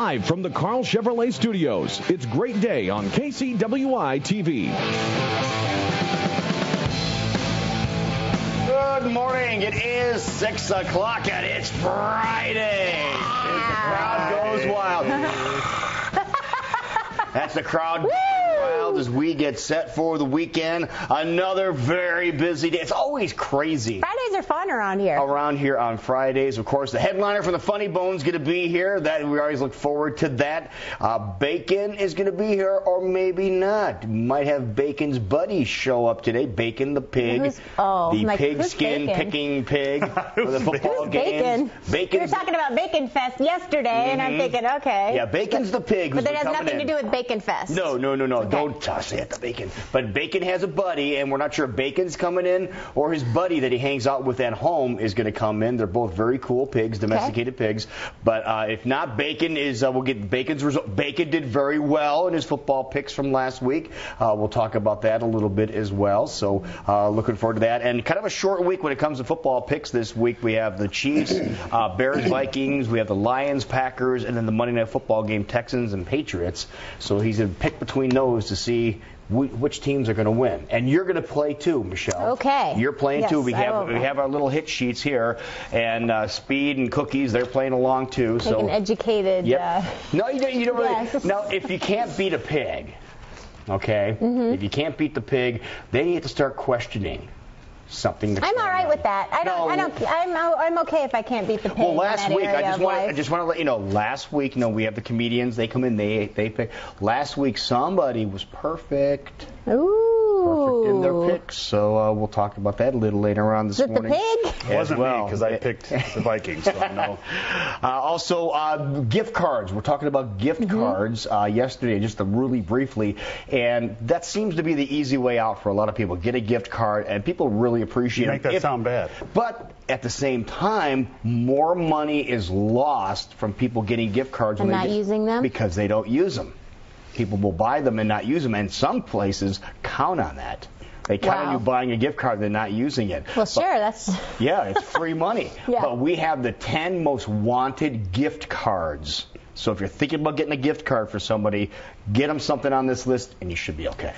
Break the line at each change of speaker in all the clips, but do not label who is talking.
Live from the Carl Chevrolet Studios, it's Great Day on KCWI TV.
Good morning. It is 6 o'clock and it's Friday. The crowd goes wild. That's the crowd wild as we get set for the weekend. Another very busy day. It's always crazy.
Fridays are fun around here.
Around here on Fridays, of course, the headliner for the Funny Bone's going to be here. That we always look forward to that. Bacon is going to be here, or maybe not. Might have Bacon's buddy show up today. Bacon the pig, the pigskin picking pig for the football games.
Bacon. We were talking about Bacon Fest yesterday, and I'm thinking, okay.
Yeah, Bacon's the pig.
But that has nothing to do with Bacon Fest.
No.
Okay.
Don't say it to Bacon. But Bacon has a buddy, and we're not sure if Bacon's coming in or his buddy that he hangs out with at home is going to come in. They're both very cool pigs, domesticated pigs. But if not, Bacon is. We'll get Bacon's result. Bacon did very well in his football picks from last week. We'll talk about that a little bit as well. So looking forward to that. And kind of a short week when it comes to football picks this week. We have the Chiefs, Bears, Vikings. We have the Lions, Packers, and then the Monday Night Football game, Texans and Patriots. So he's going to pick between those to see which teams are going to win. And you're going to play too, Michelle.
Okay.
You're playing too. We have our little hit sheets here, and Speed and Cookies, they're playing along too.
So an educated.
Yep. No, you don't really.
Yes.
Now, if you can't beat a pig, okay, if you can't beat the pig, then you have to start questioning something.
I'm all right with that. I'm okay if I can't beat the pig.
Well, last week
I
just want to let you know. Last week, we have the comedians. They come in. They pick. Last week, somebody was perfect. Perfect in their picks. So we'll talk about that a little later on this morning.
The pig?
It wasn't me because I picked the Vikings. So I know.
Also, gift cards. We're talking about gift cards yesterday, just really briefly, and that seems to be the easy way out for a lot of people. Get a gift card, and people really appreciate it.
Make that sound bad.
But at the same time, more money is lost from people getting gift cards
and not using them
because they don't use them. People will buy them and not use them, and some places count on that. They count on you buying a gift card and not using it.
Well, sure, that's...
Yeah, it's free money.
Yeah.
But we have the 10 most wanted gift cards. So if you're thinking about getting a gift card for somebody, get them something on this list, and you should be okay.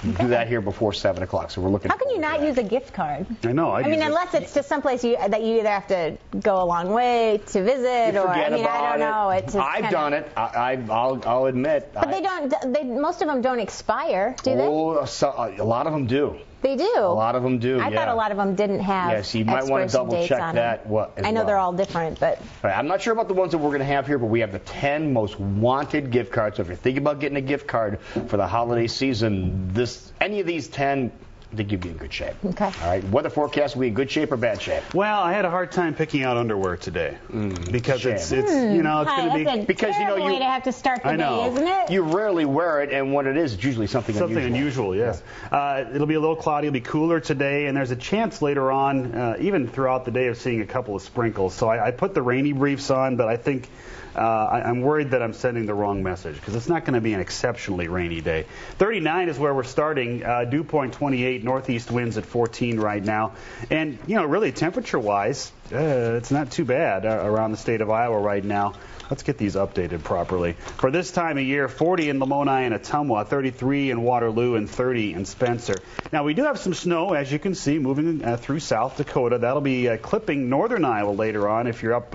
We'll do that here before 7 o'clock, so we're looking.
How can you not use a gift card?
I know.
I mean, unless it's to someplace that you either have to go a long way to visit, or I don't know.
I've done it. I'll admit.
But they don't. Most of them don't expire, do they?
Oh, a lot of them do.
They do.
A lot of them do.
I thought a lot of them didn't have.
Yes, you might want to double check that.
I know they're all different, but.
Right, I'm not sure about the ones that we're going to have here, but we have the 10 most wanted gift cards. So if you're thinking about getting a gift card for the holiday season, any of these 10, I think you'd be in good shape.
Okay.
All right. Weather forecast, will we in good shape or bad shape?
Well, I had a hard time picking out underwear today because it's going to be
because you way to have to start the day, isn't it?
You rarely wear it, and when it is, it's usually something
unusual. Yes. It'll be a little cloudy. It'll be cooler today, and there's a chance later on, even throughout the day, of seeing a couple of sprinkles. So I put the rainy briefs on, but I think. I'm worried that I'm sending the wrong message because it's not going to be an exceptionally rainy day. 39 is where we're starting. Dew point 28, northeast winds at 14 right now. And, really temperature-wise, it's not too bad around the state of Iowa right now. Let's get these updated properly. For this time of year, 40 in Lamoni and Ottumwa, 33 in Waterloo, and 30 in Spencer. Now, we do have some snow, as you can see, moving through South Dakota. That'll be clipping northern Iowa later on if you're up...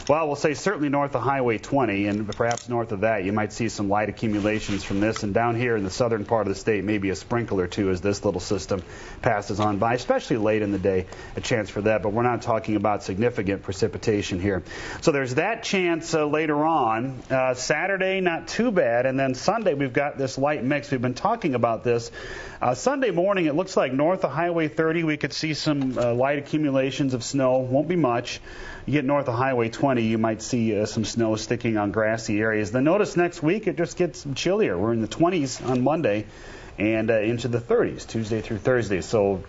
we'll say certainly north of Highway 20, and perhaps north of that, you might see some light accumulations from this. And down here in the southern part of the state, maybe a sprinkle or two as this little system passes on by, especially late in the day, a chance for that. But we're not talking about significant precipitation here. So there's that chance later on. Saturday, not too bad. And then Sunday, we've got this light mix. We've been talking about this. Sunday morning, it looks like north of Highway 30, we could see some light accumulations of snow. Won't be much. You get north of Highway 20, you might see some snow sticking on grassy areas. Then notice next week it just gets chillier. We're in the 20s on Monday, and into the 30s, Tuesday through Thursday. So,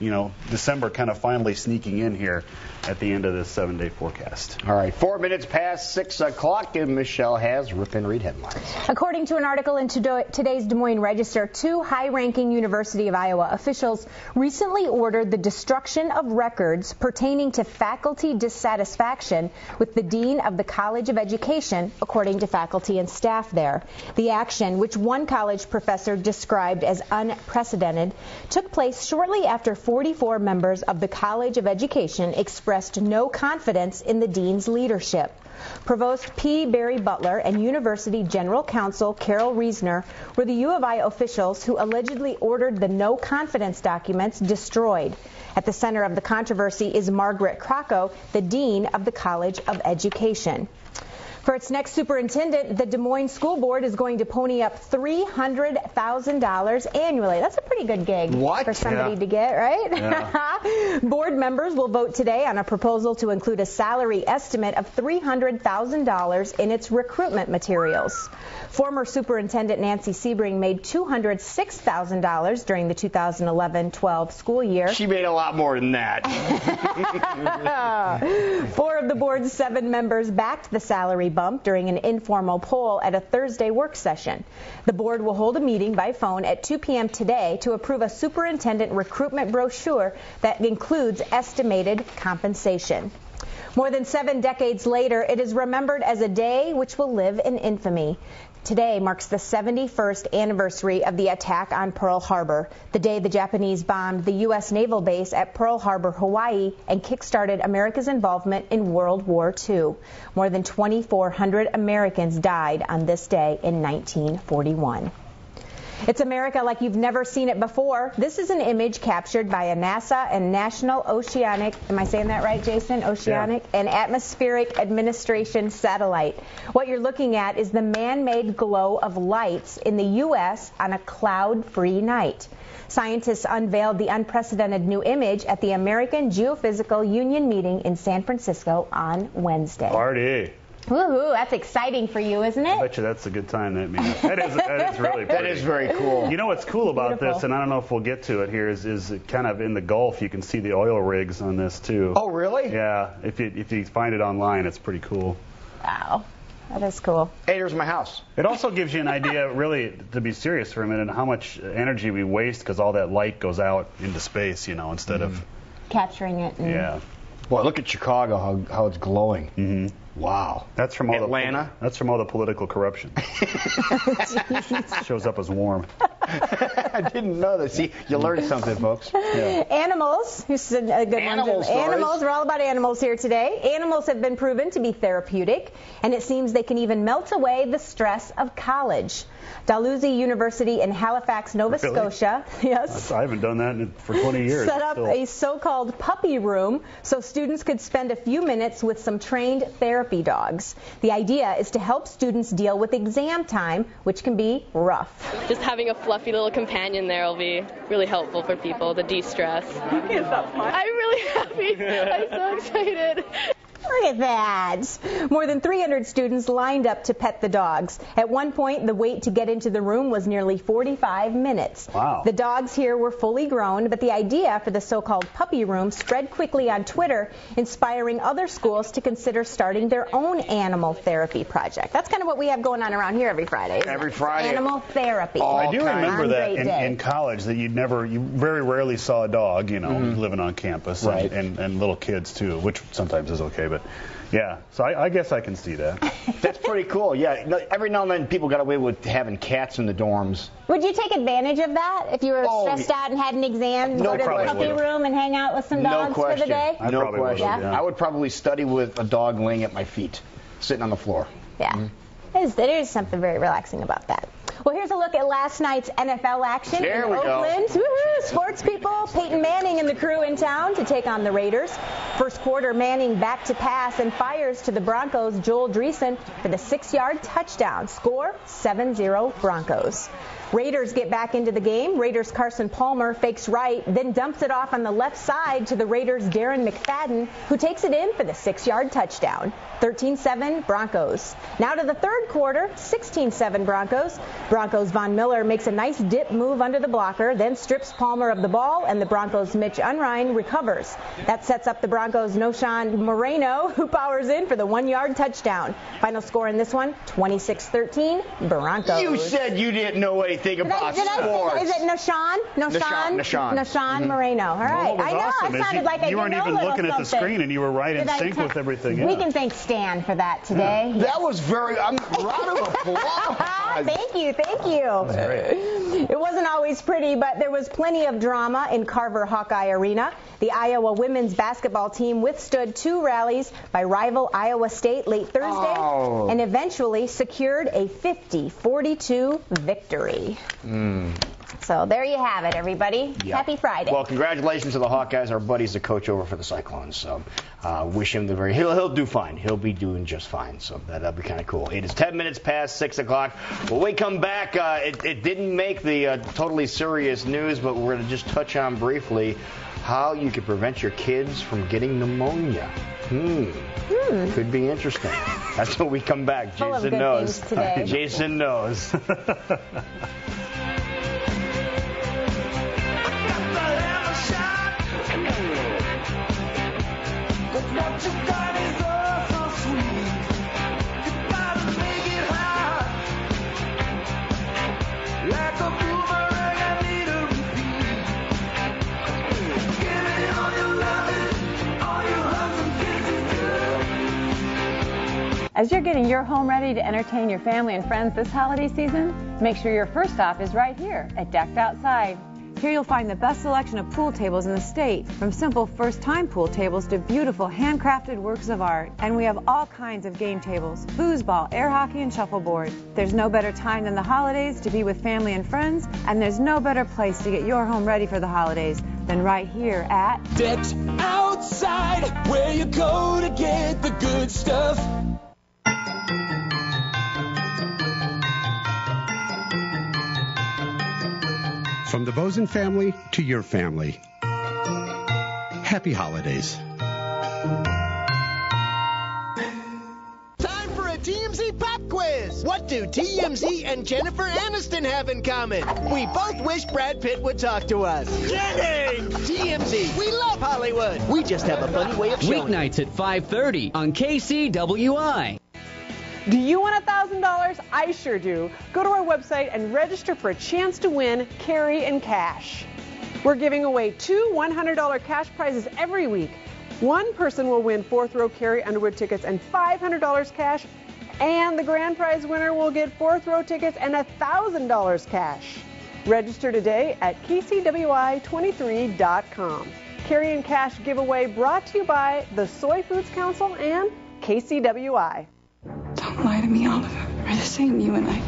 December kind of finally sneaking in here at the end of this 7-day forecast.
All right, 4 minutes past 6 o'clock, and Michelle has Rip and Read headlines.
According to an article in today's Des Moines Register, 2 high-ranking University of Iowa officials recently ordered the destruction of records pertaining to faculty dissatisfaction with the dean of the College of Education, according to faculty and staff there. The action, which one college professor described as unprecedented, took place shortly after 44 members of the College of Education expressed no confidence in the dean's leadership. Provost P. Barry Butler and University General Counsel Carol Reisner were the U of I officials who allegedly ordered the no confidence documents destroyed. At the center of the controversy is Margaret Krockow, the dean of the College of Education. For its next superintendent, the Des Moines School Board is going to pony up $300,000 annually. That's a pretty good gig for somebody to get, right? Yeah. Board members will vote today on a proposal to include a salary estimate of $300,000 in its recruitment materials. Former Superintendent Nancy Sebring made $206,000 during the 2011-12 school year.
She made a lot more than that.
4 of the board's 7 members backed the salary bump during an informal poll at a Thursday work session. The board will hold a meeting by phone at 2 p.m. today to approve a superintendent recruitment brochure that includes estimated compensation. More than 7 decades later, it is remembered as a day which will live in infamy. Today marks the 71st anniversary of the attack on Pearl Harbor, the day the Japanese bombed the U.S. naval base at Pearl Harbor, Hawaii, and kick-started America's involvement in World War II. More than 2,400 Americans died on this day in 1941. It's America like you've never seen it before. This is an image captured by a NASA and National Oceanic, am I saying that right, Jason? Oceanic and Atmospheric Administration satellite. What you're looking at is the man-made glow of lights in the U.S. on a cloud-free night. Scientists unveiled the unprecedented new image at the American Geophysical Union meeting in San Francisco on Wednesday.
Party.
Woohoo, that's exciting for you, isn't it?
I bet you that's a good time, that means. That is really pretty.
That is very cool.
You know what's cool about this, and I don't know if we'll get to it here, is kind of in the Gulf, you can see the oil rigs on this, too.
Oh, really?
Yeah. If you find it online, it's pretty cool.
Wow. That is cool.
Hey, here's my house.
It also gives you an idea, really, to be serious for a minute, how much energy we waste because all that light goes out into space, instead of
capturing it.
Yeah.
Boy, look at Chicago, how it's glowing.
Mm-hmm.
Wow.
That's from all
Atlanta.
That's from all the political corruption. Shows up as warm.
I didn't know that. See, you learned something, folks.
Yeah. Animals. This is a good one. Animals. We're all about animals here today. Animals have been proven to be therapeutic, and it seems they can even melt away the stress of college. Dalhousie University in Halifax, Nova Scotia. Yes.
I haven't done that for 20 years.
Set up a so-called puppy room so students could spend a few minutes with some trained therapy dogs. The idea is to help students deal with exam time, which can be rough.
Just having a fluffy little companion there will be really helpful for people to de-stress. I'm really happy. I'm so excited.
Look at that. More than 300 students lined up to pet the dogs. At one point, the wait to get into the room was nearly 45 minutes.
Wow.
The dogs here were fully grown, but the idea for the so-called puppy room spread quickly on Twitter, inspiring other schools to consider starting their own animal therapy project. That's kind of what we have going on around here every Friday.
Every Friday.
Animal therapy.
I do remember that in college that you very rarely saw a dog, living on campus,
right.
and little kids too, which sometimes is okay, but yeah, so I guess I can see that.
That's pretty cool. Yeah, every now and then people got away with having cats in the dorms.
Would you take advantage of that if you were stressed out and had an exam? Go to the puppy room and hang out with some dogs for the day?
No question.
Yeah.
I would probably study with a dog laying at my feet, sitting on the floor.
Yeah. There is something very relaxing about that. Well, here's a look at last night's NFL action in Oakland. Woo-hoo, sports people, Peyton Manning and the crew in town to take on the Raiders. First quarter, Manning back to pass and fires to the Broncos' Joel Dreesen for the 6-yard touchdown. Score, 7-0 Broncos. Raiders get back into the game. Raiders' Carson Palmer fakes right, then dumps it off on the left side to the Raiders' Darren McFadden, who takes it in for the 6-yard touchdown. 13-7 Broncos. Now to the third quarter, 16-7 Broncos. Broncos' Von Miller makes a nice dip move under the blocker, then strips Palmer of the ball, and the Broncos' Mitch Unrein recovers. That sets up the Broncos' Noshan Moreno, who powers in for the 1-yard touchdown. Final score in this one, 26-13 Broncos.
You said you didn't know anything about sports.
Is it Noshan? Noshan Moreno. All right.
Well,
I know.
awesome.
It sounded like I
you weren't
didn't know
even looking at the screen, and you were right in sync with everything.
We can thank Stan for that today.
Yeah. That was round of applause.
Thank you. It wasn't always pretty, but there was plenty of drama in Carver Hawkeye Arena. The Iowa women's basketball team withstood 2 rallies by rival Iowa State late Thursday and eventually secured a 50-42 victory. So there you have it, everybody. Yep. Happy Friday.
Well, congratulations to the Hawkeyes. Our buddy's the coach over for the Cyclones. So wish him the very... He'll do fine. He'll be doing just fine. So that'll be kind of cool. It is 10 minutes past 6 o'clock. When we come back, it didn't make the totally serious news, but we're going to just touch on briefly how you can prevent your kids from getting pneumonia. Could be interesting. That's when we come back.
Full
Jason
of good
knows.
things today.
Jason knows.
What you got is all so sweet. You gotta make it hot. Like a boomerang, I need a repeat. Give me all your loving, all your hugs and kisses.
As you're getting your home ready to entertain your family and friends this holiday season, make sure your first stop is right here at Decked Outside. Here you'll find the best selection of pool tables in the state, from simple first-time pool tables to beautiful handcrafted works of art. And we have all kinds of game tables, foosball, air hockey, and shuffleboard. There's no better time than the holidays to be with family and friends, and there's no better place to get your home ready for the holidays than right here at
Decked Outside, where you go to get the good stuff.
From the Bozen family to your family, happy holidays.
Time for a TMZ pop quiz. What do TMZ and Jennifer Aniston have in common? We both wish Brad Pitt would talk to us. Kidding! TMZ, we love Hollywood. We just have a funny way of showing.
Weeknights at 5:30 on KCWI.
Do you want $1,000? I sure do. Go to our website and register for a chance to win Carry and Cash. We're giving away 2 $100 cash prizes every week. One person will win 4th row Carry Underwood tickets and $500 cash, and the grand prize winner will get 4th row tickets and $1,000 cash. Register today at KCWI23.com. Carry and Cash giveaway brought to you by the Soy Foods Council and KCWI.
Don't lie to me, Oliver. We're the same, you and I.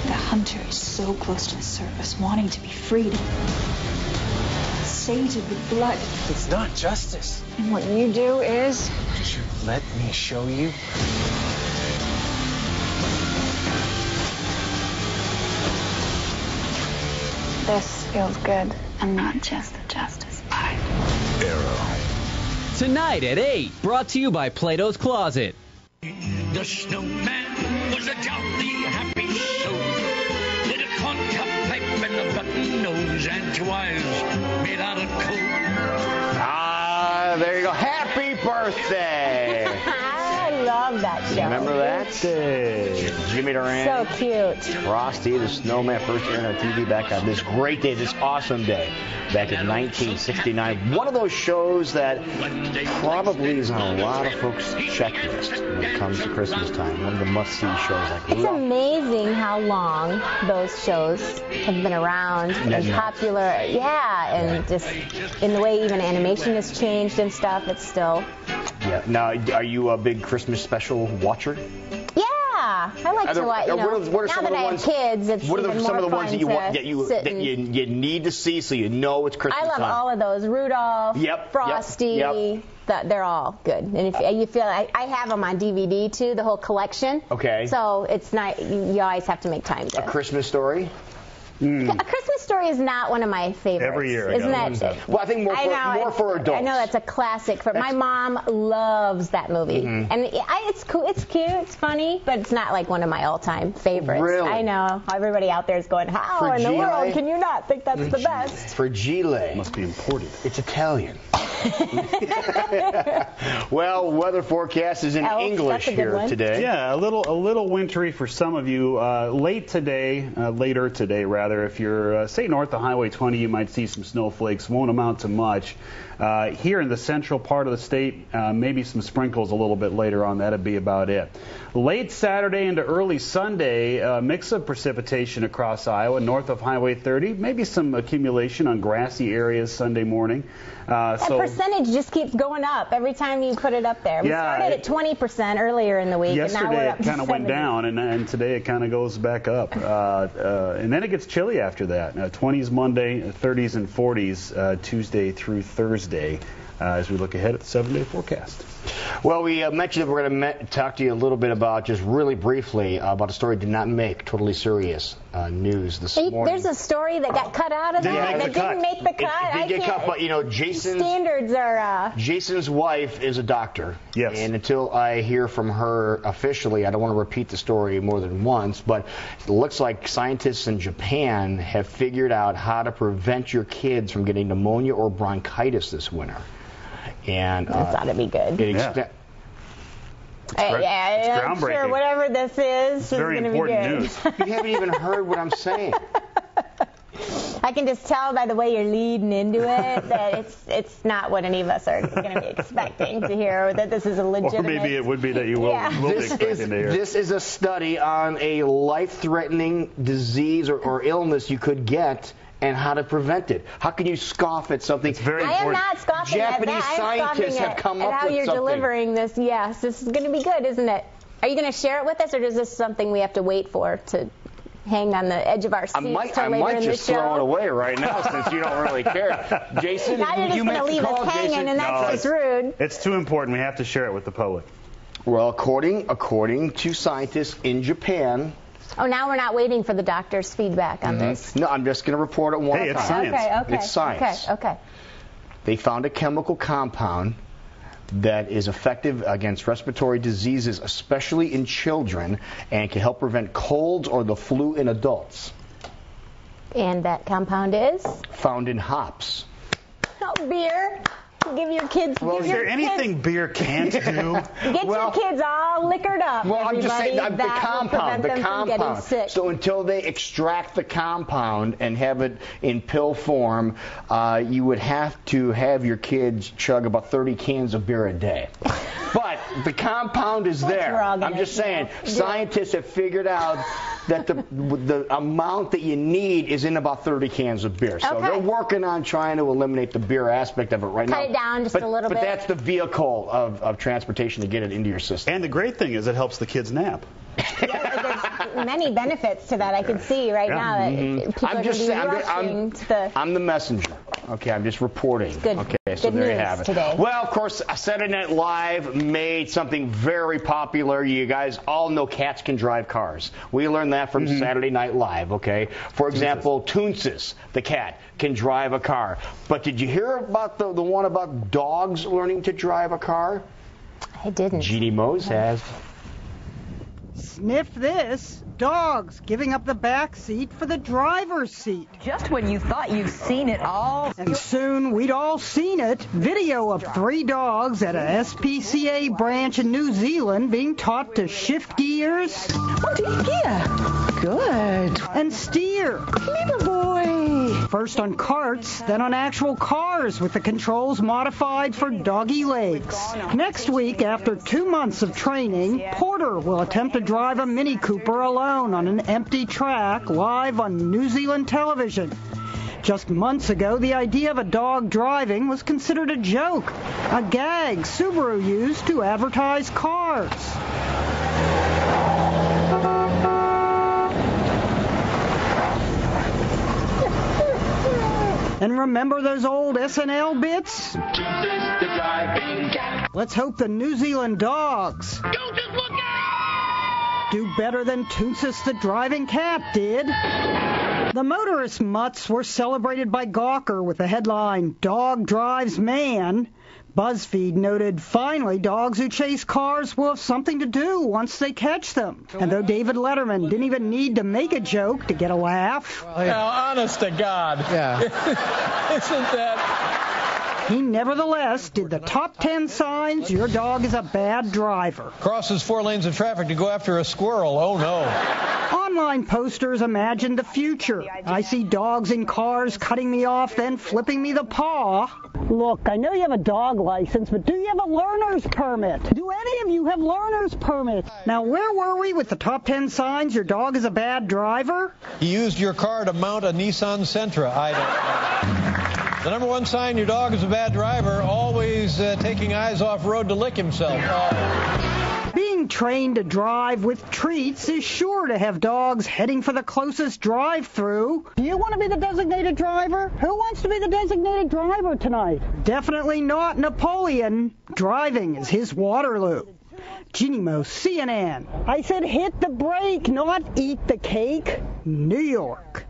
The hunter is so close to the surface, wanting to be freed. Sated with blood.
It's not justice.
And what you do is...
Would you let me show you?
This feels good. I'm not just the Justice Five.
Arrow. Tonight at 8, brought to you by Plato's Closet.
The snowman was a jolly happy soul. With a corncob pipe and a button nose and 2 eyes made out of coal.
There you go. Happy birthday!
I love that show.
Remember that? Jimmy Durant.
So cute.
Frosty the Snowman, first aired on TV back on this great day, this awesome day, back in 1969. One of those shows that probably is on a lot of folks' checklist when it comes to Christmas time. One of the must-see shows.
It's amazing how long those shows have been around and popular. Yeah, and just in the way even animation has changed and stuff, it's still...
Yeah. Now, are you a big Christmas special watcher?
Yeah. Yeah, I like to watch. Now that I have kids, it's
what are
even
some
more
of the ones
fun
that you need to see so you know it's Christmas
I love
time?
all of those. Rudolph, Frosty.
Yep.
They're all good. And if you feel, I have them on DVD too, the whole collection.
Okay.
So it's not. You always have to make time to.
A Christmas Story.
A Christmas Story is not one of my favorites.
Every year,
isn't that?
Well, I think more for adults.
I know that's a classic. My mom loves that movie, and it's cool. It's cute. It's funny, but it's not like one of my all-time favorites.
Really?
I know. Everybody out there is going, how in the world can you not think that's the best?
Fragile.
Must be imported.
It's Italian. Well, weather forecast is in English here today.
Yeah, a little wintry for some of you. Later today, if you're say north of Highway 20, you might see some snowflakes. Won't amount to much. Here in the central part of the state, maybe some sprinkles a little bit later on. That'd be about it. Late Saturday into early Sunday, mix of precipitation across Iowa, north of Highway 30. Maybe some accumulation on grassy areas Sunday morning.
That percentage just keeps going up every time you put it up there. We started at 20% earlier in the week, and now we're up to 70%.
Yesterday it kind of went down, and today it kind of goes back up. And then it gets chilly after that. 20s Monday, 30s and 40s Tuesday through Thursday as we look ahead at the 7-day forecast.
Well, we mentioned that we're going to talk to you a little bit about, just really briefly, about a story that did not make Totally Serious news this morning.
There's a story that got cut out of that didn't make the cut.
It did get cut, but Jason's
standards are.
Jason's wife is a doctor.
Yes.
And until I hear from her officially, I don't want to repeat the story more than once, but it looks like scientists in Japan have figured out how to prevent your kids from getting pneumonia or bronchitis this winter. And
that ought to be good.
It's
I'm sure whatever this is going to be good.
News.
You haven't even heard what I'm saying.
I can just tell by the way you're leading into it that it's not what any of us are going to be expecting to hear, that this is a legitimate...
Or maybe it would be that you will be expecting to hear.
This is a study on a life-threatening disease or illness you could get and how to prevent it. How can you scoff at something?
It's very important.
I am not scoffing at that.
Japanese scientists have come up with something.
How you're delivering this, yes, this is going to be good, isn't it? Are you going to share it with us, or is this something we have to wait for to hang on the edge of our seats till later in the show?
I might just throw it away right now since you don't really care. Jason,
now you're just going to leave us hanging, and that's just rude.
It's too important. We have to share it with the public.
Well, according to scientists in Japan...
Oh, now we're not waiting for the doctor's feedback on this.
No, I'm just going to report it one time.
It's science.
Okay.
It's science.
Okay.
They found a chemical compound that is effective against respiratory diseases, especially in children, and can help prevent colds or the flu in adults.
And that compound is?
Found in hops.
Oh, beer. Give your kids.
Well, is there anything beer can't do?
Get your kids all liquored up.
Well, I'm just saying the
compound.
So until they extract the compound and have it in pill form, you would have to have your kids chug about 30 cans of beer a day. But the compound is there. I'm just saying, scientists have figured out that the amount that you need is in about 30 cans of beer. So they're working on trying to eliminate the beer aspect of it right now.
Cut it down just a little bit.
But that's the vehicle of transportation to get it into your system.
And the great thing is it helps the kids nap.
There's many benefits to that. I can see right now that people are going to be rushing to the...
I'm the messenger. Okay, I'm just reporting.
Good.
Okay, so there you have it.
Today.
Well, of course, Saturday Night Live made something very popular. You guys all know cats can drive cars. We learned that from Saturday Night Live, okay? For example, Toonces, the cat, can drive a car. But did you hear about the one about dogs learning to drive a car?
I didn't.
Jeannie Mose has.
Sniff this. Dogs giving up the back seat for the driver's seat.
Just when you thought you'd seen it all.
And soon we'd all seen it. Video of 3 dogs at a SPCA branch in New Zealand being taught to shift gears.
Good.
And steer.
Clever boy.
First on carts, then on actual cars with the controls modified for doggy legs. Next week, after 2 months of training, Porter will attempt to drive a Mini Cooper alone on an empty track live on New Zealand television. Just months ago, the idea of a dog driving was considered a joke, a gag Subaru used to advertise cars. And remember those old SNL bits? Let's hope the New Zealand dogs do better than Toonsis the driving cat did. The motorist mutts were celebrated by Gawker with the headline, "Dog Drives Man." BuzzFeed noted, finally, dogs who chase cars will have something to do once they catch them. And though David Letterman didn't even need to make a joke to get a laugh.
Now, honest to God. Yeah. Isn't that...
He nevertheless did the top 10 signs your dog is a bad driver.
Crosses 4 lanes of traffic to go after a squirrel. Oh, no.
Online posters imagined the future. I see dogs in cars cutting me off, then flipping me the paw. Look, I know you have a dog license, but do you have a learner's permit? Do any of you have learner's permits? Now, where were we with the top 10 signs your dog is a bad driver?
You used your car to mount a Nissan Sentra. I don't... The number 1 sign your dog is a bad driver, always taking eyes off road to lick himself.
Being trained to drive with treats is sure to have dogs heading for the closest drive-through. Do you want to be the designated driver? Who wants to be the designated driver tonight? Definitely not Napoleon. Driving is his Waterloo. Jeannie Mo, CNN. I said hit the brake, not eat the cake. New York.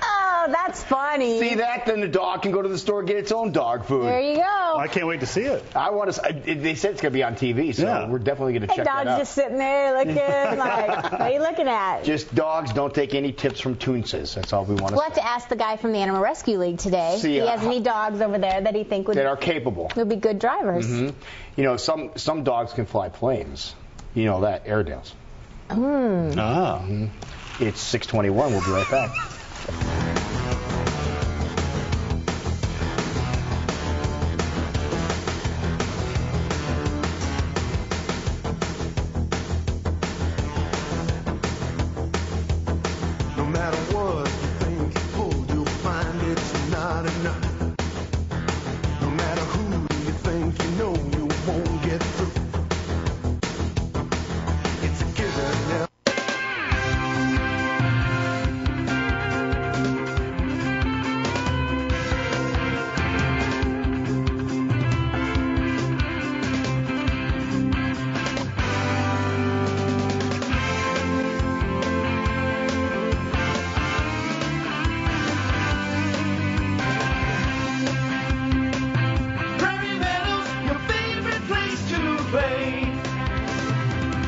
Oh, that's funny.
See that? Then the dog can go to the store and get its own dog food.
There you go.
I can't wait to see it.
I want to. They said it's going to be on TV, so we're definitely going to check that out.
Dog's just sitting there looking like, what are you looking at?
Just dogs, don't take any tips from Toonsis. That's all we want to say.
We'll have to ask the guy from the Animal Rescue League today. He has any dogs over there that he think
that are capable.
Would be good drivers.
Mm-hmm. You know, some dogs can fly planes. You know that, Airedales.
Mm.
It's 6:21. We'll be right back.
No matter what you think you pull, you'll find it's not enough. No matter who you think you know, you won't get through. It's a given now.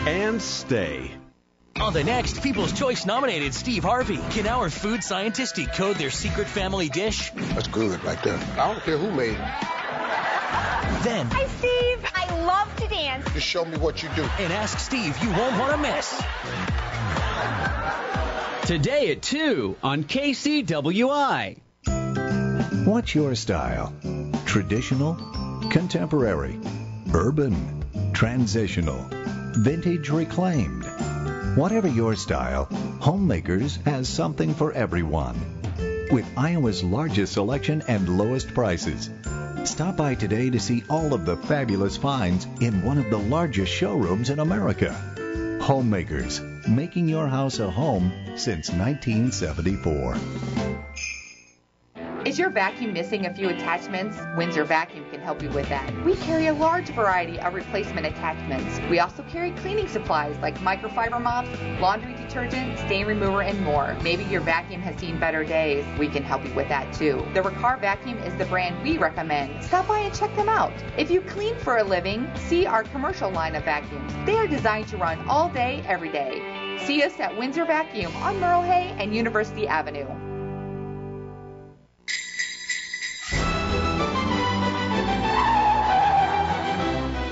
And stay.
On the next People's Choice nominated Steve Harvey, can our food scientists decode their secret family dish?
That's good right there. I don't care who made it.
Then,
hi Steve, I love to dance.
Just show me what you do.
And ask Steve you won't want to miss.
Today at 2 on KCWI.
What's your style? Traditional, contemporary, urban, transitional, vintage reclaimed. Whatever your style, Homemakers has something for everyone. With Iowa's largest selection and lowest prices. Stop by today to see all of the fabulous finds in one of the largest showrooms in America. Homemakers, making your house a home since 1974.
Is your vacuum missing a few attachments? Windsor Vacuum can help you with that. We carry a large variety of replacement attachments. We also carry cleaning supplies like microfiber mops, laundry detergent, stain remover, and more. Maybe your vacuum has seen better days. We can help you with that too. The Riccar Vacuum is the brand we recommend. Stop by and check them out. If you clean for a living, see our commercial line of vacuums. They are designed to run all day, every day. See us at Windsor Vacuum on Merle Hay and University Avenue.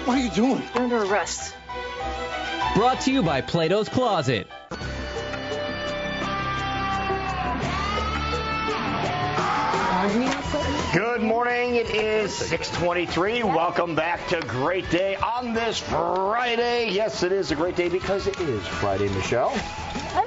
What are you doing?
You're under arrest.
Brought to you by Plato's Closet.
Good morning. It is 6:23. Welcome back to Great Day on this Friday. Yes, it is a great day because it is Friday, Michelle.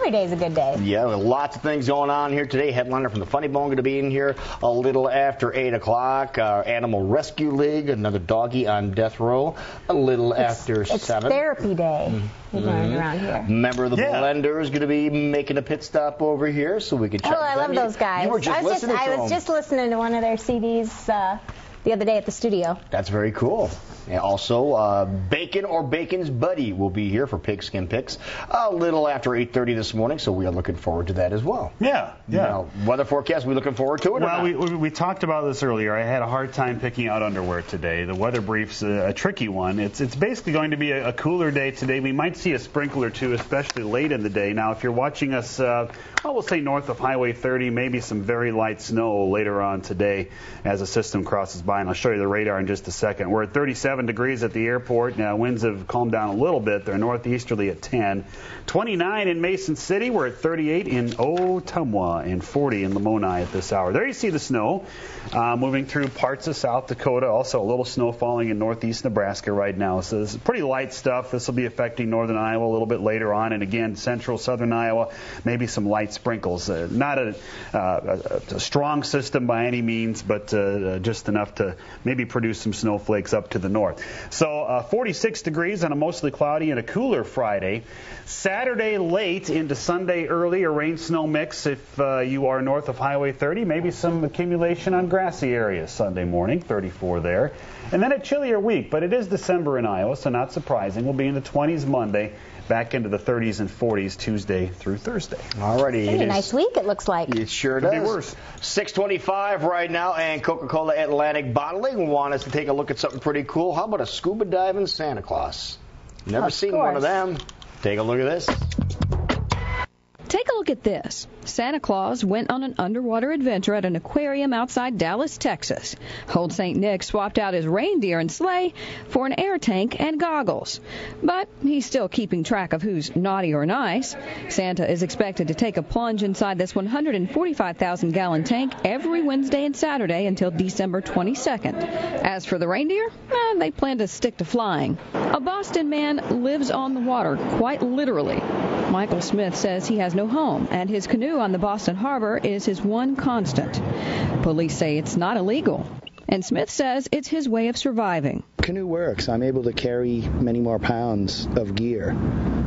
every day is a good day.
Yeah, lots of things going on here today. Headliner from the Funny Bone going to be in here a little after 8 o'clock. Our Animal Rescue League, another doggy on death row, a little after 7.
It's therapy day. We learned around here.
Member of the Blender is going to be making a pit stop over here, so we can check.
Oh, I love those guys.
You were just listening to them.
I was just listening to one of their CDs the other day at the studio.
That's very cool. And also, Bacon or Bacon's Buddy will be here for Pigskin Picks a little after 8:30 this morning, so we are looking forward to that as well.
Yeah.
Now, weather forecast, we looking forward to it?
Well, we talked about this earlier. I had a hard time picking out underwear today. The weather brief's a tricky one. It's basically going to be a cooler day today. We might see a sprinkle or two, especially late in the day. Now, if you're watching us, we'll say north of Highway 30, maybe some very light snow later on today as a system crosses by, and I'll show you the radar in just a second. We're at 37 degrees at the airport. Now, winds have calmed down a little bit. They're northeasterly at 10. 29 in Mason City. We're at 38 in Ottumwa and 40 in Lamoni at this hour. There you see the snow moving through parts of South Dakota. Also, a little snow falling in northeast Nebraska right now. So this is pretty light stuff. This will be affecting northern Iowa a little bit later on. And again, central southern Iowa, maybe some light sprinkles. Not a strong system by any means, but just enough to maybe produce some snowflakes up to the north. So 46 degrees on a mostly cloudy and a cooler Friday. Saturday late into Sunday early, a rain-snow mix if you are north of Highway 30. Maybe some accumulation on grassy areas Sunday morning, 34 there. And then a chillier week, but it is December in Iowa, so not surprising. We'll be in the 20s Monday, back into the 30s and 40s Tuesday through Thursday.
Alrighty.
Pretty nice week, it looks like.
It sure does.
Could be worse.
6:25 right now, and Coca-Cola Atlantic Bottling want us to take a look at something pretty cool. How about a scuba diving Santa Claus? Never seen one of them. Take a look at this.
Take a look at this. Santa Claus went on an underwater adventure at an aquarium outside Dallas, Texas. Old St. Nick swapped out his reindeer and sleigh for an air tank and goggles. But he's still keeping track of who's naughty or nice. Santa is expected to take a plunge inside this 145,000-gallon tank every Wednesday and Saturday until December 22nd. As for the reindeer, they plan to stick to flying. A Boston man lives on the water, quite literally. Michael Smith says he has no home, and his canoe on the Boston Harbor is his one constant. Police say it's not illegal, and Smith says it's his way of surviving.
Canoe works. I'm able to carry many more pounds of gear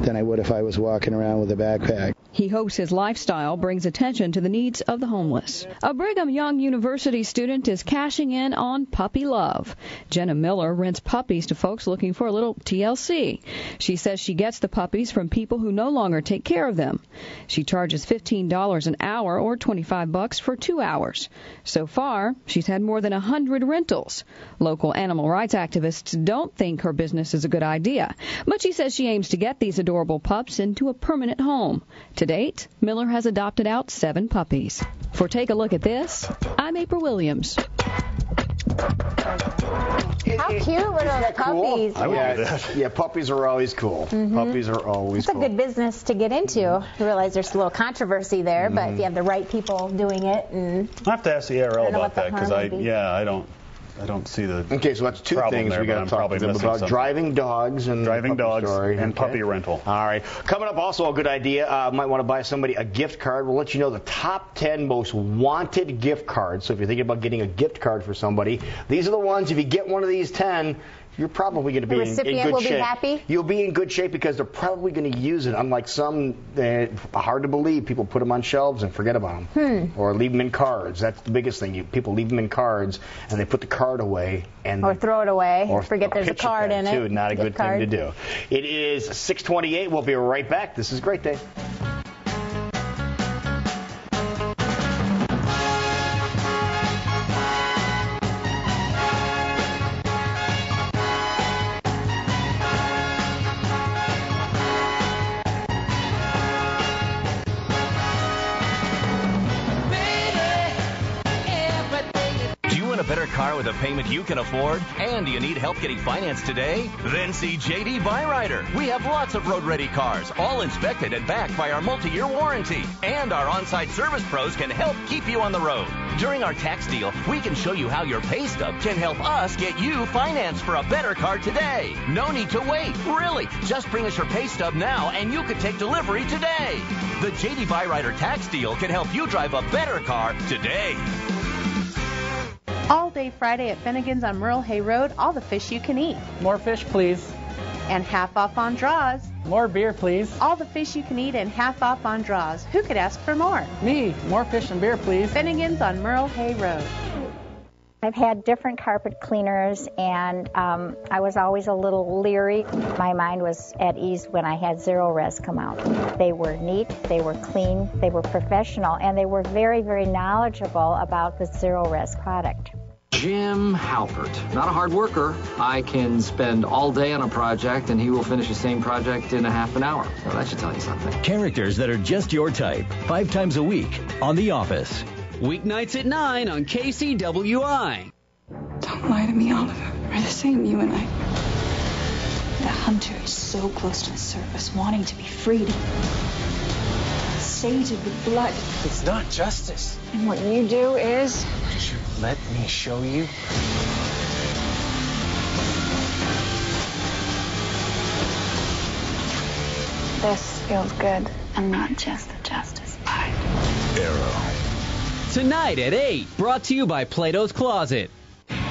than I would if I was walking around with a backpack.
He hopes his lifestyle brings attention to the needs of the homeless. A Brigham Young University student is cashing in on puppy love. Jenna Miller rents puppies to folks looking for a little TLC. She says she gets the puppies from people who no longer take care of them. She charges $15 an hour or $25 for 2 hours. So far, she's had more than 100 rentals. Local animal rights activists don't think her business is a good idea, but she says she aims to get these adorable pups into a permanent home. To date, Miller has adopted out 7 puppies. For Take a Look at This, I'm April Williams.
How cute were those puppies?
Cool? Yeah, puppies are always cool. Puppies are always
It's
cool.
a good business to get into. I realize there's a little controversy there, but if you have the right people doing it, and
I have to ask the ARL about that because I don't see the
Okay, so that's 2 things we got to talk to them about: driving dogs and
puppy rental.
All right. Coming up, also a good idea. Might want to buy somebody a gift card. We'll let you know the top 10 most wanted gift cards. So if you're thinking about getting a gift card for somebody, these are the ones. If you get one of these 10, you're probably going to be in good shape. The recipient will be happy? You'll be in good shape because they're probably going to use it. Unlike some, hard to believe, people put them on shelves and forget about them. Or leave them in cards. That's the biggest thing. People leave them in cards and they put the card away.
Or throw it away. Or forget there's a card in it.
Too. Not a good thing to do. It is 6:28. We'll be right back. This is Great Day.
car with a payment you can afford? And do you need help getting financed today? Then see JD Byrider. We have lots of road-ready cars, all inspected and backed by our multi-year warranty. And our on-site service pros can help keep you on the road. During our tax deal, we can show you how your pay stub can help us get you financed for a better car today. No need to wait. Really, just bring us your pay stub now and you could take delivery today. The JD Byrider tax deal can help you drive a better car today.
All day Friday at Finnegan's on Merle Hay Road, all the fish you can eat.
More fish, please.
And half off on draws.
More beer, please.
All the fish you can eat and half off on draws. Who could ask for more?
Me. More fish and beer, please.
Finnegan's on Merle Hay Road.
I've had different carpet cleaners, and I was always a little leery. My mind was at ease when I had Zero Res come out. They were neat, they were clean, they were professional, and they were very, very knowledgeable about the Zero Res product.
Jim Halpert, not a hard worker. I can spend all day on a project and he will finish the same project in a half an hour. So that should tell you something.
Characters that are just your type. 5 times a week on The Office. Weeknights at 9 on KCWI.
Don't lie to me, Oliver. We're the same, you and I. The hunter is so close to the surface, wanting to be freed. Sated with blood.
It's not justice.
And what you do is...
Let me show you.
This feels good, and not just the justice part.
Arrow. Tonight at 8, brought to you by Plato's Closet.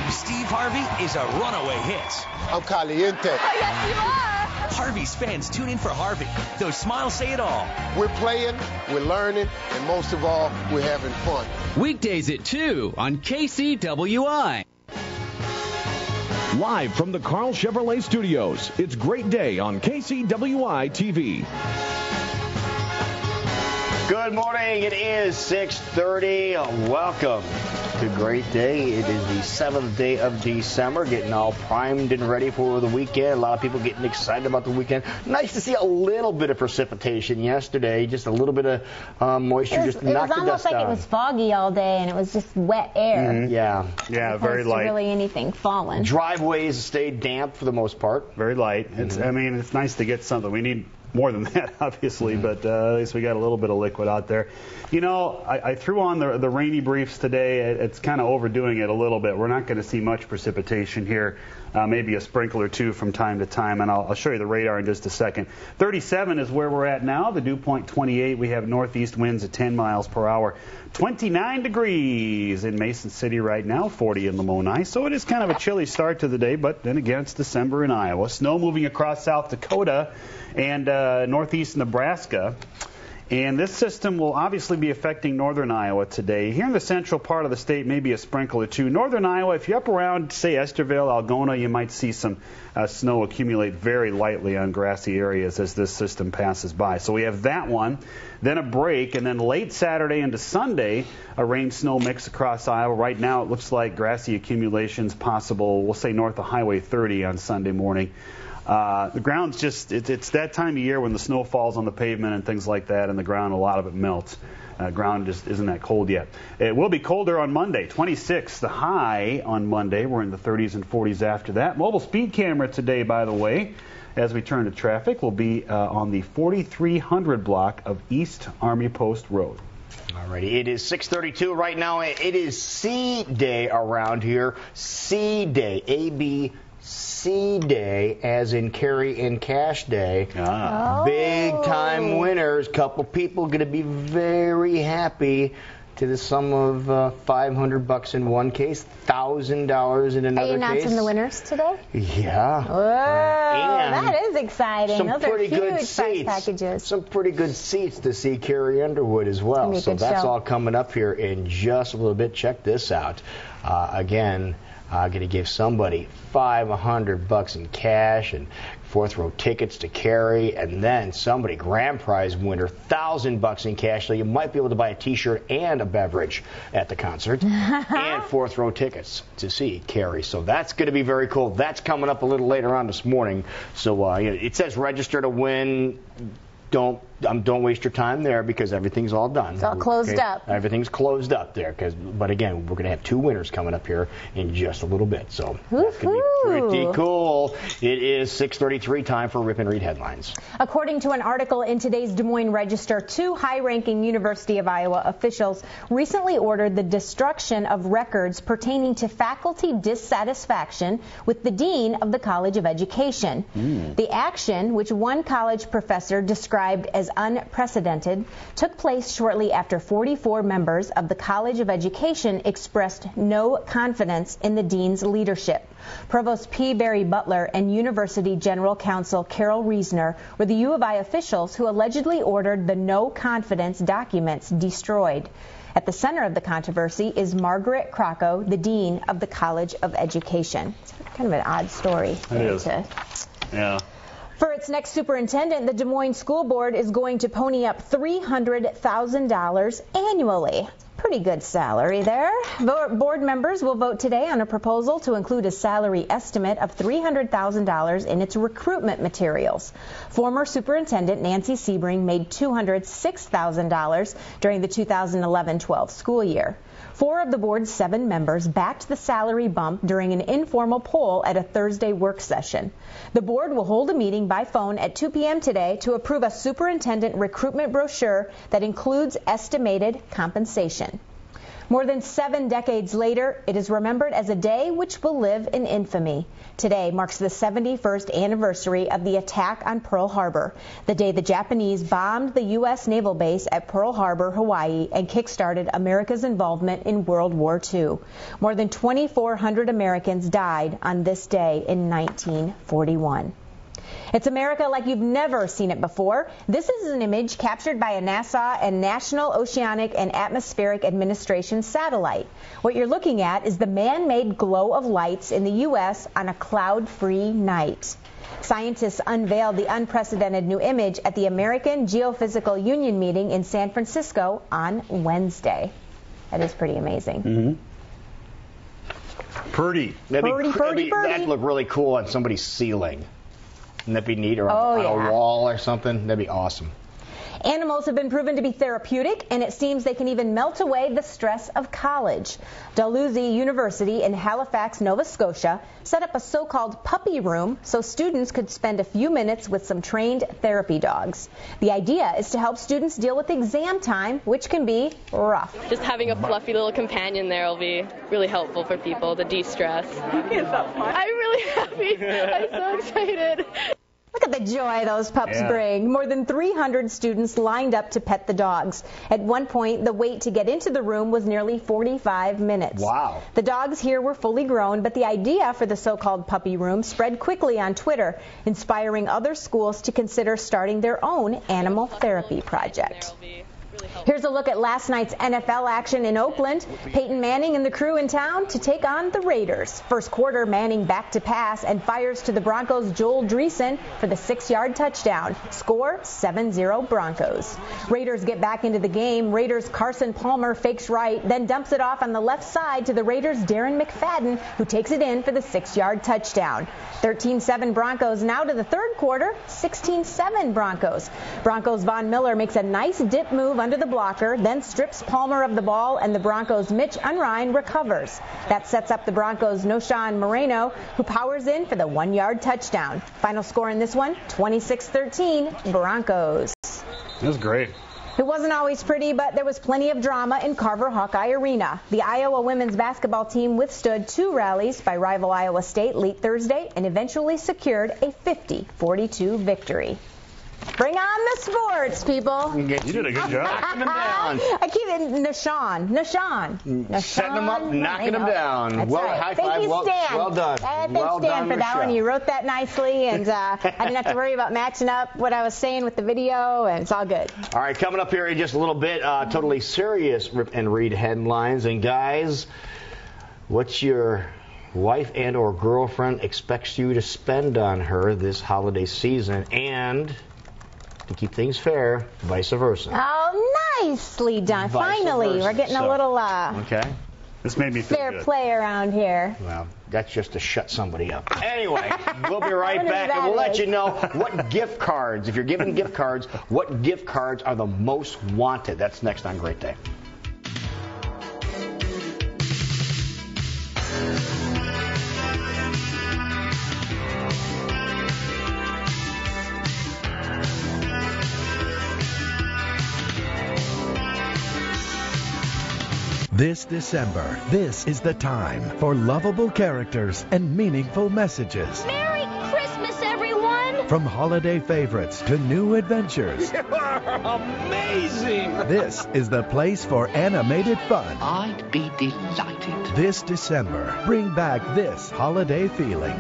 Steve Harvey is a runaway hit.
I'm caliente.
Oh, yes, you are.
Harvey's fans tune in for Harvey. Those smiles say it all.
We're playing, we're learning, and most of all, we're having fun.
Weekdays at 2 on KCWI.
Live from the Carl Chevrolet Studios, it's Great Day on KCWI TV.
Good morning. It is 6:30. Welcome to Great Day. It is the 7th day of December, getting all primed and ready for the weekend. A lot of people getting excited about the weekend. Nice to see a little bit of precipitation yesterday, just a little bit of moisture, just knocked the dust down.
It was almost like it was foggy all day, and it was just wet air.
Mm-hmm. Yeah.
Yeah, very light.
Really anything falling.
Driveways stayed damp for the most part.
Very light. It's, I mean, it's nice to get something. We need more than that, obviously, but at least we got a little bit of liquid out there. You know, I threw on the rainy briefs today. It's kind of overdoing it a little bit. We're not going to see much precipitation here, maybe a sprinkle or two from time to time, and I'll show you the radar in just a second. 37 is where we're at now. The dew point 28. We have northeast winds at 10 miles per hour. 29 degrees in Mason City right now, 40 in Lamoni. So it is kind of a chilly start to the day, but then again, it's December in Iowa. Snow moving across South Dakota and northeast Nebraska. And this system will obviously be affecting northern Iowa today. Here in the central part of the state, maybe a sprinkle or two. Northern Iowa, if you're up around, say, Esterville, Algona, you might see some snow accumulate very lightly on grassy areas as this system passes by. So we have that one, then a break, and then late Saturday into Sunday, a rain-snow mix across Iowa. Right now it looks like grassy accumulations possible, we'll say north of Highway 30 on Sunday morning. The ground's just, it's that time of year when the snow falls on the pavement and things like that, and the ground, a lot of it melts. Ground just isn't that cold yet. It will be colder on Monday, 26, the high on Monday. We're in the 30s and 40s after that. Mobile speed camera today, by the way, as we turn to traffic, will be on the 4300 block of East Army Post Road.
Alrighty, it is 6:32 right now. It is C Day around here. C Day, ABC Day, as in Carry in Cash Day.
Oh.
Big time winners. Couple people going to be very happy to the sum of $500 in one case, $1,000 in another case.
Are you announcing the winners today?
Yeah.
Whoa, that is exciting.
Some
Those
pretty
are huge
good
prize
seats.
packages.
Some pretty good seats to see Carrie Underwood as well. So that's all coming up here in just a little bit. Check this out. Again, I'm going to give somebody $500 in cash and fourth row tickets to Carrie, and then somebody, grand prize winner, $1,000 in cash. So you might be able to buy a T-shirt and a beverage at the concert, and fourth row tickets to see Carrie. So that's going to be very cool. That's coming up a little later on this morning. So it says register to win. Don't don't waste your time there because everything's all done.
It's all closed up.
Everything's closed up there. But again, we're going to have 2 winners coming up here in just a little bit. So that's going to be pretty cool. It is 6:33, time for Rip and Read headlines.
According to an article in today's Des Moines Register, 2 high-ranking University of Iowa officials recently ordered the destruction of records pertaining to faculty dissatisfaction with the dean of the College of Education. The action, which one college professor described as unprecedented, took place shortly after 44 members of the College of Education expressed no confidence in the dean's leadership. Provost P. Barry Butler and University General Counsel Carol Reisner were the U of I officials who allegedly ordered the no confidence documents destroyed. At the center of the controversy is Margaret Crocco, the dean of the College of Education. It's kind of an odd story.
It is. Yeah.
For its next superintendent, the Des Moines School Board is going to pony up $300,000 annually. Pretty good salary there. Board members will vote today on a proposal to include a salary estimate of $300,000 in its recruitment materials. Former Superintendent Nancy Sebring made $206,000 during the 2011-12 school year. 4 of the board's 7 members backed the salary bump during an informal poll at a Thursday work session. The board will hold a meeting by phone at 2 p.m. today to approve a superintendent recruitment brochure that includes estimated compensation. More than 7 decades later, it is remembered as a day which will live in infamy. Today marks the 71st anniversary of the attack on Pearl Harbor, the day the Japanese bombed the U.S. naval base at Pearl Harbor, Hawaii, and kick-started America's involvement in World War II. More than 2,400 Americans died on this day in 1941. It's America like you've never seen it before. This is an image captured by a NASA and National Oceanic and Atmospheric Administration satellite. What you're looking at is the man-made glow of lights in the U.S. on a cloud-free night. Scientists unveiled the unprecedented new image at the American Geophysical Union meeting in San Francisco on Wednesday. That is pretty amazing.
Pretty.
That'd look really cool on somebody's ceiling. Wouldn't that be neat? Or on a wall or something? That'd be awesome.
Animals have been proven to be therapeutic, and it seems they can even melt away the stress of college. Dalhousie University in Halifax, Nova Scotia, set up a so-called puppy room so students could spend a few minutes with some trained therapy dogs. The idea is to help students deal with exam time, which can be rough.
Just having a fluffy little companion there will be really helpful for people to de-stress. I'm really happy. I'm so excited.
Look at the joy those pups bring. More than 300 students lined up to pet the dogs. At one point, the wait to get into the room was nearly 45 minutes.
Wow.
The dogs here were fully grown, but the idea for the so-called puppy room spread quickly on Twitter, inspiring other schools to consider starting their own animal therapy project. Here's a look at last night's NFL action in Oakland. Peyton Manning and the crew in town to take on the Raiders. First quarter, Manning back to pass and fires to the Broncos' Joel Dreesen for the 6-yard touchdown. Score 7-0 Broncos. Raiders get back into the game. Raiders' Carson Palmer fakes right, then dumps it off on the left side to the Raiders' Darren McFadden, who takes it in for the 6-yard touchdown. 13-7 Broncos. Now to the third quarter, 16-7 Broncos. Broncos' Von Miller makes a nice dip move under the blocker, then strips Palmer of the ball, and the Broncos' Mitch Unrein recovers. That sets up the Broncos' Noshan Moreno, who powers in for the 1-yard touchdown. Final score in this one, 26-13 Broncos.
That was great.
It wasn't always pretty, but there was plenty of drama in Carver Hawkeye Arena. The Iowa women's basketball team withstood 2 rallies by rival Iowa State late Thursday and eventually secured a 50-42 victory. Bring on the sports, people.
You
did a good job.
Knocking them down.
I keep it Noshan.
Setting them up, knocking them down.
That's right.
High five.
Thank you, Stan.
Well done.
Thanks,
Well
Stan,
done,
for that
Michelle.
one. You wrote that nicely, and I didn't have to worry about matching up what I was saying with the video, and it's all good.
All right, coming up here in just a little bit, totally serious Rip and Read headlines. And guys, what's your wife and or girlfriend expects you to spend on her this holiday season? And to keep things fair, vice versa.
Oh, nicely done.
Vice
Finally,
versa.
we're getting a little
Okay.
This made me feel
fair
good.
play around here.
Well, that's just to shut somebody up. Anyway, we'll be right
Whatever
back,
that
and we'll let
is.
you know what gift cards, if you're giving gift cards, what gift cards are the most wanted. That's next on Great Day.
This December, this is the time for lovable characters and meaningful messages.
Merry Christmas, everyone!
From holiday favorites to new adventures,
You're amazing!
this is the place for animated fun.
I'd be delighted.
This December, bring back this holiday feeling.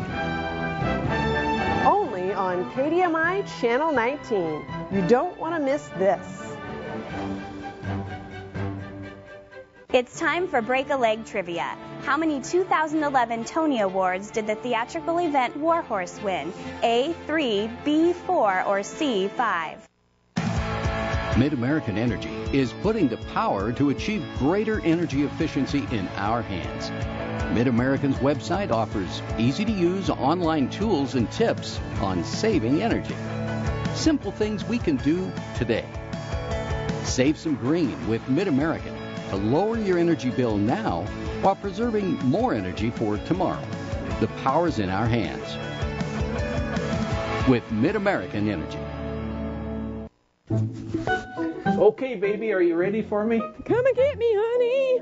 Only on KCWI Channel 19. You don't want to miss this.
It's time for Break a Leg Trivia. How many 2011 Tony Awards did the theatrical event Warhorse win? A, 3, B, 4, or C, 5?
Mid-American Energy is putting the power to achieve greater energy efficiency in our hands. Mid-American's website offers easy-to-use online tools and tips on saving energy. Simple things we can do today. Save some green with Mid-American to lower your energy bill now while preserving more energy for tomorrow. The power's in our hands with Mid-American Energy.
Okay, baby, are you ready for me?
Come and get me, honey.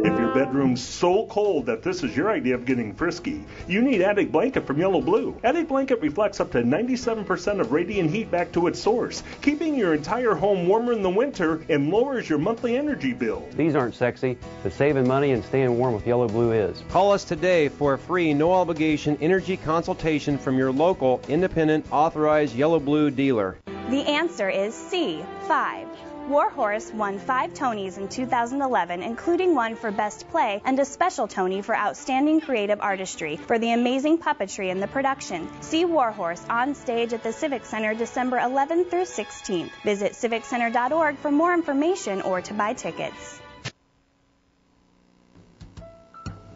If your bedroom's so cold that this is your idea of getting frisky, you need Attic Blanket from Yellow Blue. Attic Blanket reflects up to 97% of radiant heat back to its source, keeping your entire home warmer in the winter and lowers your monthly energy bill.
These aren't sexy, but saving money and staying warm with Yellow Blue is.
Call us today for a free, no-obligation energy consultation from your local, independent, authorized Yellow Blue dealer.
The answer is C, 5. Warhorse won 5 Tonys in 2011, including one for Best Play and a special Tony for Outstanding Creative Artistry for the amazing puppetry in the production. See Warhorse on stage at the Civic Center December 11th through 16th. Visit civiccenter.org for more information or to buy tickets.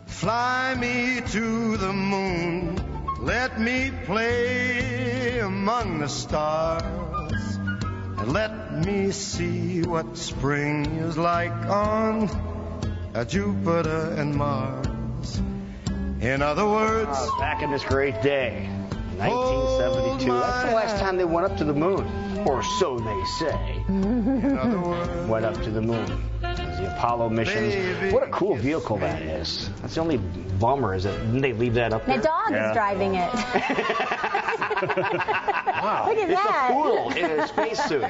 Fly me to the moon, let me play among the stars, and let me see what spring is like on Jupiter and Mars. In other words,
back in this great day, 1972. That's the last time they went up to the moon, or so they say.
In other words,
went up to the moon. The Apollo missions. What a cool vehicle that is. That's the only bummer is that didn't they leave that up there?
The dog is driving it.
Wow.
Look at
it's
that.
a poodle in a spacesuit.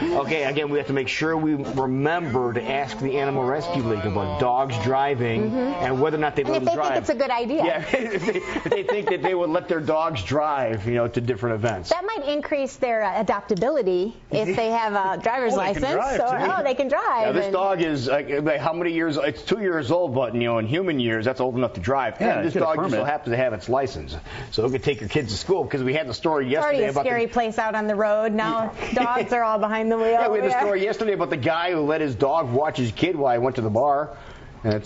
Okay, again, we have to make sure we remember to ask the Animal Rescue League about dogs driving and whether or not they let them drive.
Think it's a good idea.
Yeah, if they think that they would let their dogs drive, to different events.
That might increase their adaptability if they have a driver's license. They can drive.
Yeah, this dog is how many years? It's 2 years old, but in human years, that's old enough to drive.
Yeah,
and this dog just so happens to have its license, so it could take your kids to school. Because we had the story yesterday
about scary place out on the road. Now dogs are all behind the wheel.
Yeah, we had the story yesterday about the guy who let his dog watch his kid while he went to the bar. And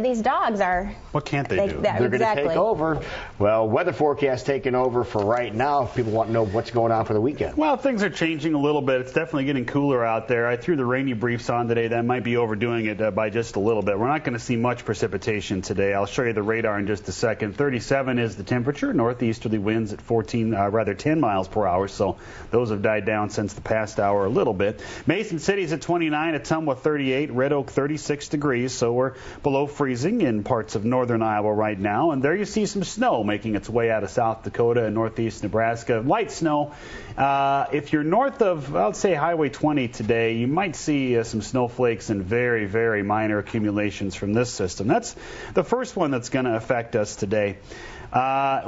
these dogs are.
What can't they do?
They're going to take over. Well, weather forecast taking over for right now. People want to know what's going on for the weekend.
Well, things are changing a little bit. It's definitely getting cooler out there. I threw the rainy briefs on today. That might be overdoing it by just a little bit. We're not going to see much precipitation today. I'll show you the radar in just a second. 37 is the temperature. Northeasterly winds at 10 miles per hour. So those have died down since the past hour a little bit. Mason City's at 29, Ottumwa 38, Red Oak 36 degrees. So we're below freezing in parts of northern Iowa right now. And there you see some snow making its way out of South Dakota and northeast Nebraska. Light snow. If you're north of, let's say, Highway 20 today, you might see some snowflakes and very, very minor accumulations from this system. That's the first one that's going to affect us today.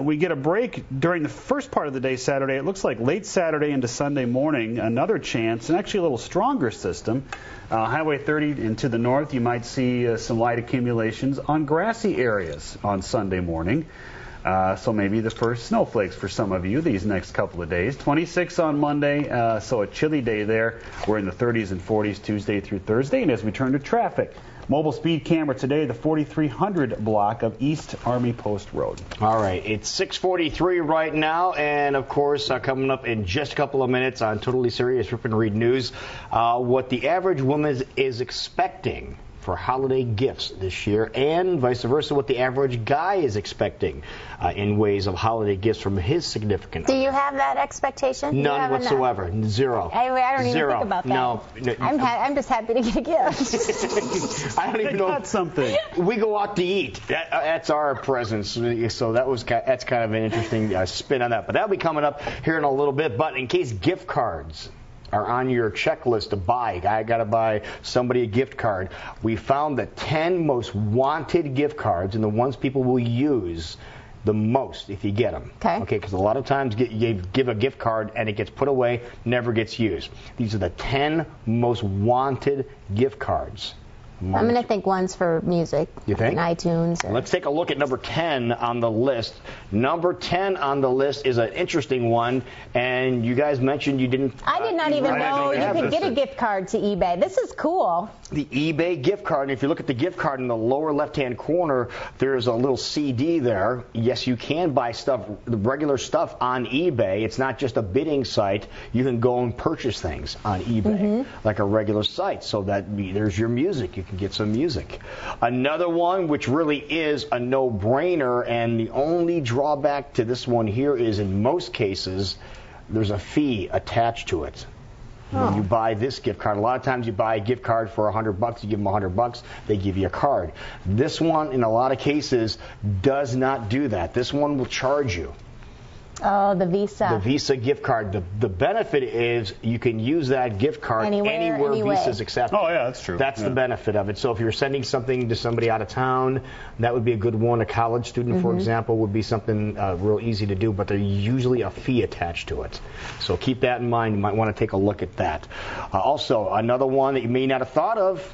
We get a break during the first part of the day Saturday. It looks like late Saturday into Sunday morning, another chance, and actually a little stronger system. Highway 30 and to the north, you might see some light accumulations on grassy areas on Sunday morning. So maybe the first snowflakes for some of you these next couple of days. 26 on Monday, so a chilly day there. We're in the 30s and 40s Tuesday through Thursday. And as we turn to traffic, mobile speed camera today, the 4300 block of East Army Post Road.
All right, it's 6:43 right now, and of course, coming up in just a couple of minutes on Totally Serious Rip and Read News, what the average woman is expecting for holiday gifts this year, and vice versa, what the average guy is expecting in ways of holiday gifts from his significant other.
Do you have that expectation?
None whatsoever. Zero.
I don't even think about that.
No.
I'm just happy to get a gift.
I don't even know.
Got something.
We go out to eat. That's our presents. So that's kind of an interesting spin on that. But that'll be coming up here in a little bit. But in case gift cards are on your checklist to buy, I got to buy somebody a gift card, we found the 10 most wanted gift cards and the ones people will use the most if you get them. Okay, because a lot of times you give a gift card and it gets put away, never gets used. These are the 10 most wanted gift cards.
I'm going to think one's for music.
You think?
And iTunes.
Let's take a look at number 10 on the list. Number 10 on the list is an interesting one, and you guys mentioned you didn't...
I did not even know you could get a gift card to eBay. This is cool.
The eBay gift card, and if you look at the gift card in the lower left-hand corner, there's a little CD there. Yes, you can buy stuff, the regular stuff on eBay. It's not just a bidding site. You can go and purchase things on eBay, like a regular site. So that there's your music. You can get some music. Another one, which really is a no-brainer, and the only drawback to this one here is in most cases, there's a fee attached to it. When you buy this gift card, a lot of times you buy a gift card for $100, you give them $100, they give you a card. This one, in a lot of cases, does not do that. This one will charge you.
Oh, the Visa.
The Visa gift card. The benefit is you can use that gift card anywhere Visa's accepted.
Oh, yeah, that's true.
That's the benefit of it. So if you're sending something to somebody out of town, that would be a good one. A college student, for example, would be something real easy to do, but there's usually a fee attached to it. So keep that in mind. You might want to take a look at that. Also, another one that you may not have thought of,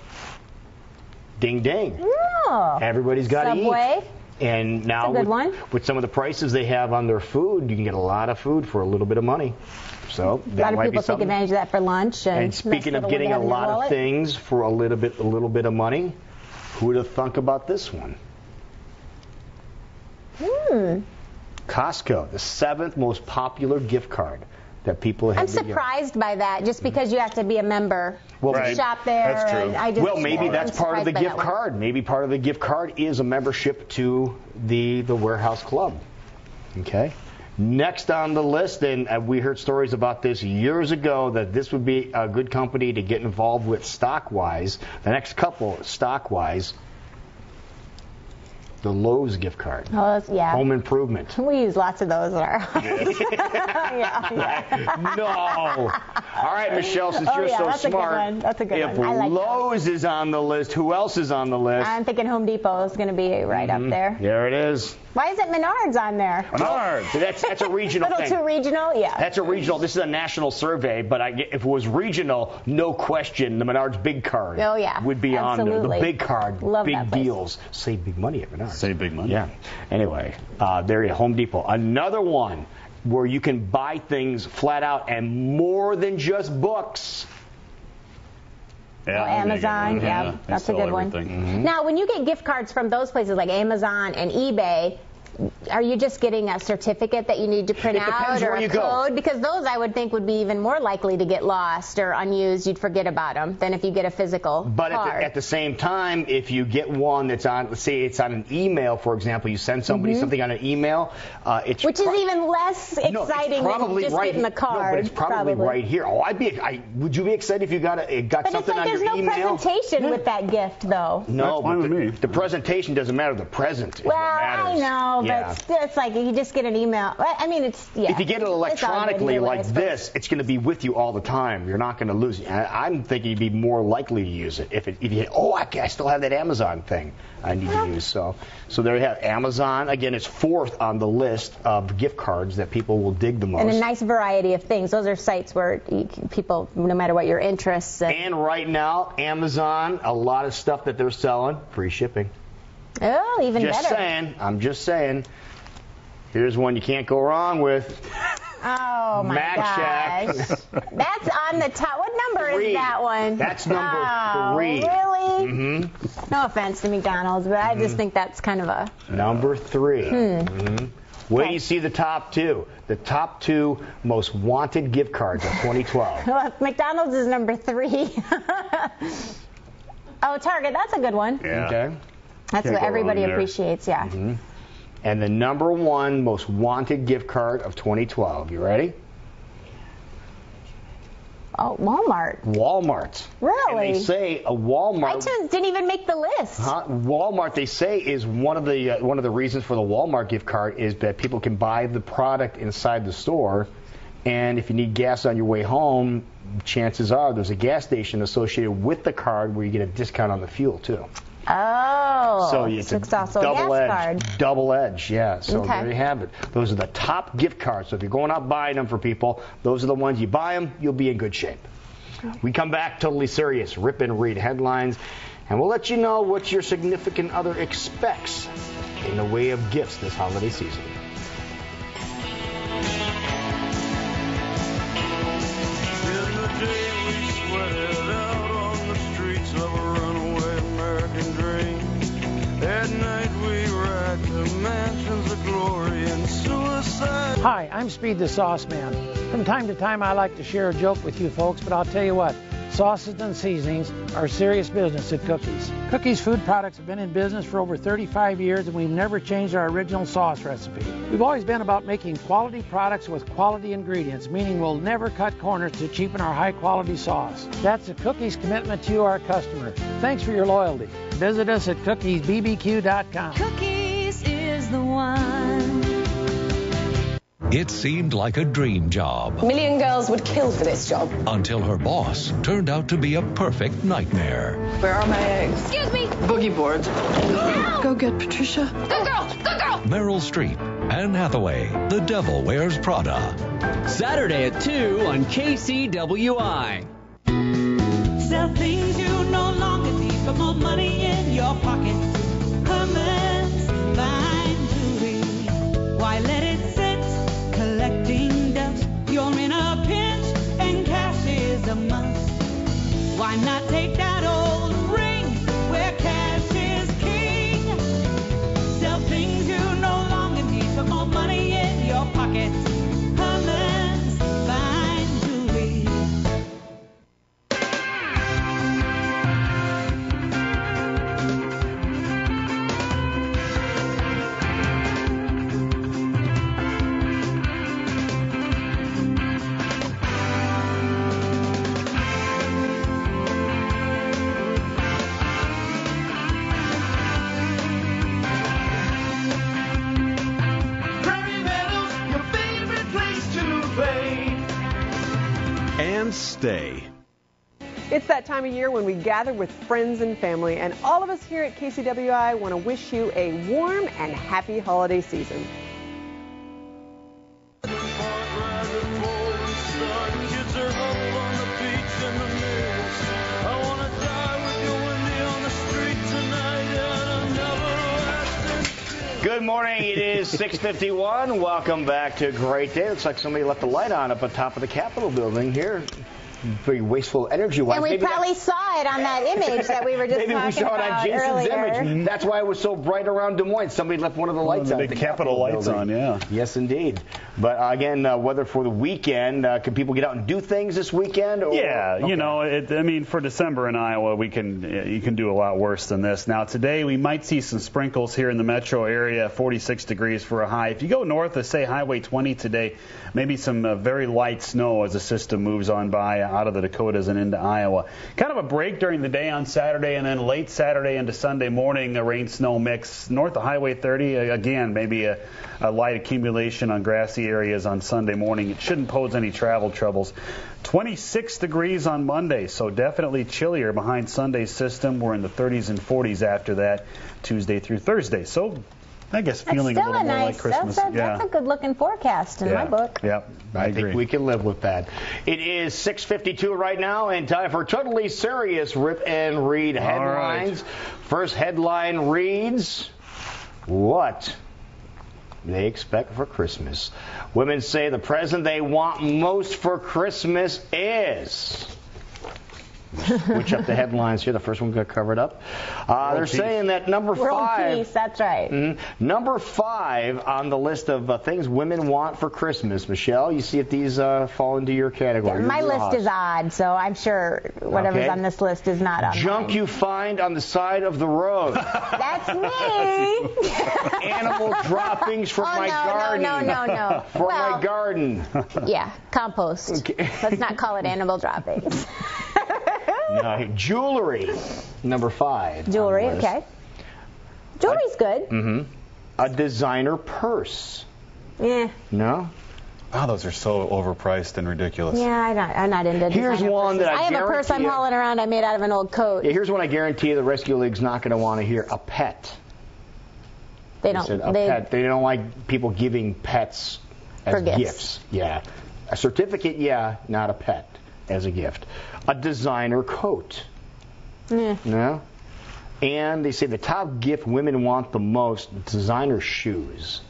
Ding Ding.
Oh.
Everybody's got to eat.
Subway.
And now with some of the prices they have on their food, you can get a lot of food for a little bit of money. So
a lot of people take advantage of that for lunch.
And speaking of getting a lot of things for a little bit of money, who would have thunk about this one? Costco, the 7th most popular gift card that people have.
I'm surprised by that, just because you have to be a member to shop there.
That's true.
And maybe that's part of the gift card. Maybe part of the gift card is a membership to the warehouse club. Okay. Next on the list, and we heard stories about this years ago, that this would be a good company to get involved with stock-wise. The next couple, stock-wise, the Lowe's gift card.
Oh, yeah.
Home improvement.
We use lots of those in our house.
No. All right, Michelle, since you're so smart,
that's a good one.
If Lowe's is on the list, who else is on the list?
I'm thinking Home Depot is going to be right up there.
There it is.
Why is it Menards on there?
Menards. That's a regional thing.
A little too regional, yeah.
That's a regional. This is a national survey, but if it was regional, no question, the Menards big card would be on there. The big card, big deals. Save big money at Menards.
Save big money.
Yeah. Anyway, there you go, Home Depot. Another one where you can buy things flat out and more than just books.
Yeah, Amazon, that's a good one. Now, when you get gift cards from those places like Amazon and eBay, are you just getting a certificate that you need to print out or a code? Because those I would think would be even more likely to get lost or unused. You'd forget about them than if you get a physical
card. At the same time, if you get one that's on, let's say it's on an email, for example, you send somebody something on an email,
which is even less exciting than just getting the card.
No, but it's probably right here. Oh, would you be excited if you got something on your email?
But there's no presentation with that gift, though.
No, but the presentation doesn't matter. The present is what matters.
I know. But it's like you just get an email. I mean, if
you get it electronically like this, it's going to be with you all the time. You're not going to lose it. I'm thinking you'd be more likely to use it if you I still have that Amazon thing I need to use. So there you have Amazon. Again, it's 4th on the list of gift cards that people will dig the most.
And a nice variety of things. Those are sites where people, no matter what your interests.
And right now, Amazon, a lot of stuff that they're selling, free shipping.
Oh, even better.
I'm just saying. Here's one you can't go wrong with.
Oh, my
Mac
gosh.
Shack.
That's on the top. What number is that one?
That's number 3.
Really?
Mm-hmm.
No offense to McDonald's, but I just think that's kind of a...
Number 3. Mm-hmm. Where do you see the top 2? The top 2 most wanted gift cards of 2012.
Well, McDonald's is number 3. Oh, Target, that's a good one.
Yeah. Okay.
That's what everybody appreciates, yeah.
Mm-hmm. And the number 1 most wanted gift card of 2012. You ready?
Oh, Walmart.
Walmart.
Really?
And they say a Walmart.
iTunes didn't even make the list.
Walmart, they say, is one of the reasons for the Walmart gift card is that people can buy the product inside the store, and if you need gas on your way home, chances are there's a gas station associated with the card where you get a discount on the fuel too.
Oh,
so it's
also a gas card.
Double edge, yeah. So
Okay.
there you have it. Those are the top gift cards. So if you're going out buying them for people, those are the ones you buy them, you'll be in good shape. We come back totally serious, rip and read headlines, and we'll let you know what your significant other expects in the way of gifts this holiday season.
Hi, I'm Speed the Sauce Man. From time to time, I like to share a joke with you folks, but I'll tell you what, sauces and seasonings are serious business at Cookies. Cookies food products have been in business for over 35 years, and we've never changed our original sauce recipe. We've always been about making quality products with quality ingredients, meaning we'll never cut corners to cheapen our high-quality sauce. That's the Cookies commitment to you, our customer. Thanks for your loyalty. Visit us at cookiesbbq.com.
Cookies is the one.
It seemed like a dream job.
A million girls would kill for this job.
Until her boss turned out to be a perfect nightmare.
Where are my eggs?
Excuse me.
Boogie boards. Go get Patricia.
Good girl. Good girl.
Meryl Streep, Anne Hathaway, The Devil Wears Prada.
Saturday at 2 on KCWI.
Sell things you no longer need for more money in your pocket. Herman's fine jewelry. Why let it sit collecting dust? You're in a pinch and cash is a must. Why not take that old ring where cash is king? Sell things you no longer need for more money in your pocket. Herman's fine jewelry.
And stay.
It's that time of year when we gather with friends and family, and all of us here at KCWI want to wish you a warm and happy holiday season.
Good morning. It is 6:51. Welcome back to a great day. Looks like somebody left the light on up top of the Capitol building here. Very wasteful energy-wise.
And we probably saw it on that image that we were just
maybe
talking
we saw it on
about
Jason's
earlier.
image. That's why it was so bright around Des Moines. Somebody left one of the lights on.
The big Capitol lights
building.
on, yeah.
Yes, indeed. But again, weather for the weekend. Can people get out and do things this weekend? Or?
Yeah,
Okay.
you know, I mean, for December in Iowa, you can do a lot worse than this. Now, today we might see some sprinkles here in the metro area, 46 degrees for a high. If you go north of, say, Highway 20 today, maybe some very light snow as the system moves on by out of the Dakotas and into Iowa. Kind of a break during the day on Saturday, and then late Saturday into Sunday morning, a rain-snow mix. North of Highway 30, again, maybe a light accumulation on grassy areas on Sunday morning. It shouldn't pose any travel troubles. 26 degrees on Monday, so definitely chillier behind Sunday's system. We're in the 30s and 40s after that, Tuesday through Thursday. So I guess feeling a little more like Christmas.
That's a good-looking forecast in my book.
Yeah, I agree.
think we can live with that. It is 6:52 right now, and time for totally serious rip and read headlines.
Right.
First headline reads, what they expect for Christmas. Women say the present they want most for Christmas is... Switch up the headlines here. The first one got covered up. They're saying that number
World
5.
peace, that's right.
Number 5 on the list of things women want for Christmas. Michelle, you see if these fall into your category.
My list is odd, so I'm sure whatever's on this list is not on
Junk
mine.
you find on the side of the road.
That's me.
Animal droppings from my garden.
No.
For my garden.
Yeah, compost. Okay. Let's not call it animal droppings.
No, jewelry, number 5.
Jewelry, okay. Jewelry's good.
Mm-hmm. A designer purse.
Yeah.
No?
Oh, those are so overpriced and ridiculous.
Yeah, I'm not into
Here's one
purses.
that
I have a purse I'm hauling around I made out of an old coat.
Yeah, here's one I guarantee you the Rescue League's not going to want to hear. A pet.
They don't.
Pet. They don't like people giving pets as gifts. Yeah. A certificate, yeah, not a pet as a gift. A designer coat.
Yeah.
No? And they say the top gift women want the most, designer shoes.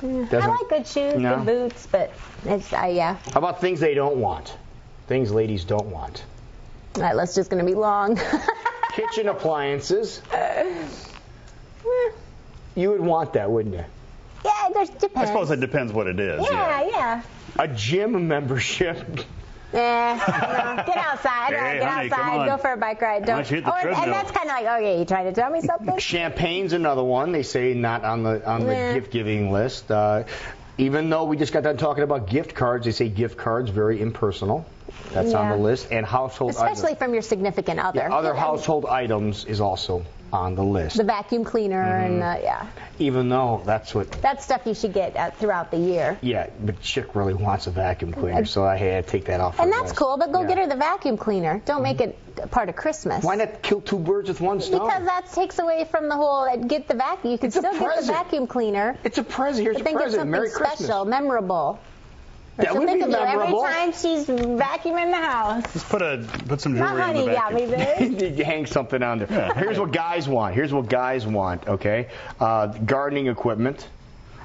I like good shoes, good boots, but it's, yeah.
How about things they don't want? Things ladies don't want.
That list is going to be long.
Kitchen appliances. You would want that, wouldn't you?
Yeah, it depends.
I suppose it depends what it is.
Yeah.
A gym membership.
Yeah, get outside.
Hey,
get
honey,
outside. Go for a bike ride. Don't. And that's kind of like, okay, you trying to tell me something?
Champagne's another one. They say not on the gift giving list. Even though we just got done talking about gift cards, they say gift cards very impersonal. That's on the list. And household items.
Especially from your significant other.
Yeah, other household items is also on the list.
The vacuum cleaner and
Even though that's
stuff you should get throughout the year.
Yeah, but chick really wants a vacuum cleaner, so I had to take that off.
And that's cool, but go get her the vacuum cleaner. Don't make it a part of Christmas.
Why not kill two birds with one stone?
Because that takes away from the whole get the vacuum. You can still get the vacuum cleaner.
It's a present. Here's a present.
Get something
Merry
special,
Christmas.
Memorable.
That would be memorable.
Every time she's vacuuming the house.
Just put some jewelry on the vacuum.
You hang something on there. Yeah. Here's what guys want. Okay, gardening equipment.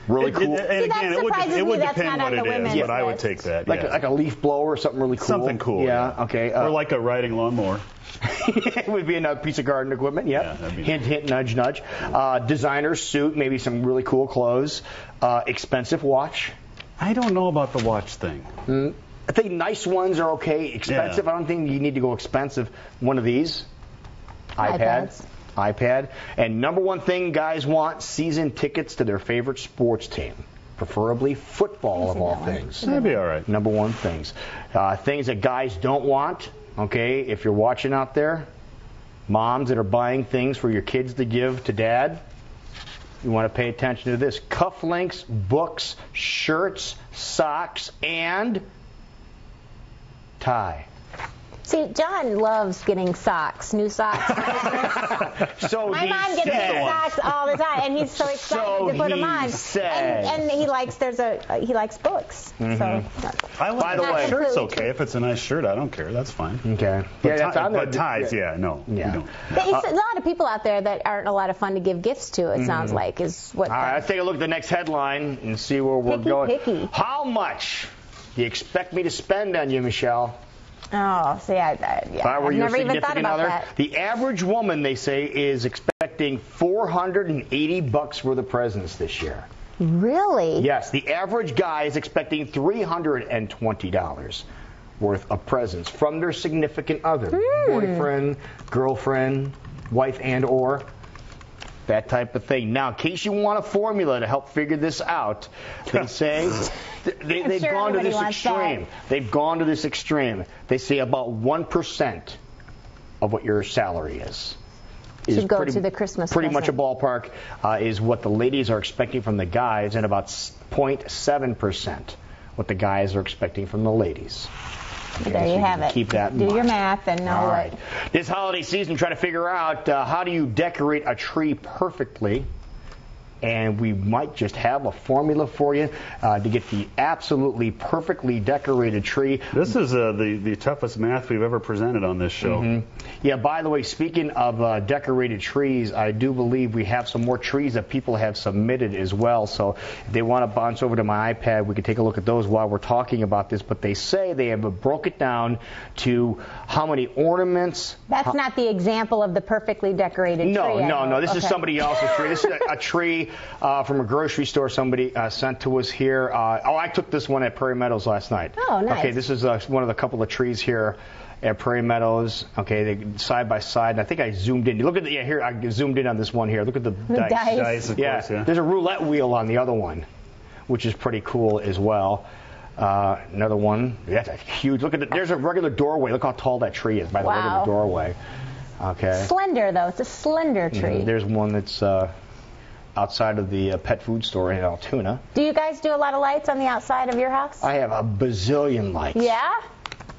Really cool.
And again, it would depend what it is, but I would take that.
Like a leaf blower or something really cool.
Something cool.
Yeah. Okay.
Or like a riding lawnmower.
It would be another piece of garden equipment. Yep. Yeah. Hint, nudge, nudge. Designer suit, maybe some really cool clothes. Expensive watch.
I don't know about the watch thing.
I think nice ones are okay. Expensive, I don't think you need to go expensive. One of these. iPad. And number one thing guys want, season tickets to their favorite sports team. Preferably football of all things.
That'd be all right.
Number one things. Things that guys don't want, okay, if you're watching out there, moms that are buying things for your kids to give to dad, you want to pay attention to this. Cufflinks, books, shirts, socks, and tie.
See, John loves getting socks, new socks. My mom gets new socks all the time, and he's so excited to put them on. And he likes books.
Mm-hmm.
So,
by the way, shirt's okay if it's a nice shirt. I don't care. That's fine.
Okay.
But ties, no.
Yeah.
We don't.
There's a lot of people out there that aren't a lot of fun to give gifts to. It sounds like is what.
All right, let's take a look at the next headline and see where we're going.
Picky.
How much do you expect me to spend on you, Michelle?
Oh, see, I've never even thought about that.
The average woman, they say, is expecting $480 worth of presents this year.
Really?
Yes, the average guy is expecting $320 worth of presents from their significant other, boyfriend, girlfriend, wife, and or. That type of thing. Now, in case you want a formula to help figure this out, they say they've gone to this extreme. They've gone to this extreme. They say about 1% of what your salary is
should go to the Christmas
pretty
present.
much a ballpark is what the ladies are expecting from the guys, and about 0.7% what the guys are expecting from the ladies.
There you have it.
Keep that in
Do
mind.
your math and know
All right. This holiday season, try to figure out how do you decorate a tree perfectly. and we might just have a formula for you to get the absolutely perfectly decorated tree.
This is the toughest math we've ever presented on this show.
Yeah, by the way, speaking of decorated trees, I do believe we have some more trees that people have submitted as well. So if they want to bounce over to my iPad, we can take a look at those while we're talking about this. But they say they have broke it down to how many ornaments.
That's not the example of the perfectly decorated tree.
No. This is somebody else's tree. This is a tree from a grocery store somebody sent to us here. I took this one at Prairie Meadows last night.
Oh, nice.
Okay, this is one of the couple of trees here at Prairie Meadows. Okay, they side by side. And I think I zoomed in. You look at here. I zoomed in on this one here. Look at the dice.
Dice, of course, yeah.
There's a roulette wheel on the other one, which is pretty cool as well. Another one. That's a huge. Look at it. There's a regular doorway. Look how tall that tree is by the regular doorway. Okay.
Slender though. It's a slender tree.
There's one that's outside of the pet food store in Altoona.
Do you guys do a lot of lights on the outside of your house?
I have a bazillion lights.
Yeah?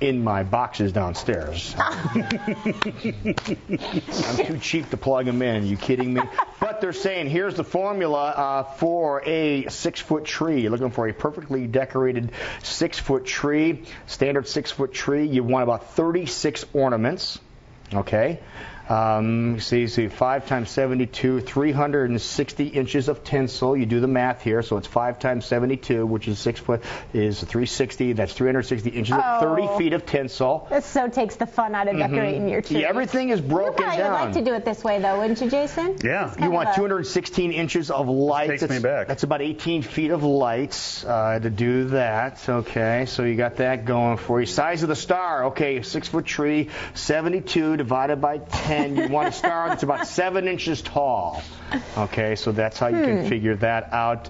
In my boxes downstairs. I'm too cheap to plug them in. Are you kidding me? But they're saying here's the formula for a 6-foot tree. You're looking for a perfectly decorated 6-foot tree, standard 6-foot tree. You want about 36 ornaments. Okay. See, 5 times 72, 360 inches of tinsel. You do the math here, so it's 5 times 72, which is 6 foot, is 360. That's 360 inches, 30 feet of tinsel.
This so takes the fun out of decorating your tree.
Yeah, everything is broken down.
You would like to do it this way, though, wouldn't you, Jason?
Yeah.
You want 216 inches of lights.
Takes me back.
That's about 18 feet of lights to do that. Okay, so you got that going for you. Size of the star. Okay, 6-foot tree, 72 divided by 10. You want a star that's about 7 inches tall. Okay, so that's how you can figure that out.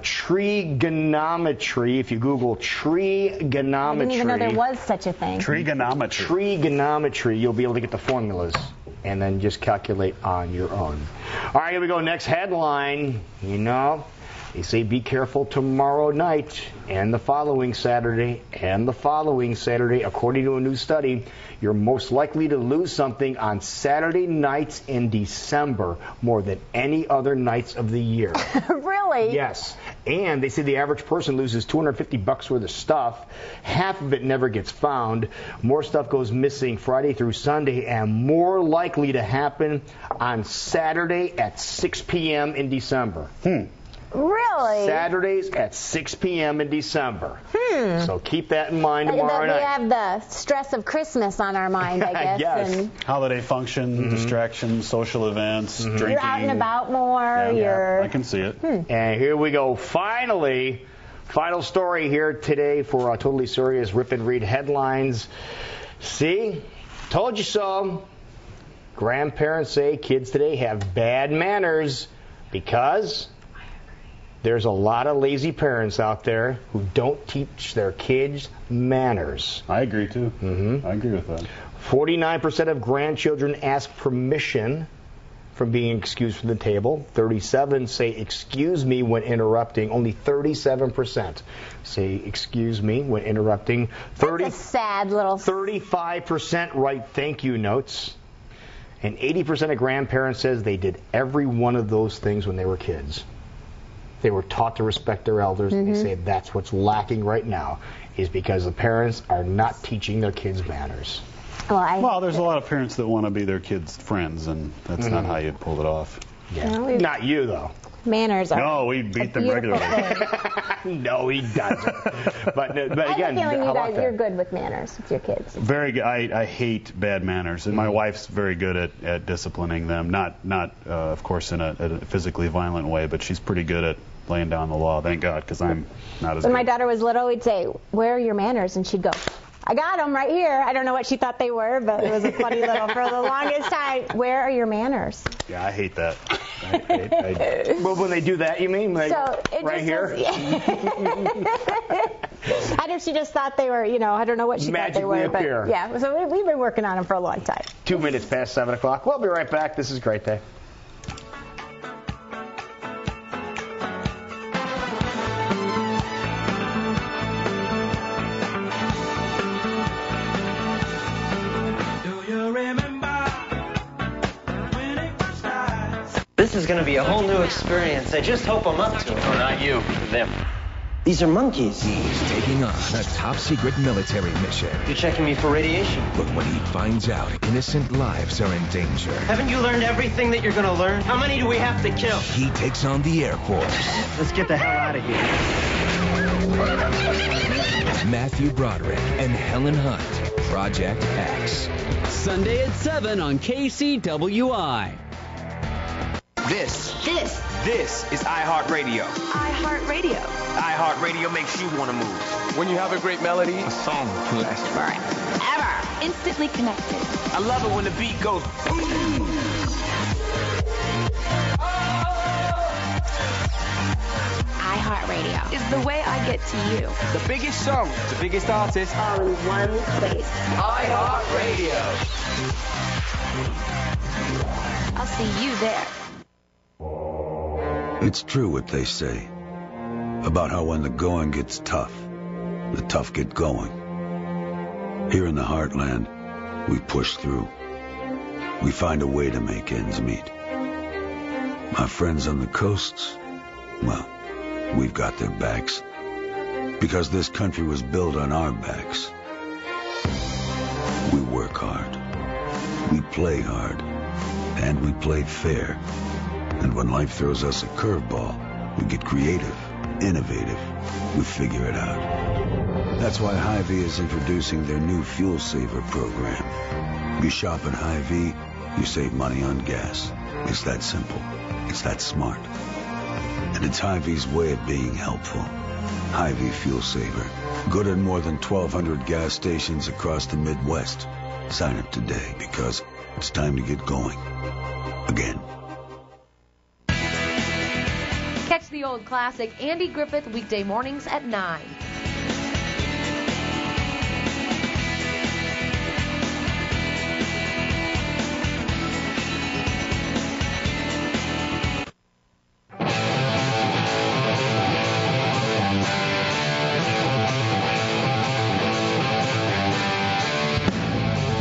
Trigonometry. If you Google trigonometry.
I didn't even know there was such a thing.
Trigonometry. You'll be able to get the formulas and then just calculate on your own. All right, here we go. Next headline. They say be careful tomorrow night and the following Saturday and the following Saturday. According to a new study, you're most likely to lose something on Saturday nights in December more than any other nights of the year.
Really?
Yes. And they say the average person loses $250 worth of stuff. Half of it never gets found. More stuff goes missing Friday through Sunday, and more likely to happen on Saturday at 6 p.m. in December.
Really?
Saturdays at 6 p.m. in December. So keep that in mind tomorrow night.
We have the stress of Christmas on our mind, I guess.
Yes.
And
holiday function, distractions, social events, drinking.
You're out and about more.
I can see it.
And here we go. Finally, final story here today for Totally Serious Rip and Read headlines. See? Told you so. Grandparents say kids today have bad manners because there's a lot of lazy parents out there who don't teach their kids manners.
I agree, too. I agree with that.
49% of grandchildren ask permission from being excused from the table. 37 say excuse me when interrupting. Only 37% say excuse me when interrupting.
That's a sad little...
35% write thank you notes. And 80% of grandparents says they did every one of those things when they were kids. They were taught to respect their elders, and they say that's what's lacking right now, is because the parents are not teaching their kids manners.
Well, there's a lot of parents that want to be their kids' friends, and that's not how you pull it off.
Yeah. Not you, though.
Manners are...
No, we beat them regularly.
No, he doesn't. But again,
I have a feeling
how about
you're good with manners with your kids.
Very good. I hate bad manners, and my wife's very good at disciplining them. Not of course, in a physically violent way, but she's pretty good at laying down the law. Thank God, because I'm not as good.
When my daughter was little, we'd say, "Where are your manners?" And she'd go, "I got them right here." I don't know what she thought they were, but it was a funny little for the longest time. Where are your manners?
Yeah, I hate that.
Well, when they do that, you mean? Like,
so it
right here?
I know she just thought they were, I don't know what she thought they were.
Appear.
But yeah, so we've been working on them for a long time.
2 minutes past 7 o'clock. We'll be right back. This is Great Day.
This is going to be a whole new experience. I just hope I'm up to it.
No, not you. Them.
These are monkeys.
He's taking on a top-secret military mission.
You're checking me for radiation.
But when he finds out innocent lives are in danger...
Haven't you learned everything that you're going to learn? How many do we have to kill?
He takes on the Air Force.
Let's get the hell out of here.
Matthew Broderick and Helen Hunt. Project X.
Sunday at 7 on KCWI.
This is iHeartRadio.
iHeartRadio.
iHeartRadio makes you want to move.
When you have a great melody,
a song to last forever.
instantly connected.
I love it when the beat goes boom.
iHeartRadio is the way I get to you.
The biggest song, the biggest artist,
all in one place.
iHeartRadio.
I'll see you there.
It's true what they say about how when the going gets tough, the tough get going. Here in the heartland, we push through. We find a way to make ends meet. My friends on the coasts, well, we've got their backs. Because this country was built on our backs. We work hard. We play hard. And we play fair. And when life throws us a curveball, we get creative, innovative. We figure it out. That's why Hy-Vee is introducing their new Fuel Saver program. You shop at Hy-Vee, you save money on gas. It's that simple. It's that smart. And it's Hy-Vee's way of being helpful. Hy-Vee Fuel Saver. Good at more than 1,200 gas stations across the Midwest. Sign up today because it's time to get going. Again.
Catch the old classic Andy Griffith weekday mornings at 9.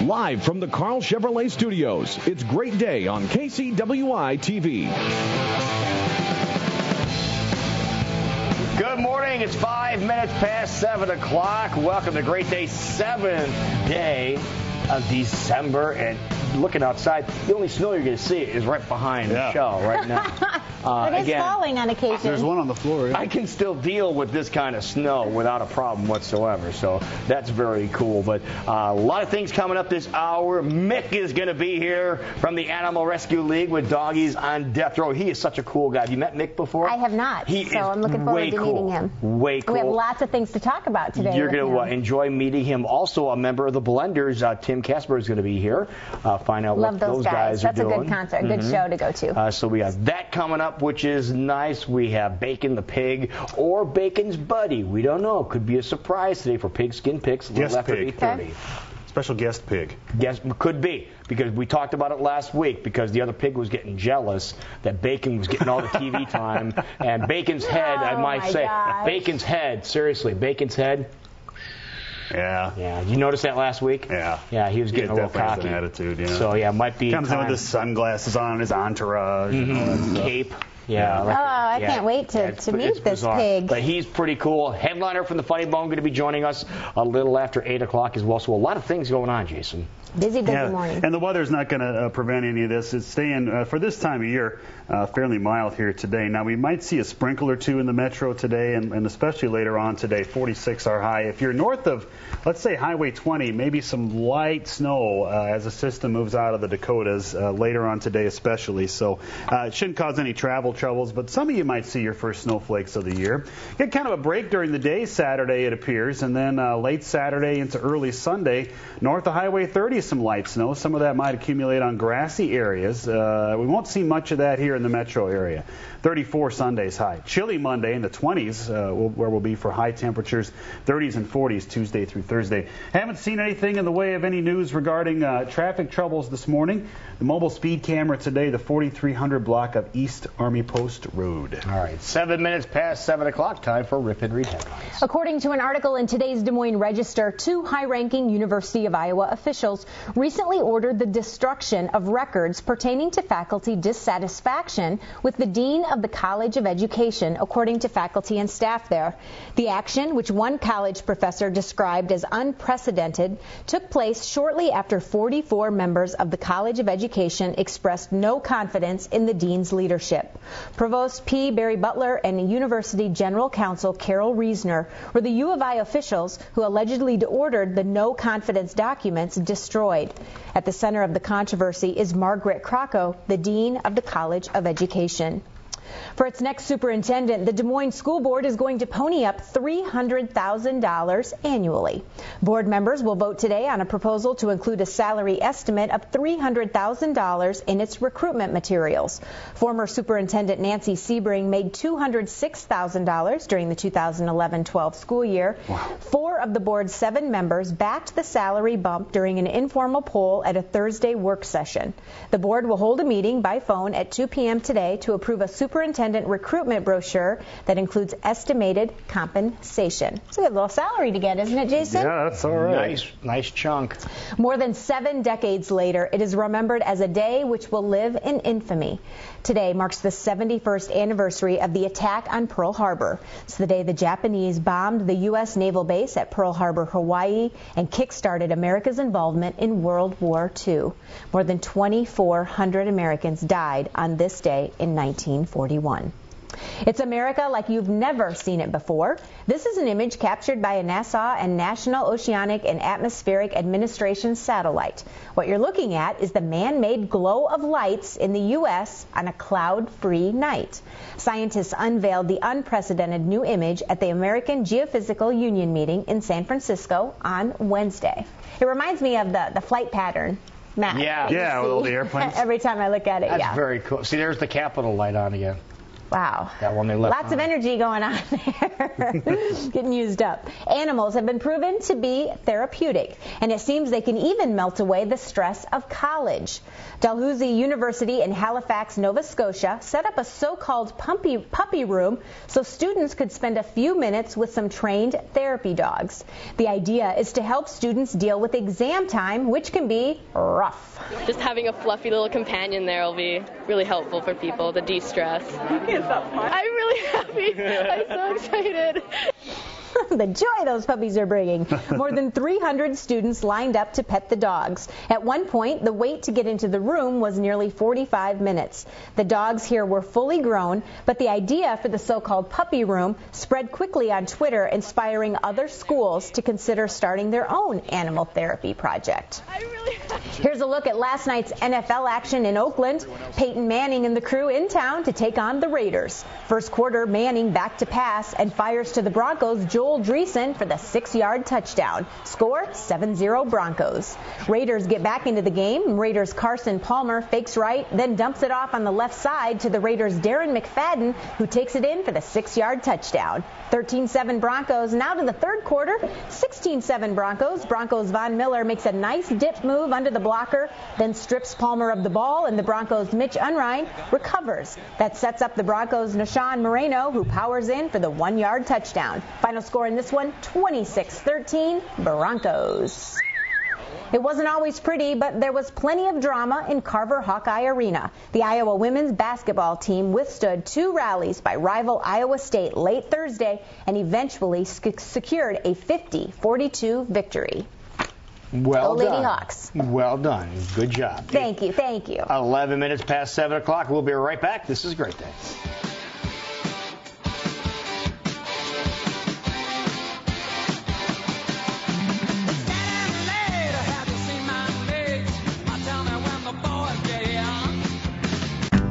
Live from the Carl Chevrolet Studios, it's Great Day on KCWI TV.
Good morning. It's 5 minutes past 7 o'clock. Welcome to Great Day, 7th day of December. And looking outside, the only snow you're going to see is right behind the show right now.
It is falling on occasion.
There's one on the floor. Yeah.
I can still deal with this kind of snow without a problem whatsoever, so that's very cool. But a lot of things coming up this hour. Mick is going to be here from the Animal Rescue League with doggies on death row. He is such a cool guy. Have you met Mick before?
I have not, so I'm looking forward to meeting him.
Way cool.
We have lots of things to talk about today.
You're going to enjoy meeting him. Also, a member of the Blenders, Tim Casper, is going to be here. Find out what those guys are doing.
That's a good concert, good show to go to.
So we got that coming up, which is nice. We have Bacon the Pig or Bacon's Buddy. We don't know. Could be a surprise today for Pigskin Picks.
Guest pig.
8:30.
Special guest pig.
Yes, could be, because we talked about it last week, because the other pig was getting jealous that Bacon was getting all the TV time. And Bacon's head, I might say, Bacon's head, seriously, Bacon's head.
Yeah.
Yeah. Did you notice that last week?
Yeah.
Yeah, he was getting a little cocky.
An attitude, yeah.
So, yeah, it might be
comes
time.
in with his sunglasses on, his entourage. And all that stuff.
Cape. Yeah.
I can't wait to meet this pig.
But he's pretty cool. Headliner from the Funny Bone going to be joining us a little after 8 o'clock as well. So a lot of things going on, Jason.
Busy morning.
And the weather's not going to prevent any of this. It's staying, for this time of year, fairly mild here today. Now, we might see a sprinkle or two in the metro today, and especially later on today, 46 are high. If you're north of, let's say, Highway 20, maybe some light snow as the system moves out of the Dakotas later on today especially. So it shouldn't cause any travel troubles, but some of you might see your first snowflakes of the year. Get kind of a break during the day Saturday, it appears, and then late Saturday into early Sunday, north of Highway 30, some light snow. Some of that might accumulate on grassy areas. We won't see much of that here in the metro area. 34 Sunday's high. Chilly Monday in the 20s, where we'll be for high temperatures, 30s and 40s Tuesday through Thursday. Haven't seen anything in the way of any news regarding traffic troubles this morning. The mobile speed camera today, the 4300 block of East Army Post Road.
All right, 7 minutes past 7 o'clock, time for Rip and Read headlines.
According to an article in today's Des Moines Register, 2 high-ranking University of Iowa officials recently ordered the destruction of records pertaining to faculty dissatisfaction with the dean of the College of Education, according to faculty and staff there. The action, which one college professor described as unprecedented, took place shortly after 44 members of the College of Education expressed no confidence in the dean's leadership. Provost P. Barry Butler and University General Counsel Carol Reesner were the U of I officials who allegedly ordered the no confidence documents destroyed. At the center of the controversy is Margaret Crocco, the dean of the College of Education. For its next superintendent, the Des Moines School Board is going to pony up $300,000 annually. Board members will vote today on a proposal to include a salary estimate of $300,000 in its recruitment materials. Former Superintendent Nancy Sebring made $206,000 during the 2011-12 school year. Wow. 4 of the board's 7 members backed the salary bump during an informal poll at a Thursday work session. The board will hold a meeting by phone at 2 p.m. today to approve a superintendent recruitment brochure that includes estimated compensation. It's a good little salary to get, isn't it, Jason?
Yeah, that's all right.
Nice chunk.
More than 7 decades later, it is remembered as a day which will live in infamy. Today marks the 71st anniversary of the attack on Pearl Harbor. It's the day the Japanese bombed the U.S. naval base at Pearl Harbor, Hawaii, and kick-started America's involvement in World War II. More than 2,400 Americans died on this day in 1941. It's America like you've never seen it before. This is an image captured by a NASA and National Oceanic and Atmospheric Administration satellite. What you're looking at is the man-made glow of lights in the U.S. on a cloud-free night. Scientists unveiled the unprecedented new image at the American Geophysical Union meeting in San Francisco on Wednesday. It reminds me of the flight pattern. Matt,
yeah,
with all the airplanes.
Every time I look at it,
That's very cool. See, there's the Capitol light on again.
Wow.
That one they left
Lots of energy going on there. Getting used up. Animals have been proven to be therapeutic, and it seems they can even melt away the stress of college. Dalhousie University in Halifax, Nova Scotia set up a so-called puppy room so students could spend a few minutes with some trained therapy dogs. The idea is to help students deal with exam time, which can be rough.
Just having a fluffy little companion there will be really helpful for people to de-stress. I'm really happy. I'm so excited.
The joy those puppies are bringing. More than 300 students lined up to pet the dogs. At one point, the wait to get into the room was nearly 45 minutes. The dogs here were fully grown, but the idea for the so-called puppy room spread quickly on Twitter, inspiring other schools to consider starting their own animal therapy project. Here's a look at last night's NFL action in Oakland. Peyton Manning and the crew in town to take on the Raiders. First quarter, Manning back to pass and fires to the Broncos' Joel Dreesen for the 6-yard touchdown. Score 7-0 Broncos. Raiders get back into the game. Raiders' Carson Palmer fakes right, then dumps it off on the left side to the Raiders' Darren McFadden, who takes it in for the 6-yard touchdown. 13-7 Broncos. Now to the third quarter. 16-7 Broncos. Broncos' Von Miller makes a nice dip move under the blocker, then strips Palmer of the ball, and the Broncos' Mitch Unrein recovers. That sets up the Broncos' Nashawn Moreno, who powers in for the 1-yard touchdown. Final score in this one, 26-13 Broncos. It wasn't always pretty, but there was plenty of drama in Carver Hawkeye Arena. The Iowa women's basketball team withstood 2 rallies by rival Iowa State late Thursday and eventually secured a 50-42 victory.
Well
Lady
done.
Hawks.
Well done. Good job.
Thank you.
11 minutes past 7 o'clock. We'll be right back. This is a great day.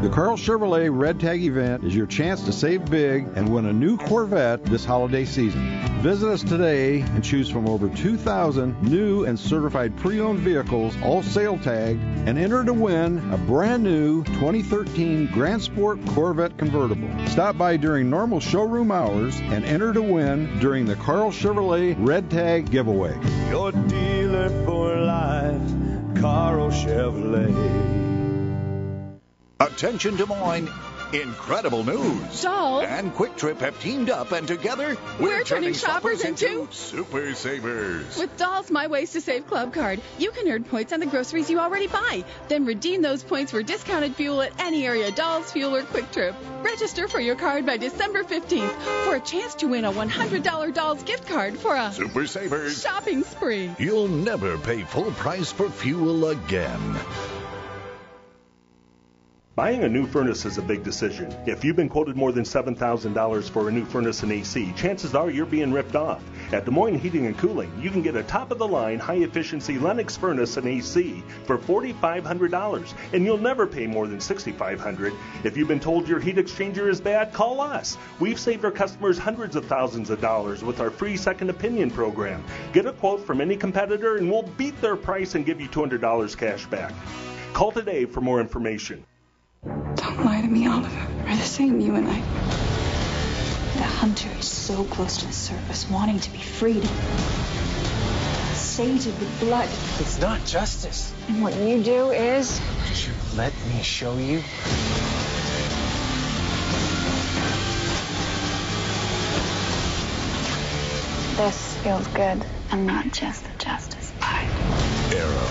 The Carl Chevrolet Red Tag event is your chance to save big and win a new Corvette this holiday season. Visit us today and choose from over 2,000 new and certified pre-owned vehicles, all sale tagged, and enter to win a brand new 2013 Grand Sport Corvette convertible. Stop by during normal showroom hours and enter to win during the Carl Chevrolet Red Tag giveaway.
Your dealer for life, Carl Chevrolet.
Attention Des Moines.
Incredible news!
Dolls
and Quick Trip have teamed up, and together
we're turning shoppers into
super savers.
With Dolls My Ways to Save Club card, you can earn points on the groceries you already buy. Then redeem those points for discounted fuel at any area Dolls, Fuel, or Quick Trip. Register for your card by December 15th for a chance to win a $100 Dolls gift card for a
super savers
shopping spree.
You'll never pay full price for fuel again.
Buying a new furnace is a big decision. If you've been quoted more than $7,000 for a new furnace and AC, chances are you're being ripped off. At Des Moines Heating and Cooling, you can get a top-of-the-line, high-efficiency Lennox furnace and AC for $4,500, and you'll never pay more than $6,500. If you've been told your heat exchanger is bad, call us. We've saved our customers hundreds of thousands of dollars with our free second opinion program. Get a quote from any competitor, and we'll beat their price and give you $200 cash back. Call today for more information.
Don't lie to me, Oliver. We're the same, you and I. The hunter is so close to the surface, wanting to be freed. Sated with blood.
It's not justice.
And what you do is...
Would you let me show you?
This feels good. I'm not just the justice part.
Arrow.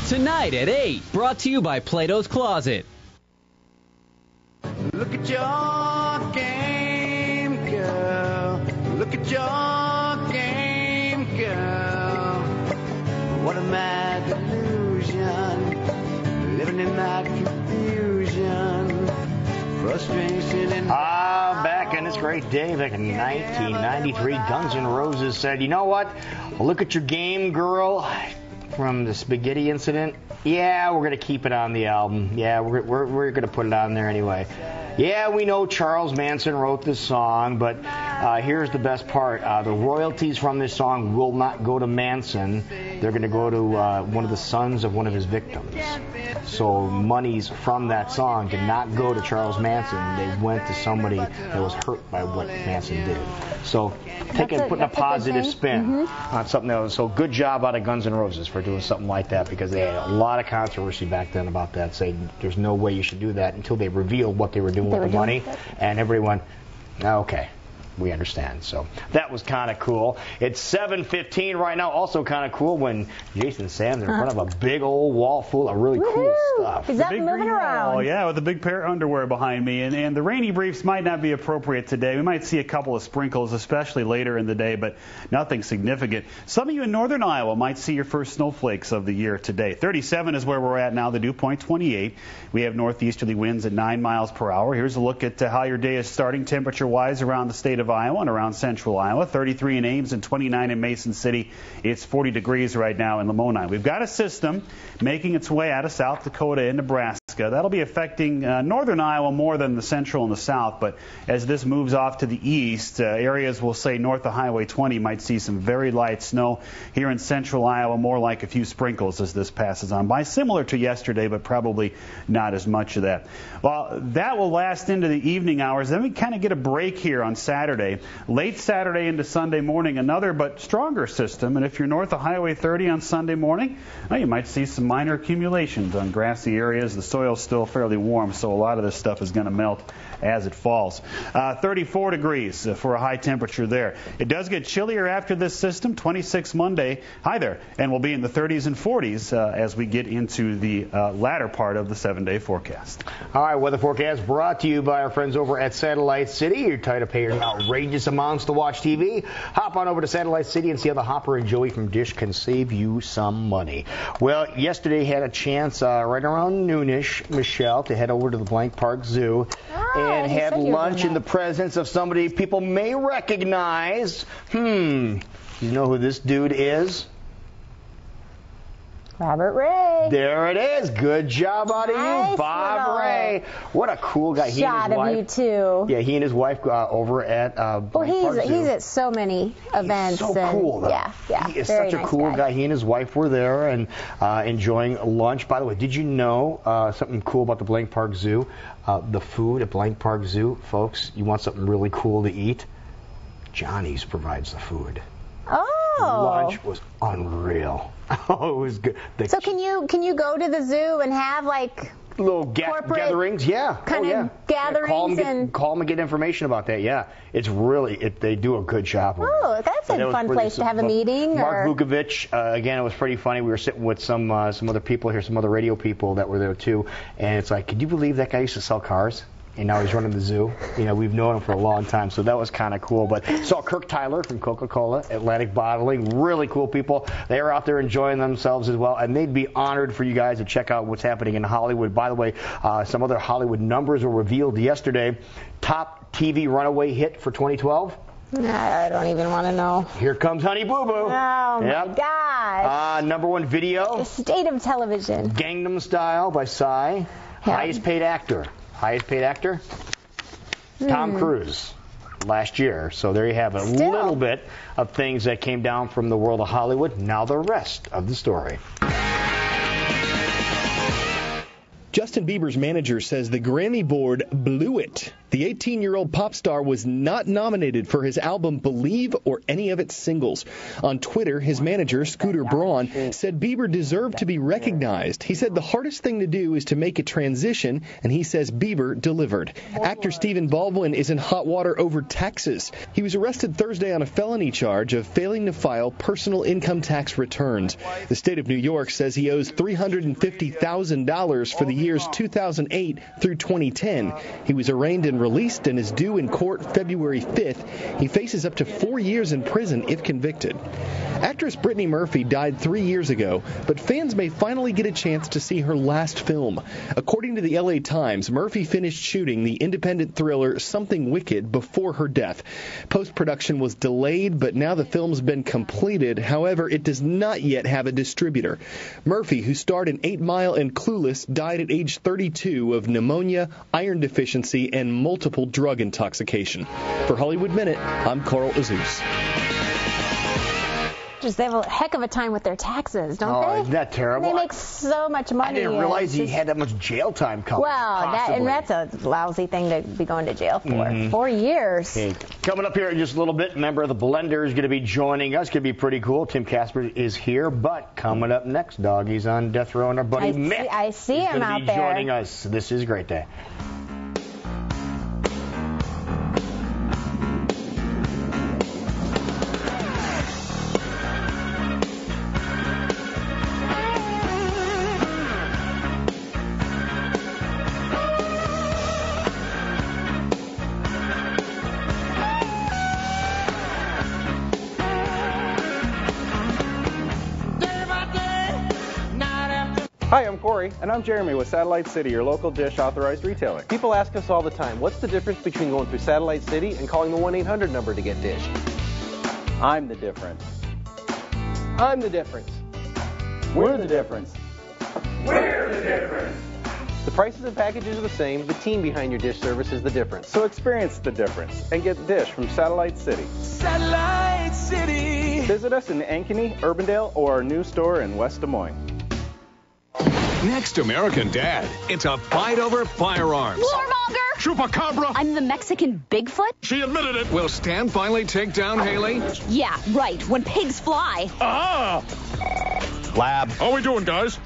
Tonight at 8, brought to you by Plato's Closet.
Look at your game, girl. Look at your game, girl. What a mad delusion. Living in mad confusion. Frustration and...
back in this great day, back in 1993, Guns N' Roses said, you know what? Look at your game, girl. From the spaghetti incident, yeah, we're going to keep it on the album. Yeah, we're going to put it on there anyway. Yeah, we know Charles Manson wrote this song, but here's the best part. The royalties from this song will not go to Manson. They're going to go to one of the sons of one of his victims. So monies from that song did not go to Charles Manson. They went to somebody that was hurt by what Manson did. So putting a positive spin on something that was so good job out of Guns N' Roses for doing something like that, because they had a lot of controversy back then about that, saying there's no way you should do that, until they revealed what they were doing with the money, and everyone, okay, we understand. So that was kind of cool. It's 7:15 right now. Also kind of cool when Jason stands in front of a big old wall full of really cool stuff.
He's up moving around.
Oh, yeah, with a big pair of underwear behind me. And the rainy briefs might not be appropriate today. We might see a couple of sprinkles, especially later in the day, but nothing significant. Some of you in northern Iowa might see your first snowflakes of the year today. 37 is where we're at now, the dew point 28. We have northeasterly winds at 9 miles per hour. Here's a look at how your day is starting temperature-wise around the state of Iowa and around central Iowa. 33 in Ames and 29 in Mason City. It's 40 degrees right now in Lamoni. We've got a system making its way out of South Dakota and Nebraska. That'll be affecting northern Iowa more than the central and the south, but as this moves off to the east, areas we'll say north of Highway 20 might see some very light snow. Here in central Iowa, more like a few sprinkles as this passes on by. Similar to yesterday, but probably not as much of that. Well, that will last into the evening hours. Then we kind of get a break here on Saturday. Late Saturday into Sunday morning, another but stronger system. And if you're north of Highway 30 on Sunday morning, well, you might see some minor accumulations on grassy areas. The soil's still fairly warm, so a lot of this stuff is going to melt as it falls. 34 degrees for a high temperature there. It does get chillier after this system. 26 Monday. Hi there. And we'll be in the 30s and 40s as we get into the latter part of the 7-day forecast.
All right, weather forecast brought to you by our friends over at Satellite City. You're tired of paying outrageous amounts to watch TV? Hop on over to Satellite City and see how the Hopper and Joey from Dish can save you some money. Well, yesterday had a chance right around noonish, Michelle, to head over to the Blank Park Zoo and have lunch in the presence of somebody people may recognize. You know who this dude is?
Robert Ray.
There it is. Good job out of you, Bob Ray. What a cool guy.
Shot of you, too.
Yeah, he and his wife over at
he's at so many events.
He's so cool, though.
Yeah.
He is such a cool guy. He and his wife were there and enjoying lunch. By the way, did you know something cool about the Blank Park Zoo? The food at Blank Park Zoo, folks, you want something really cool to eat? Johnny's provides the food. Lunch was unreal. Oh, it was good.
So can you go to the zoo and have like
little gatherings,
kind of gatherings,
call them and get information about that. Yeah, it's really they do a good job.
Oh, that's a fun place to have a meeting.
Mark Vukovic, again, it was pretty funny. We were sitting with some other people here, some other radio people that were there too, and it's like, could you believe that guy used to sell cars? And now he's running the zoo. You know, we've known him for a long time, so that was kind of cool. But saw Kirk Tyler from Coca-Cola, Atlantic Bottling, really cool people. They are out there enjoying themselves as well, and they'd be honored for you guys to check out what's happening in Hollywood. By the way, some other Hollywood numbers were revealed yesterday. Top TV runaway hit for 2012?
I don't even want to know.
Here comes Honey Boo Boo.
Oh, my gosh.
Number one video.
The state of television.
Gangnam Style by Psy.
Yeah.
Highest paid actor, Tom Cruise, last year. So there you have it. A little bit of things that came down from the world of Hollywood. Now the rest of the story.
Justin Bieber's manager says the Grammy board blew it. The 18-year-old pop star was not nominated for his album Believe or any of its singles. On Twitter, his manager, Scooter Braun, said Bieber deserved to be recognized. He said the hardest thing to do is to make a transition, and he says Bieber delivered. Actor Stephen Baldwin is in hot water over taxes. He was arrested Thursday on a felony charge of failing to file personal income tax returns. The state of New York says he owes $350,000 for the years 2008 through 2010. He was arraigned and released and is due in court February 5th. He faces up to 4 years in prison if convicted. Actress Brittany Murphy died 3 years ago, but fans may finally get a chance to see her last film. According to the LA Times, Murphy finished shooting the independent thriller Something Wicked before her death. Post-production was delayed, but now the film's been completed. However, it does not yet have a distributor. Murphy, who starred in 8 Mile and Clueless, died at age 32 of pneumonia, iron deficiency, and multiple drug intoxication. For Hollywood Minute, I'm Carl Azus.
They have a heck of a time with their taxes, don't they?
Oh, isn't that terrible?
They make so much money.
I didn't realize he had that much jail time coming.
Well, that's a lousy thing to be going to jail for. 4 years.
Okay. Coming up here in just a little bit, a member of the Blender is going to be joining us. Going to be pretty cool. Tim Casper is here, but coming up next, Doggy's on death row, and our buddy Mick
I see him out there.
Joining us. This is a great day.
Hi, I'm Corey. And I'm Jeremy with Satellite City, your local Dish authorized retailer. People ask us all the time, what's the difference between going through Satellite City and calling the 1-800 number to get Dish? I'm the difference. I'm the difference. We're the difference.
We're the difference.
The prices and packages are the same. The team behind your Dish service is the difference. So experience the difference and get Dish from Satellite City.
Satellite City.
Visit us in Ankeny, Urbandale, or our new store in West Des Moines.
Next American Dad, it's a fight over firearms.
Warmonger!
Chupacabra!
I'm the Mexican Bigfoot?
She admitted it. Will Stan finally take down Haley?
Yeah, right. When pigs fly.
Ah! Lab. How we doing, guys?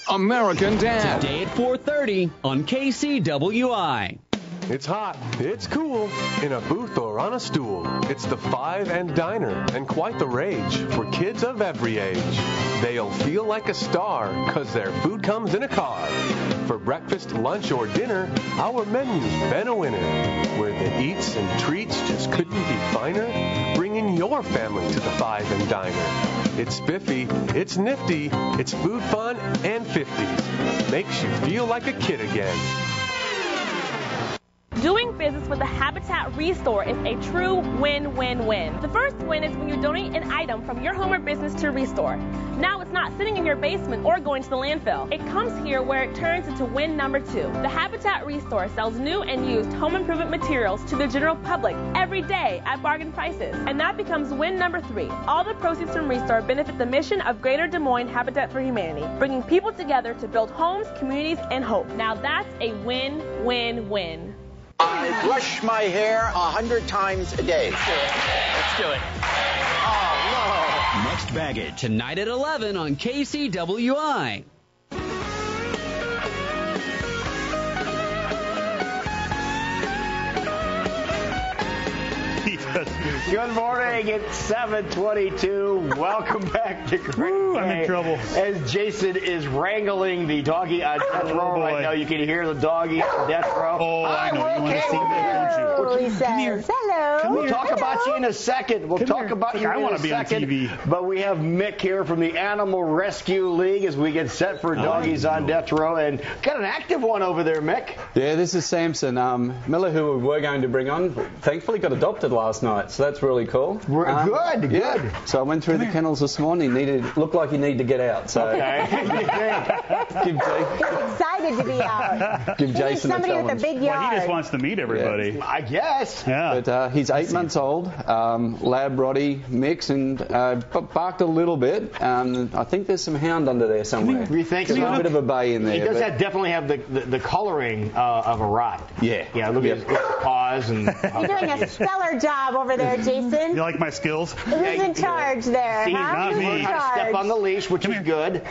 American Dad.
Today at 4:30 on KCWI.
It's hot, it's cool, in a booth or on a stool. It's the 5 and Diner, and quite the rage for kids of every age. They'll feel like a star, 'cause their food comes in a car. For breakfast, lunch, or dinner, our menu's been a winner. Where the eats and treats just couldn't be finer, bringing your family to the 5 and Diner. It's spiffy, it's nifty, it's food fun and 50s. Makes you feel like a kid again.
Doing business with the Habitat Restore is a true win-win-win. The first win is when you donate an item from your home or business to Restore. Now it's not sitting in your basement or going to the landfill. It comes here where it turns into win number 2. The Habitat Restore sells new and used home improvement materials to the general public every day at bargain prices. And that becomes win number 3. All the proceeds from Restore benefit the mission of Greater Des Moines Habitat for Humanity, bringing people together to build homes, communities, and hope. Now that's a win-win-win.
I brush my hair 100 times a day.
Let's do it. Oh, no. Next Baggage, tonight at 11 on KCWI.
Good morning. It's 7:22. Welcome back to Great Day.
I'm in trouble.
As Jason is wrangling the doggy on death row right now, you can hear the doggy on death row.
Oh, I know. You want to see
Hello, he says. Hello.
We'll talk about you in a second. We'll talk about you in a second.
I want to be on TV.
But we have Mick here from the Animal Rescue League as we get set for Doggies on Death Row. And got an active one over there, Mick.
Yeah, this is Samson. Miller, who we were going to bring on, thankfully got adopted last night, so that's really cool.
Good.
So I went through the kennels this morning. Looked like he needed to get out. So
He's excited to be out.
Give Jason
somebody
a challenge.
with a big yard.
Well, he just wants to meet everybody.
Yeah.
I guess.
Yeah.
But he's 8 months old, lab Roddy mix, and barked a little bit. I think there's some hound under there somewhere.
You think
There's a bit of a bay in there.
He does definitely have the coloring of a rod.
Yeah.
Yeah, look at his paws. And
You're doing a stellar job over there, Jason.
You like my skills?
Who's in charge there?
See,
huh?
he's learned how to step on the leash, which is good.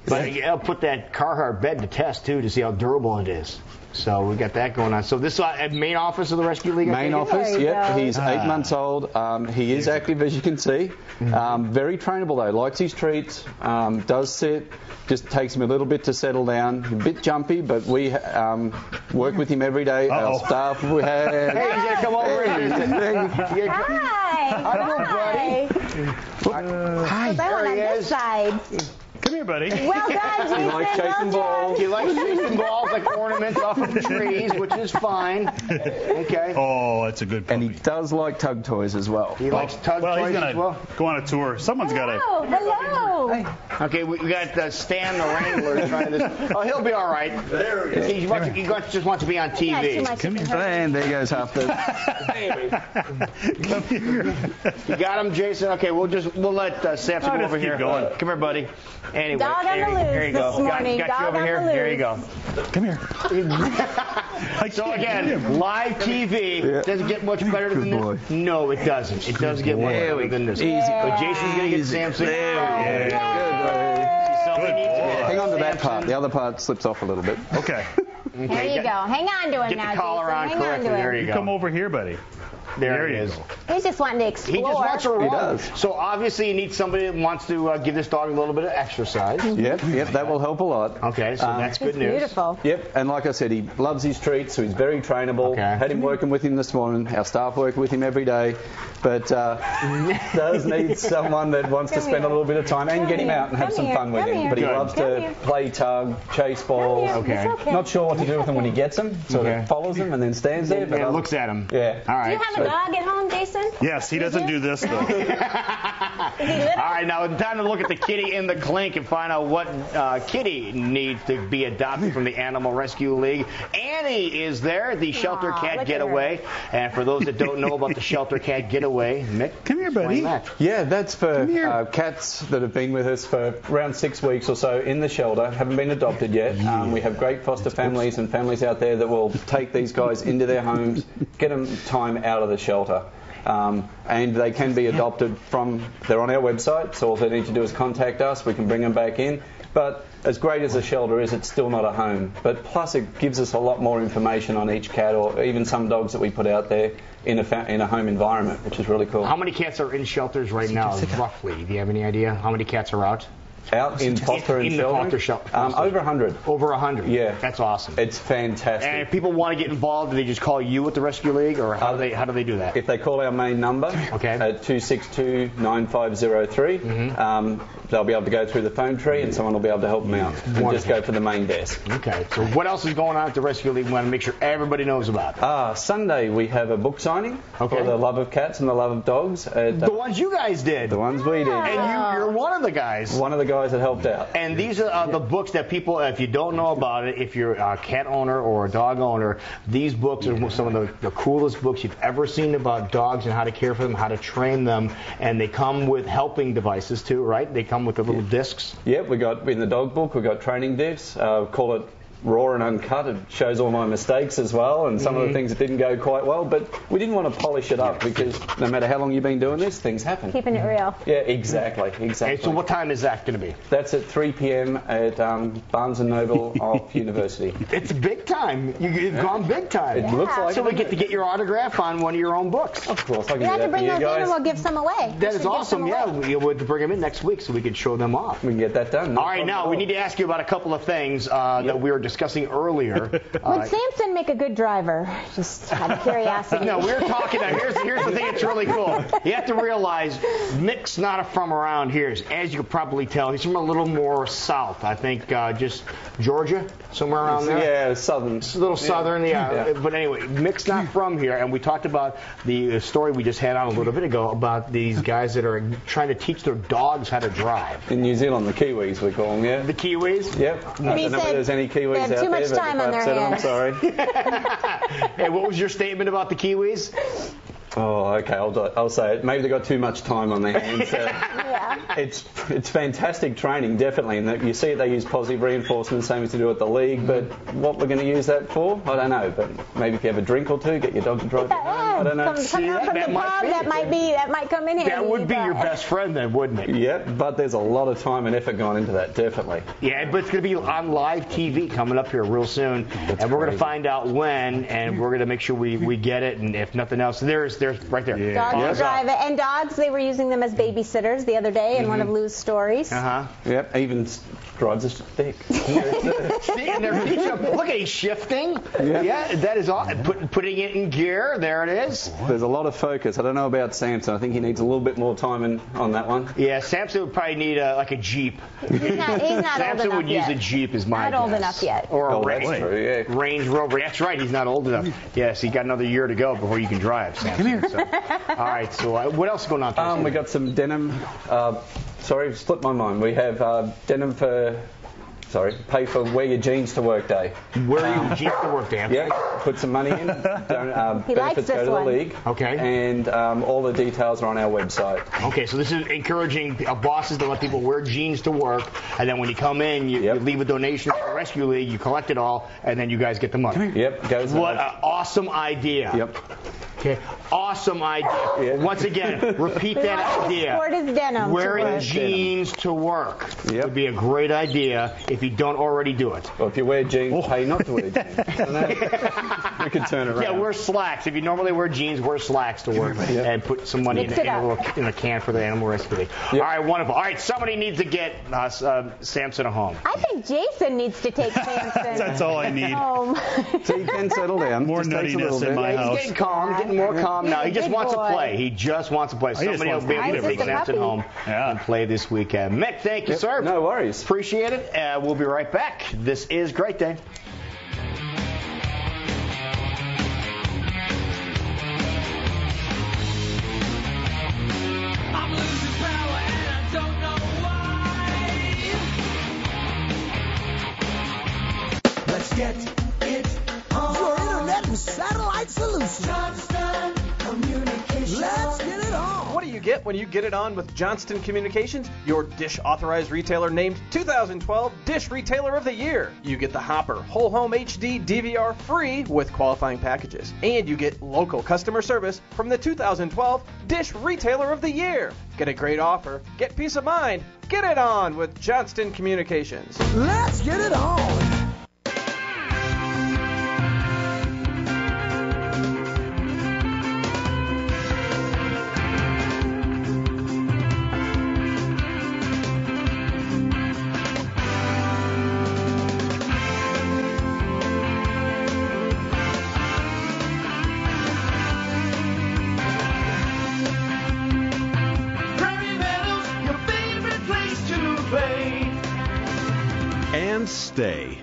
But I'll put that Carhartt bed to test, too, to see how durable it is. So we got that going on. So this main office of the Rescue League?
Main office, yep. He's 8 months old. He is active, as you can see. Very trainable, though. Likes his treats. Does sit. Just takes him a little bit to settle down. A bit jumpy, but we work with him every day. Our staff.
Hey, he's going to come over here.
Hi.
Hi.
There he is. Side.
Come here, buddy.
Well done, Jason.
He likes chasing balls.
He likes chasing balls like ornaments off of the trees, which is fine. Okay.
Oh, that's a good puppy.
And he does like tug toys as well.
He likes tug toys as well?
Go on a tour. Someone's got to...
Hello.
Okay, we got Stan the Wrangler trying this. Oh, he'll be all right. He just wants to be on TV.
Come here. And there goes half the...
Come here.
You got him, Jason? Okay, we'll let Samson go over here.
Going.
Come here, buddy. Anyway,
Dog on the loose
here you go.
this morning.
Got you over here. Here you go.
Come here.
So again, live TV doesn't get much better than this. No, it doesn't. It doesn't get much better than this.
Easy.
But Jason's gonna get Samson.
Good, hang on to that part. The other part slips off a little bit.
Okay.
There you go. Hang on to him now,
Get the collar on
Jason. Hang on
correctly.
to him.
There you go.
Come over here, buddy.
There he is.
He's just wanting to explore.
He just wants to run.
He does.
So obviously you need somebody that wants to give this dog a little bit of exercise.
Yep, that will help a lot.
Okay, so that's good news.
Beautiful.
Yep, and like I said, he loves his treats, so he's very trainable.
Okay.
Had him working with him this morning. Our staff work with him every day. But does need someone that wants to spend a little bit of time and get him out and have some fun with him. But he loves to play tug, chase balls.
Okay.
Not sure what to do with him when he gets them. Sort of follows them and then stands there.
But looks at him.
Yeah.
All right.
Do you have a dog at home, Jason?
Yes, he doesn't do this, though.
Is he little?
All right, now it's time to look at the kitty in the clink and find out what kitty needs to be adopted from the Animal Rescue League. Annie is there, the Shelter Cat Getaway. And for those that don't know about the Shelter Cat Getaway, Mick,
come here, buddy.
Yeah, that's for cats that have been with us for around 6 weeks or so in the shelter, haven't been adopted yet. We have great foster families and families out there that will take these guys into their homes, get them time out of the shelter. And they can be adopted they're on our website, so all they need to do is contact us. We can bring them back in. But as great as a shelter is, it's still not a home. But plus it gives us a lot more information on each cat or even some dogs that we put out there in a home environment, which is really cool.
How many cats are in shelters right now, roughly? Do you have any idea how many cats are out?
Out in foster and shelter? Over 100.
Over 100?
Yeah.
That's awesome.
It's fantastic.
And if people want to get involved, do they just call you at the Rescue League, or how do they do that?
If they call our main number at 262-9503, they'll be able to go through the phone tree and someone will be able to help them out. And just go for the main desk.
Okay. So what else is going on at the Rescue League? We want to make sure everybody knows about it.
Sunday we have a book signing for the love of cats and the love of dogs.
The ones you guys did.
The ones we did.
And you're one of the guys.
One of the guys that helped out.
And these are the books that people, if you don't know about it, if you're a cat owner or a dog owner, these books are some of the coolest books you've ever seen about dogs and how to care for them, how to train them. And they come with helping devices too, right? They come with the little discs.
Yep, we got in the dog book, we got training discs. Call it raw and uncut. It shows all my mistakes as well and some of the things that didn't go quite well. But we didn't want to polish it up because no matter how long you've been doing this, things happen.
Keeping it real.
Yeah, exactly.
Hey, so what time is that going to be?
That's at 3 p.m. at Barnes & Noble of University.
It's big time. You've gone big time.
It looks like
so we get to get your autograph on one of your own books.
Of course, I can
You
do
have to
that
bring
for
those
you
in
guys.
and we'll give some away.
That is awesome. Yeah, we'll bring them in next week so we can show them off.
We can get that done.
All right, now we need to ask you about a couple of things that we were discussing earlier.
Would Samson make a good driver? Just out of curiosity.
No, we were talking. Here's the thing that's really cool. You have to realize Mick's not from around here. As you could probably tell, he's from a little more south. I think just Georgia, somewhere around there.
Yeah, southern.
It's a little southern, yeah. But anyway, Mick's not from here, and we talked about the story we just had on a little bit ago about these guys that are trying to teach their dogs how to drive.
In New Zealand, the Kiwis, we call them, yeah.
The Kiwis?
Yep. I don't know if there's any Kiwis
they have
out
too much
there,
time
but
on their
I'm
hands.
sorry.
Hey, what was your statement about the Kiwis?
Oh, okay, I'll say it. Maybe they got too much time on their hands. It's fantastic training, definitely. And you see they use positive reinforcement, same as they do at the league. But what we're going to use that for, I don't know. But maybe if you have a drink or two, get your dog to drive you home. I don't know.
Coming up from the pub, that might come in handy.
That would be your best friend then, wouldn't it?
Yeah, but there's a lot of time and effort gone into that, definitely.
Yeah, but it's going to be on live TV coming up here real soon. And we're going to find out when, and we're going to make sure we get it. And if nothing else, there's right there.
Yeah. Dogs drive it. And dogs, they were using them as babysitters the other day in one of Lou's stories.
Yep, even drives a stick.
See, and they're teaching him. Look at he's shifting. Yeah, that is all. Putting it in gear. There it is.
There's a lot of focus. I don't know about Samson. I think he needs a little bit more time on that one.
Yeah, Samson would probably need like a Jeep.
He's not
Samson
old
would
enough
use a Jeep, is my
Not
guess.
old enough yet.
Or a
Range
Rover. That's right. He's not old enough. Yes, he got another year to go before you can drive, Samson. Come here. So. All right. So what else is going on?
We got some denim. Sorry, slipped my mind. We have denim for. Pay for wear your jeans to work day.
Wear your jeans to work day.
Yeah, put some money in. Benefits go to the league.
Okay.
And all the details are on our website.
Okay, so this is encouraging bosses to let people wear jeans to work, and then when you come in, you leave a donation to the Rescue League, you collect it all, and then you guys get the money.
Yep.
What an awesome idea.
Yep.
Okay, awesome idea. Yeah. Once again, repeat that idea.
Sport is denim.
Wearing jeans to work would be a great idea if you don't already do it.
Well, if you wear jeans, pay not to wear jeans. We could turn it around.
Yeah, wear slacks. If you normally wear jeans, wear slacks to work and put some money in a can for the Animal Rescue League. All right, wonderful. All right, somebody needs to get Samson a home.
I think Jason needs to take Samson.
That's all I need.
Home.
So you can settle down.
More nuttiness in my house.
He's getting calm, getting more calm now. He just wants to play. He just wants to play. Somebody will be able to take Samson home and play this weekend. Mick, thank you, sir.
No worries.
Appreciate it. We'll be right back. This is Great Day.
I'm losing power and I don't know why. Let's get it on.
Your internet and satellite solution.
Johnston Communications.
Let's get it on.
What do you get when you get it on with Johnston Communications? Your Dish authorized retailer named 2012 Dish Retailer of the Year. You get the Hopper Whole Home HD DVR free with qualifying packages. And you get local customer service from the 2012 Dish Retailer of the Year. Get a great offer, get peace of mind, get it on with Johnston Communications.
Let's get it on.
Stay.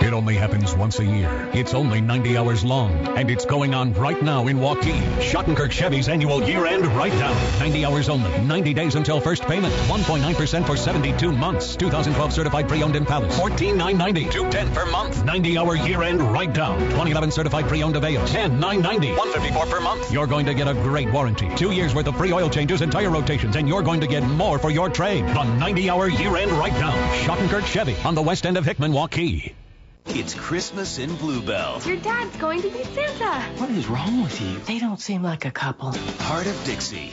It only happens once a year. It's only 90 hours long, and it's going on right now in Waukee. Schottenkirk Chevy's annual year-end write-down. 90 hours only. 90 days until first payment. 1.9% for 72 months. 2012 certified pre-owned in Palace. $14,990. $210 per month. 90-hour year-end write-down. 2011 certified pre-owned Aveo. $10,990. $154 per month. You're going to get a great warranty. 2 years worth of free oil changes and tire rotations, and you're going to get more for your trade. The 90-hour year-end write-down. Schottenkirk Chevy on the west end of Hickman, Waukee.
It's Christmas in Bluebell.
Your dad's going to be Santa.
What is wrong with you? They don't seem like a couple.
Heart of Dixie.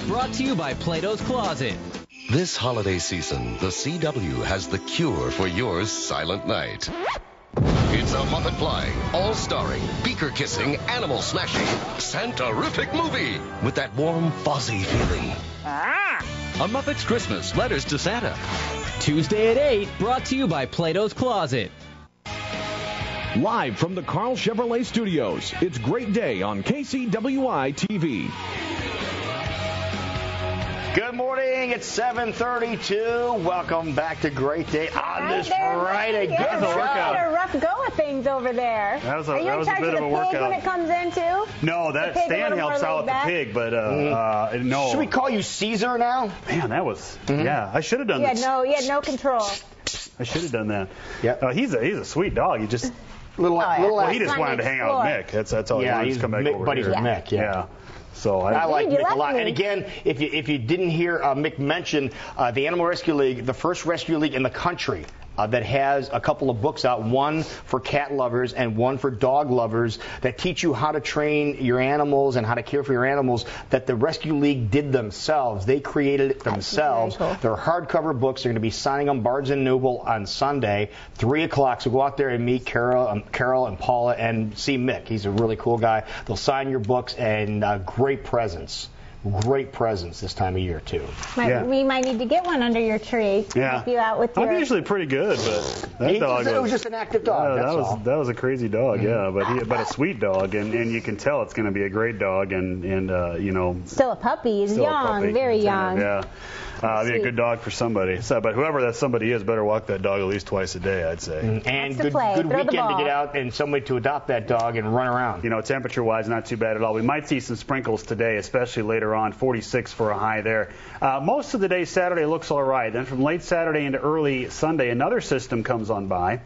Brought to you by Plato's Closet.
This holiday season, the CW has the cure for your silent night. It's a Muppet flying, all-starring, beaker-kissing, animal-smashing, Santa-rific movie with that warm, fuzzy feeling.
A Muppet's Christmas, Letters to Santa. Tuesday at 8, brought to you by Plato's Closet.
Live from the Carl Chevrolet Studios, it's Great Day on KCWI TV.
Good morning. It's 7:32. Welcome back to Great Day on this Friday.
Good
job.
a rough go of things over there.
That was a
Are you in charge
bit
of
of
the
a
pig
workout.
when it comes in too?
No, that
The pig a
Stan
little
helps
more
out with the
laid
pig, but no.
Should we call you Caesar now?
Man, that was yeah. I should have done
You
this.
had no control.
I should have done that.
Yeah.
He's a sweet dog. He just
little.
he just wanted to hang out with Mick. That's all.
Yeah,
he wanted
he's
to come back
Mick,
over
buddies
here.
with Mick. Yeah.
So
I like
you
Mick a
left
lot.
me.
And again, if you didn't hear Mick mention the Animal Rescue League, the first rescue league in the country that has a couple of books out, one for cat lovers and one for dog lovers that teach you how to train your animals and how to care for your animals that the Rescue League did themselves. They created it themselves.
Cool.
They're hardcover books. They're going to be signing them Barnes & Noble on Sunday, 3 o'clock. So go out there and meet Carol and Paula and see Mick. He's a really cool guy. They'll sign your books and great presents. Great presents this time of year, too.
We might need to get one under your tree.
Yeah.
Help you out with your...
I'm usually pretty good, but that dog
it was just an active dog.
That was a crazy dog, but a sweet dog, and you can tell it's going to be a great dog, and you know.
Still a puppy. He's young, very young.
Yeah. Be a good dog for somebody. So, but whoever that somebody is better walk that dog at least twice a day, I'd say.
And good weekend to get out and somebody to adopt that dog and run around.
You know, temperature-wise, not too bad at all. We might see some sprinkles today, especially later on. 46 for a high there. Most of the day Saturday looks all right. Then from late Saturday into early Sunday, another system comes on by.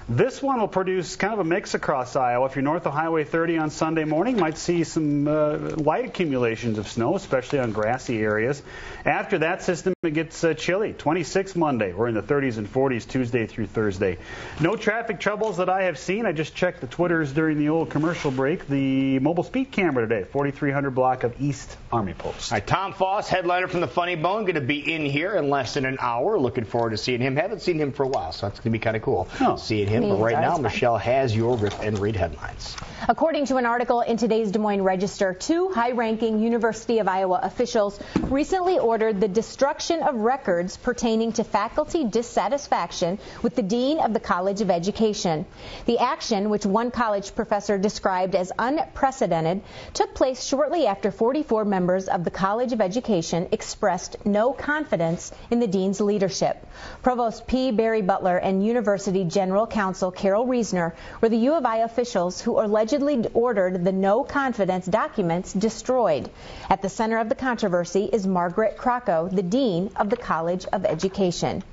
This one will produce kind of a mix across Iowa. If you're north of Highway 30 on Sunday morning, might see some light accumulations of snow, especially on grassy areas. After that system, it gets chilly. 26 Monday. We're in the 30s and 40s Tuesday through Thursday. No traffic troubles that I have seen. I just checked the Twitters during the old commercial break. The mobile speed camera today, 4300 block of East Army Post.
All right, Tom Foss, headliner from the Funny Bone, going to be in here in less than an hour. Looking forward to seeing him. Haven't seen him for a while, so that's going to be kind of cool. Seeing him. But right now, Michelle has your Rip and Read headlines.
According to an article in today's Des Moines Register, 2 high-ranking University of Iowa officials recently ordered the destruction of records pertaining to faculty dissatisfaction with the dean of the College of Education. The action, which one college professor described as unprecedented, took place shortly after 44 members of the College of Education expressed no confidence in the dean's leadership. Provost P. Barry Butler and University General Counsel Carol Reisner were the U of I officials who allegedly ordered the no confidence documents destroyed. At the center of the controversy is Margaret Crocco, the dean of the College of Education.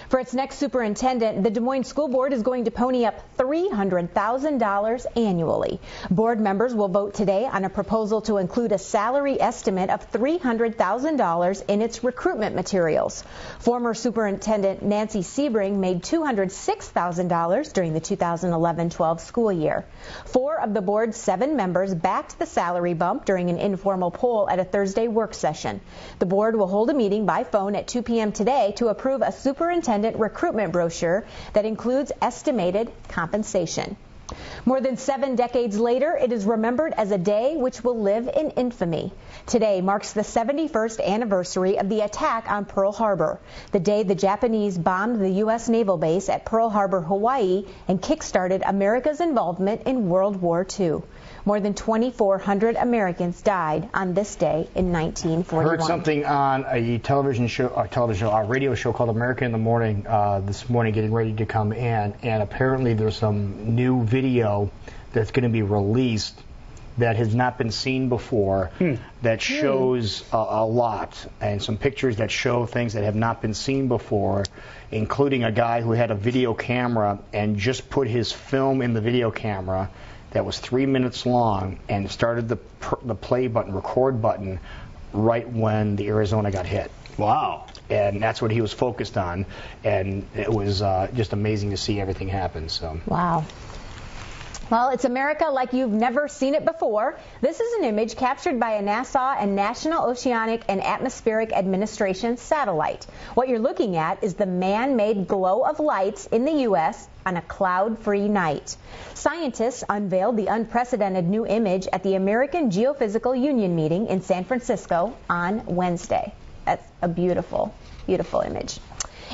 For its next superintendent, the Des Moines School Board is going to pony up $300,000 annually. Board members will vote today on a proposal to include a salary estimate of $300,000 in its recruitment materials. Former Superintendent Nancy Sebring made $206,000 during the 2011-12 school year. 4 of the board's 7 members backed the salary bump during an informal poll at a Thursday work session. The board will hold a meeting by phone at 2 p.m. today to approve a superintendent recruitment brochure that includes estimated compensation. More than 7 decades later, it is remembered as a day which will live in infamy. Today marks the 71st anniversary of the attack on Pearl Harbor, the day the Japanese bombed the U.S. naval base at Pearl Harbor, Hawaii, and kick-started America's involvement in World War II. More than 2,400 Americans died on this day in 1941.
I heard something on a radio show called America in the Morning this morning, getting ready to come in, and apparently there's some new video that's going to be released that has not been seen before that shows a lot, and some pictures that show things that have not been seen before, including a guy who had a video camera and just put his film in the video camera that was 3 minutes long and started the play button, record button, right when the Arizona got hit.
Wow.
And that's what he was focused on, and it was just amazing to see everything happen. So.
Wow. Well, it's America like you've never seen it before. This is an image captured by a NASA and National Oceanic and Atmospheric Administration satellite. What you're looking at is the man-made glow of lights in the U.S. on a cloud-free night. Scientists unveiled the unprecedented new image at the American Geophysical Union meeting in San Francisco on Wednesday. That's a beautiful, beautiful image.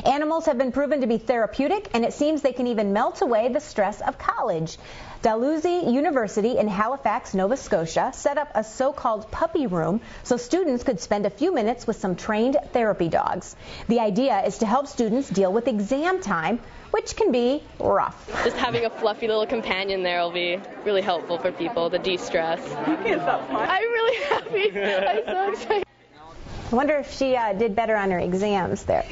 Animals have been proven to be therapeutic, and it seems they can even melt away the stress of college. Dalhousie University in Halifax, Nova Scotia, set up a so-called puppy room so students could spend a few minutes with some trained therapy dogs. The idea is to help students deal with exam time, which can be rough.
Just having a fluffy little companion there will be really helpful for people to de-stress. You can't stop smiling. I'm really happy. I'm so excited.
I wonder if she did better on her exams there.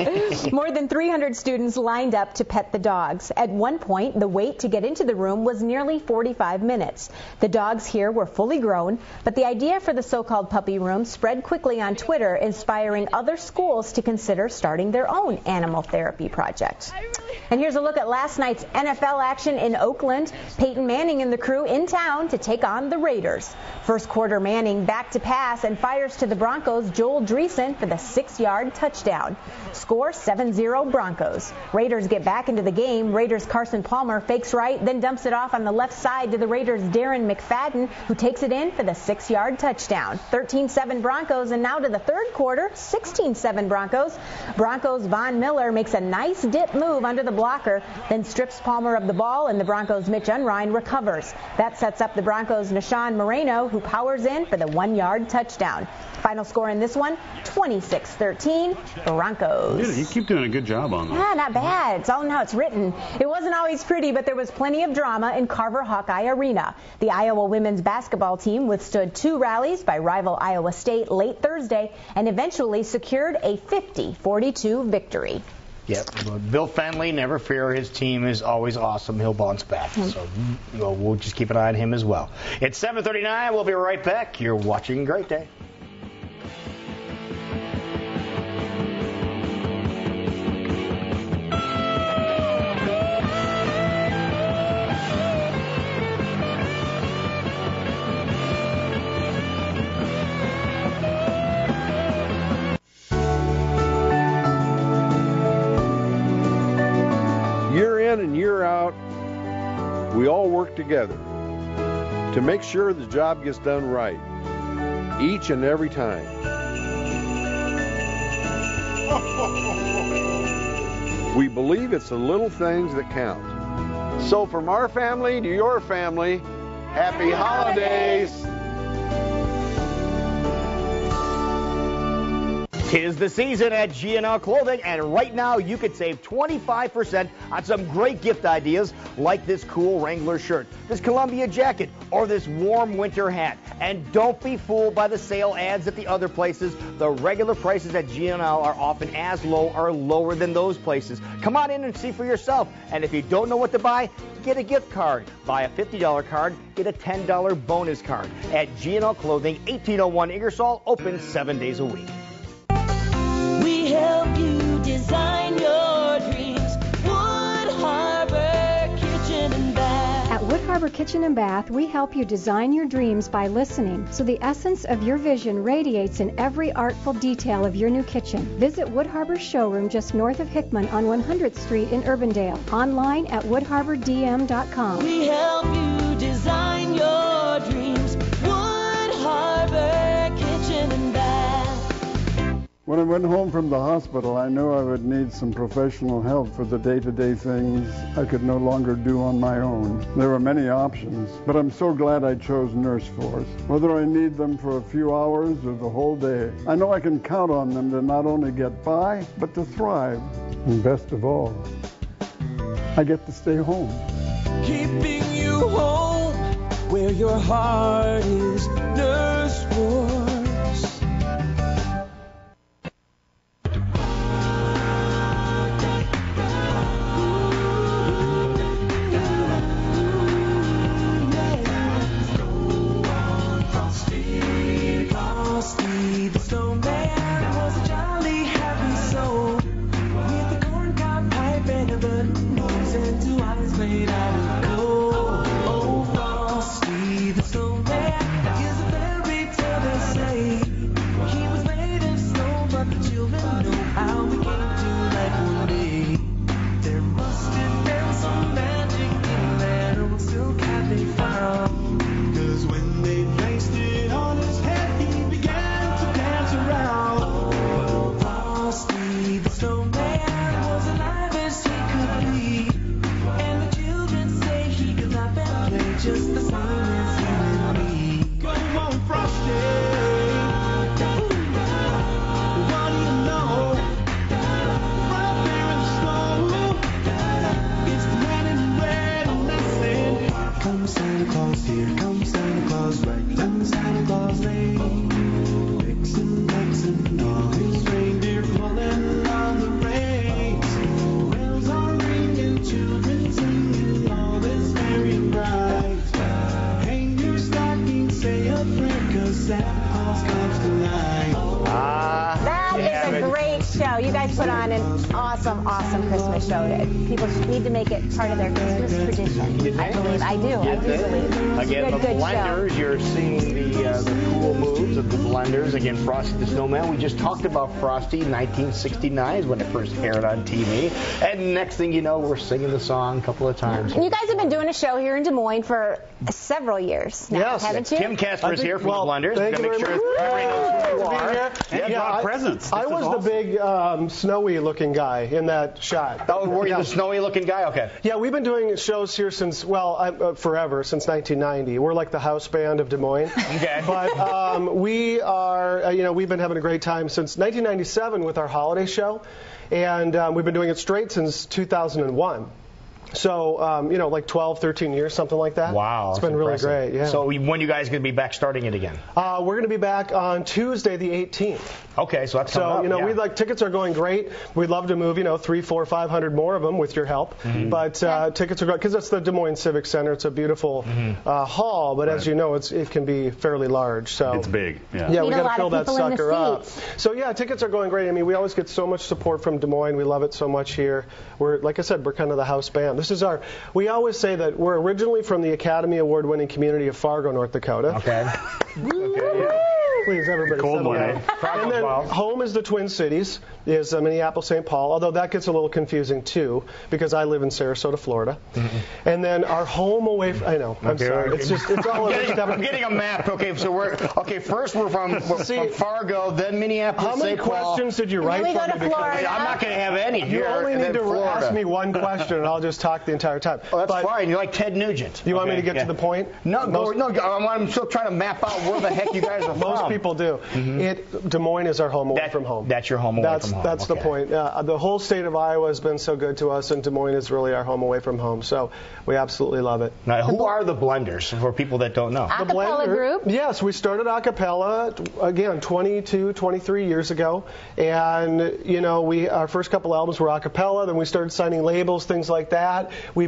More than 300 students lined up to pet the dogs. At one point, the wait to get into the room was nearly 45 minutes. The dogs here were fully grown, but the idea for the so-called puppy room spread quickly on Twitter, inspiring other schools to consider starting their own animal therapy project. And here's a look at last night's NFL action in Oakland. Peyton Manning and the crew in town to take on the Raiders. First quarter, Manning back to pass and fires to the Broncos' Joel Dreesen for the 6-yard touchdown. Score 7-0 Broncos. Raiders get back into the game. Raiders' Carson Palmer fakes right, then dumps it off on the left side to the Raiders' Darren McFadden, who takes it in for the 6-yard touchdown. 13-7 Broncos, and now to the third quarter, 16-7 Broncos. Broncos' Von Miller makes a nice dip move under the blocker, then strips Palmer of the ball, and the Broncos' Mitch Unrein recovers. That sets up the Broncos' Nashawn Moreno, who powers in for the 1-yard touchdown. Final score in this one, 26-13 Broncos.
You keep doing a good job on that.
Yeah, not bad. It's all in how it's written. It wasn't always pretty, but there was plenty of drama in Carver Hawkeye Arena. The Iowa women's basketball team withstood 2 rallies by rival Iowa State late Thursday and eventually secured a 50-42 victory.
Yep. Bill Fenley, never fear. His team is always awesome. He'll bounce back. So we'll just keep an eye on him as well. It's 7:39. We'll be right back. You're watching Great Day.
Year in and year out, we all work together to make sure the job gets done right, each and every time. We believe it's the little things that count. So from our family to your family, happy holidays!
'Tis the season at G&L Clothing, and right now you could save 25% on some great gift ideas like this cool Wrangler shirt, this Columbia jacket, or this warm winter hat. And don't be fooled by the sale ads at the other places. The regular prices at G&L are often as low or lower than those places. Come on in and see for yourself. And if you don't know what to buy, get a gift card. Buy a $50 card, get a $10 bonus card. At G&L Clothing, 1801 Ingersoll, open 7 days a week.
We help you design your dreams. Wood Harbor Kitchen and Bath.
At Wood Harbor Kitchen and Bath, we help you design your dreams by listening, so the essence of your vision radiates in every artful detail of your new kitchen. Visit Wood Harbor's showroom just north of Hickman on 100th Street in Urbandale. Online at woodharbordm.com.
We help you design your dreams. Wood Harbor Kitchen and Bath.
When I went home from the hospital, I knew I would need some professional help for the day-to-day things I could no longer do on my own. There were many options, but I'm so glad I chose Nurse Force. Whether I need them for a few hours or the whole day, I know I can count on them to not only get by, but to thrive. And best of all, I get to stay home.
Keeping you home where your heart is. Nurse Force. Frosty the Snowman.
Claus, right down Santa Claus Lane. Vixen, Vixen, all his reindeer pulling on the reins. Bells are ringing, children singing, all is merry and bright. Hang your stocking, say a prayer, 'cause Santa Claus comes tonight.
That is a great show. You guys put on an awesome, awesome Christmas show. People need to make it part of their Christmas tradition. I believe. I do believe.
Again, the Blenders, you're seeing the cool moves of the Blenders. Again, Frosty the Snowman. We just talked about Frosty. 1969 is when it first aired on TV. And next thing you know, we're singing the song a couple of times.
And you guys have been doing a show here in Des Moines for several years now, haven't you?
Tim Casper is here from the Blenders.
Thank you
make sure everybody knows who you are.
Yeah,
presents.
I was the big snowy-looking guy in that shot.
Oh, were you the snowy-looking guy? Okay.
Yeah, we've been doing shows here since, forever, since 1990. We're like the house band of Des Moines.
Okay.
But we are, we've been having a great time since 1997 with our holiday show, and we've been doing it straight since 2001. So, like 12, 13 years, something like that.
Wow.
It's been really great, yeah.
So when you guys going to be back starting it again?
We're going to be back on Tuesday, the 18th.
Okay, so that's coming up,
we'd like, tickets are going great. We'd love to move, 300, 400, 500 more of them with your help.
Mm-hmm.
But tickets are great, because it's the Des Moines Civic Center. It's a beautiful hall, but as you know, it can be fairly large. So
it's big, yeah.
Yeah, we got to fill that sucker up. So, yeah, tickets are going great. I mean, we always get so much support from Des Moines. We love it so much here. Like I said, we're kind of the house band. We always say that we're originally from the Academy Award-winning community of Fargo, North Dakota.
Okay.
Please, everybody.
Cold one, eh?
And then home is the Twin Cities, is Minneapolis, St. Paul, although that gets a little confusing, too, because I live in Sarasota, Florida. Mm-hmm. And then our home away from, I know, I'm sorry. It's all
I'm getting a map. Okay, so first we're from Fargo, then Minneapolis,
How many
St. Paul.
questions did you write for me?
I'm not going to have any here.
You only need to ask me one question, and I'll just talk the entire time.
Oh, that's fine. You're like Ted Nugent.
You want me to get to the point?
No, I'm still trying to map out where the heck you guys are from.
Most people do. Mm-hmm. Des Moines is our home away from home.
That's your home away from home.
That's the point. The whole state of Iowa has been so good to us, and Des Moines is really our home away from home. So we absolutely love it.
Now, who are the Blenders for people that don't know?
A cappella group?
Yes, we started a cappella, again, 22, 23 years ago. And, our first couple albums were a cappella. Then we started signing labels, things like that. We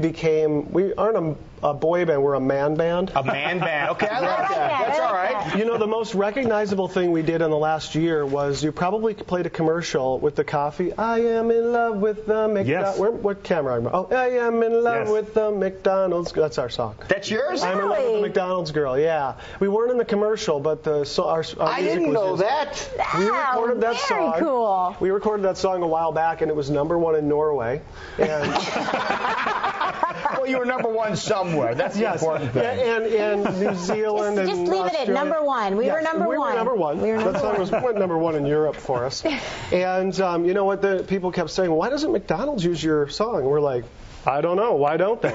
aren't a boy band, we're a man band.
A man band. Okay, I like that. That's all right.
The most recognizable thing we did in the last year was you probably played a commercial with the coffee. I am in love with the McDonald's.
Yes.
What camera? Oh, I am in love with the McDonald's. That's our song.
That's yours?
I'm in love with the McDonald's girl. Yeah. We weren't in the commercial, but our
I didn't know that.
We recorded that song.
Very cool.
We recorded that song a while back, and it was #1 in Norway. And
well, you were #1 somewhere. That's the important thing.
And New Zealand
just
and
leave it at #1. We were #1.
We were #1. That song went #1 in Europe for us. And you know what? The people kept saying, why doesn't McDonald's use your song? And we're like, I don't know. Why don't they?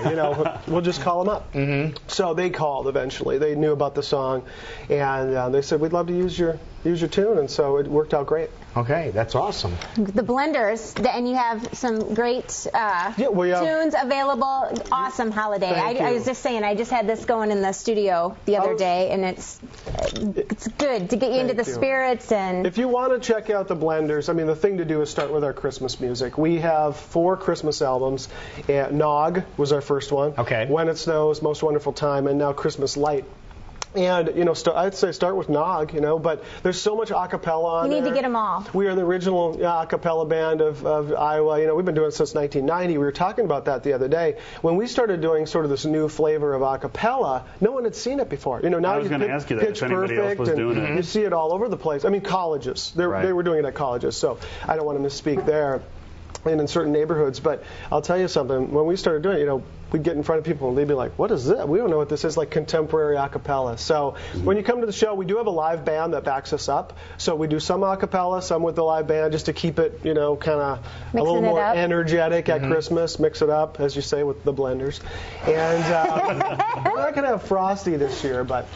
We'll just call them up. Mm-hmm. So they called eventually. They knew about the song, and they said, we'd love to use your tune. And so it worked out great.
Okay, that's awesome.
The Blenders, and you have some great tunes available. Awesome holiday. I was just saying, I just had this going in the studio the other day, and it's good to get you into the spirits. And
if you want to check out the Blenders, the thing to do is start with our Christmas music. We have 4 Christmas albums. Nog was our first one.
Okay.
When It Snows, Most Wonderful Time, and now Christmas Light. And, I'd say start with Nog, but there's so much a cappella on
You need to get them all.
We are the original a cappella band of Iowa. We've been doing it since 1990. We were talking about that the other day. When we started doing sort of this new flavor of a cappella, no one had seen it before. Now
I was going to ask you that, if anybody else was doing it.
You see it all over the place. Colleges. They were doing it at colleges, so I don't want to misspeak there. And in certain neighborhoods, but I'll tell you something. When we started doing it, we'd get in front of people and they'd be like, "What is this? We don't know what this is." Like contemporary a cappella. So when you come to the show, we do have a live band that backs us up. So we do some a cappella, some with the live band, just to keep it, kind of a little more energetic at Christmas. Mix it up, as you say, with the Blenders. And we're not going to have Frosty this year, but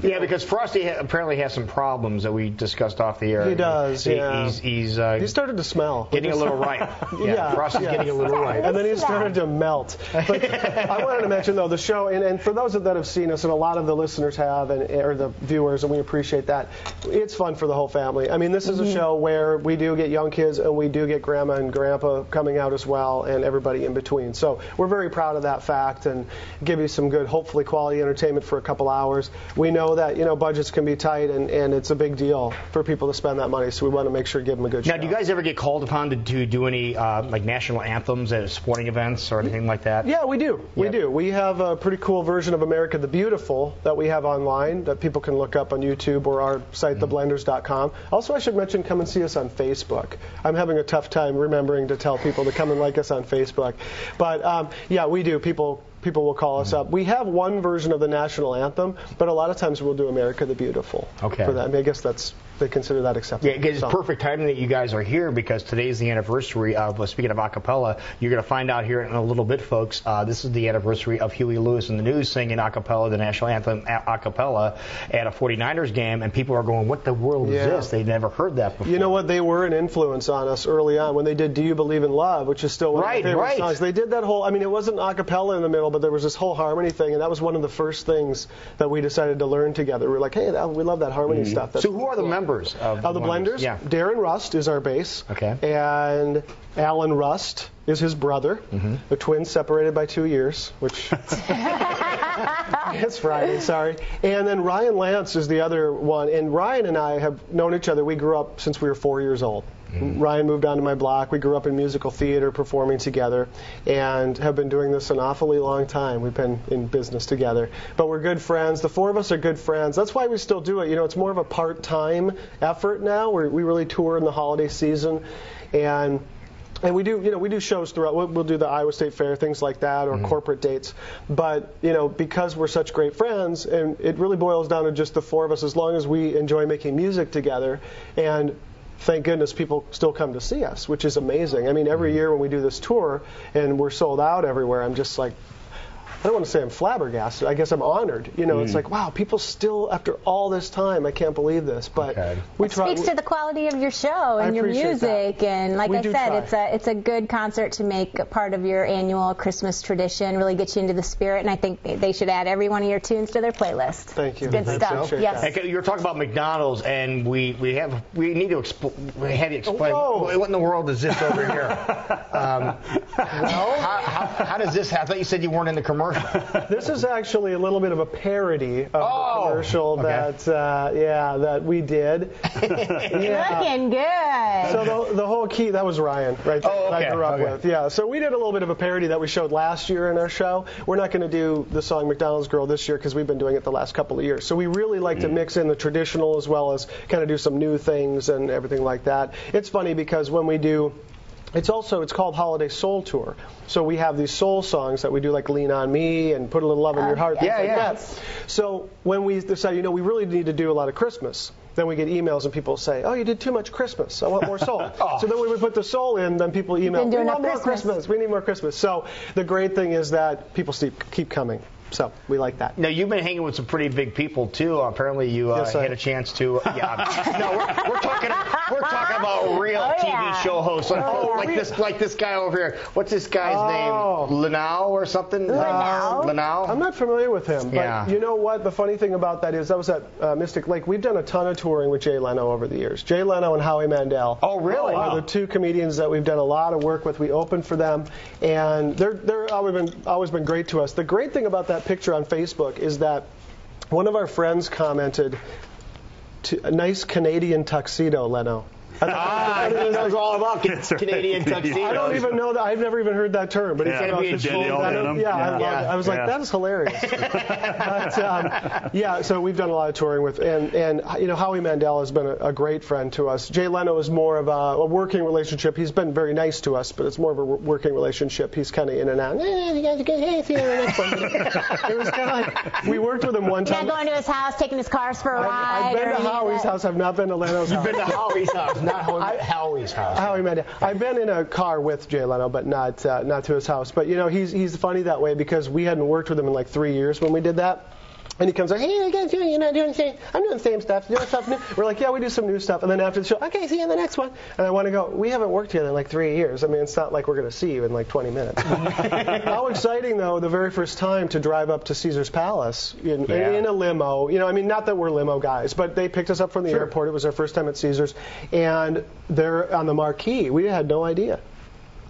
because Frosty apparently has some problems that we discussed off the air.
He does.
He
started to smell.
Getting a little ripe. Frosty's getting a little ripe.
And then he started to melt. But I wanted to mention, though, the show, and for those that have seen us, and a lot of the listeners have, or the viewers, and we appreciate that, it's fun for the whole family. I mean, this is a show where we do get young kids, and we do get grandma and grandpa coming out as well, and everybody in between. So we're very proud of that fact, and give you some good, hopefully, quality entertainment for a couple hours. We know that, budgets can be tight, and it's a big deal for people to spend that money, so we want to make sure to give them a good show.
Now, do you guys ever get called upon to do any like national anthems at sporting events or anything like that?
Yeah, we do. We do. We have a pretty cool version of America the Beautiful that we have online that people can look up on YouTube or our site, theblenders.com. Also, I should mention, come and see us on Facebook. I'm having a tough time remembering to tell people to come and like us on Facebook. But, yeah, we do. People will call us up. We have one version of the national anthem, but a lot of times we'll do America the Beautiful for that. I mean, I guess they consider that acceptable.
Yeah, it's perfect timing that you guys are here because today's the anniversary of, speaking of acapella, you're going to find out here in a little bit, folks, this is the anniversary of Huey Lewis and the News singing acapella, the national anthem acapella at a 49ers game, and people are going, what the world is this? They've never heard that before.
You know what? They were an influence on us early on when they did Do You Believe in Love, which is still one of my favorite songs. They did that whole, I mean, it wasn't acapella in the middle, but there was this whole harmony thing, and that was one of the first things that we decided to learn together. We were like, hey, we love that harmony stuff.
So who are the members of
the Blenders? Yeah. Darren Rust is our bass.
Okay.
And Alan Rust is his brother. The twins separated by 2 years, which it's Friday, sorry. And then Ryan Lance is the other one. And Ryan and I have known each other. We grew up since we were 4 years old. Ryan moved onto my block. We grew up in musical theater, performing together, and have been doing this an awfully long time. We've been in business together. But we're good friends. The four of us are good friends. That's why we still do it. It's more of a part-time effort now. We really tour in the holiday season, and we do, we do shows throughout. We'll do the Iowa State Fair, things like that, or corporate dates. But, because we're such great friends, and it really boils down to just the four of us, as long as we enjoy making music together, and thank goodness people still come to see us, which is amazing. I mean, every year when we do this tour and we're sold out everywhere, I'm just like, I don't want to say I'm flabbergasted. I guess I'm honored. It's like, wow, people still, after all this time, I can't believe this. But we try.
It speaks to the quality of your show and your music. And like I said, it's a good concert to make a part of your annual Christmas tradition, really get you into the spirit. And I think they should add every one of your tunes to their playlist.
Thank you.
It's good stuff. Yes.
You were talking about McDonald's, and we need to explain what in the world is this over here? How does this happen? I thought you said you weren't in the commercial.
This is actually a little bit of a parody of the commercial that we did.
Looking good.
So the whole key, that was Ryan, right there, that I grew up with. Yeah, so we did a little bit of a parody that we showed last year in our show. We're not going to do the song McDonald's Girl this year because we've been doing it the last couple of years. So we really like to mix in the traditional as well as kind of do some new things and everything like that. It's funny because when we do, it's called Holiday Soul Tour. So we have these soul songs that we do, like Lean on Me and Put a Little Love in Your Heart, things like that. So when we decided, we really need to do a lot of Christmas, then we get emails and people say, oh, you did too much Christmas. I want more soul. So then when we put the soul in, then people email, we want more Christmas. We need more Christmas. So the great thing is that people keep coming. So we like that.
Now, you've been hanging with some pretty big people, too. Apparently, you had a chance to. No, we're talking about real TV show hosts. Like this guy over here. What's this guy's name? Lanau or something? Lanau?
I'm not familiar with him. But you know what? The funny thing about that is that was at Mystic Lake. We've done a ton of touring with Jay Leno over the years. Jay Leno and Howie Mandel.
Oh, really?
Are the two comedians that we've done a lot of work with. We opened for them, and they're always been great to us. The great thing about that picture on Facebook is that one of our friends commented, a nice Canadian tuxedo, Leno.
He knows all about Canadian tuxedos.
I don't even know that. I've never even heard that term. But
I
was like, that is hilarious. But, so we've done a lot of touring with, and Howie Mandel has been a great friend to us. Jay Leno is more of a working relationship. He's been very nice to us, but it's more of a working relationship. He's kind of in and out. You guys are good. Hey, see you next one. It was kind of like, we worked with him one time.
Not going to his house, taking his cars for a ride.
I've been to Howie's house. I've not been to Leno's house.
You've been to Howie's house. Not Howie's house.
Howie Mandel. I've been in a car with Jay Leno, but not to his house. But he's funny that way because we hadn't worked with him in like 3 years when we did that. And he comes like, hey, you guys doing? You're not doing anything. I'm doing the same stuff. Doing stuff new. We're like, yeah, we do some new stuff. And then after the show, okay, see you in the next one. And I want to go, we haven't worked together in like 3 years. I mean, it's not like we're going to see you in like 20 minutes. How exciting, though, the very first time to drive up to Caesar's Palace in a limo. You know, I mean, not that we're limo guys, but they picked us up from the airport. It was our first time at Caesar's. And they're on the marquee. We had no idea.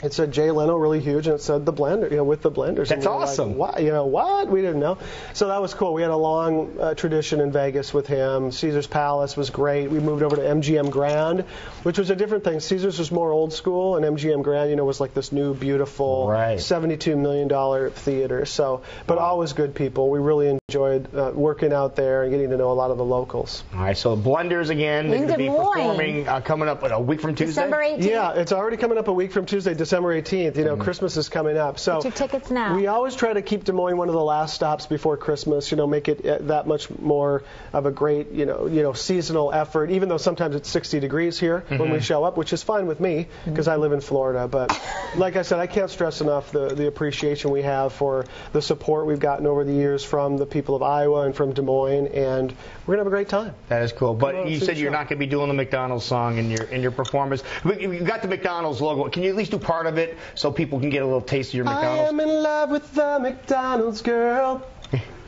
It said Jay Leno really huge, and it said the blender, you know, with the blenders.
That's awesome.
Like, what? You know, what? We didn't know. So that was cool. We had a long tradition in Vegas with him. Caesar's Palace was great. We moved over to MGM Grand, which was a different thing. Caesar's was more old school, and MGM Grand, you know, was like this new, beautiful $72 million theater. So, but always good people. We really enjoyed working out there and getting to know a lot of the locals.
All right, so Blenders again. They're going to be performing coming up a week from Tuesday.
December 18th.
Yeah, it's already coming up a week from Tuesday, December 18th. You know, Christmas is coming up. So
get your tickets now.
We always try to keep Des Moines one of the last stops before Christmas. You know, make it that much more of a great, you know, seasonal effort. Even though sometimes it's 60 degrees here when we show up, which is fine with me because I live in Florida. But like I said, I can't stress enough the appreciation we have for the support we've gotten over the years from the people of Iowa and from Des Moines, and we're gonna have a great time.
That is cool. But you said you're not going to be doing the McDonald's song in your performance. But you got the McDonald's logo. Can you at least do part of it so people can get a little taste of your McDonald's?
I am in love with the McDonald's girl.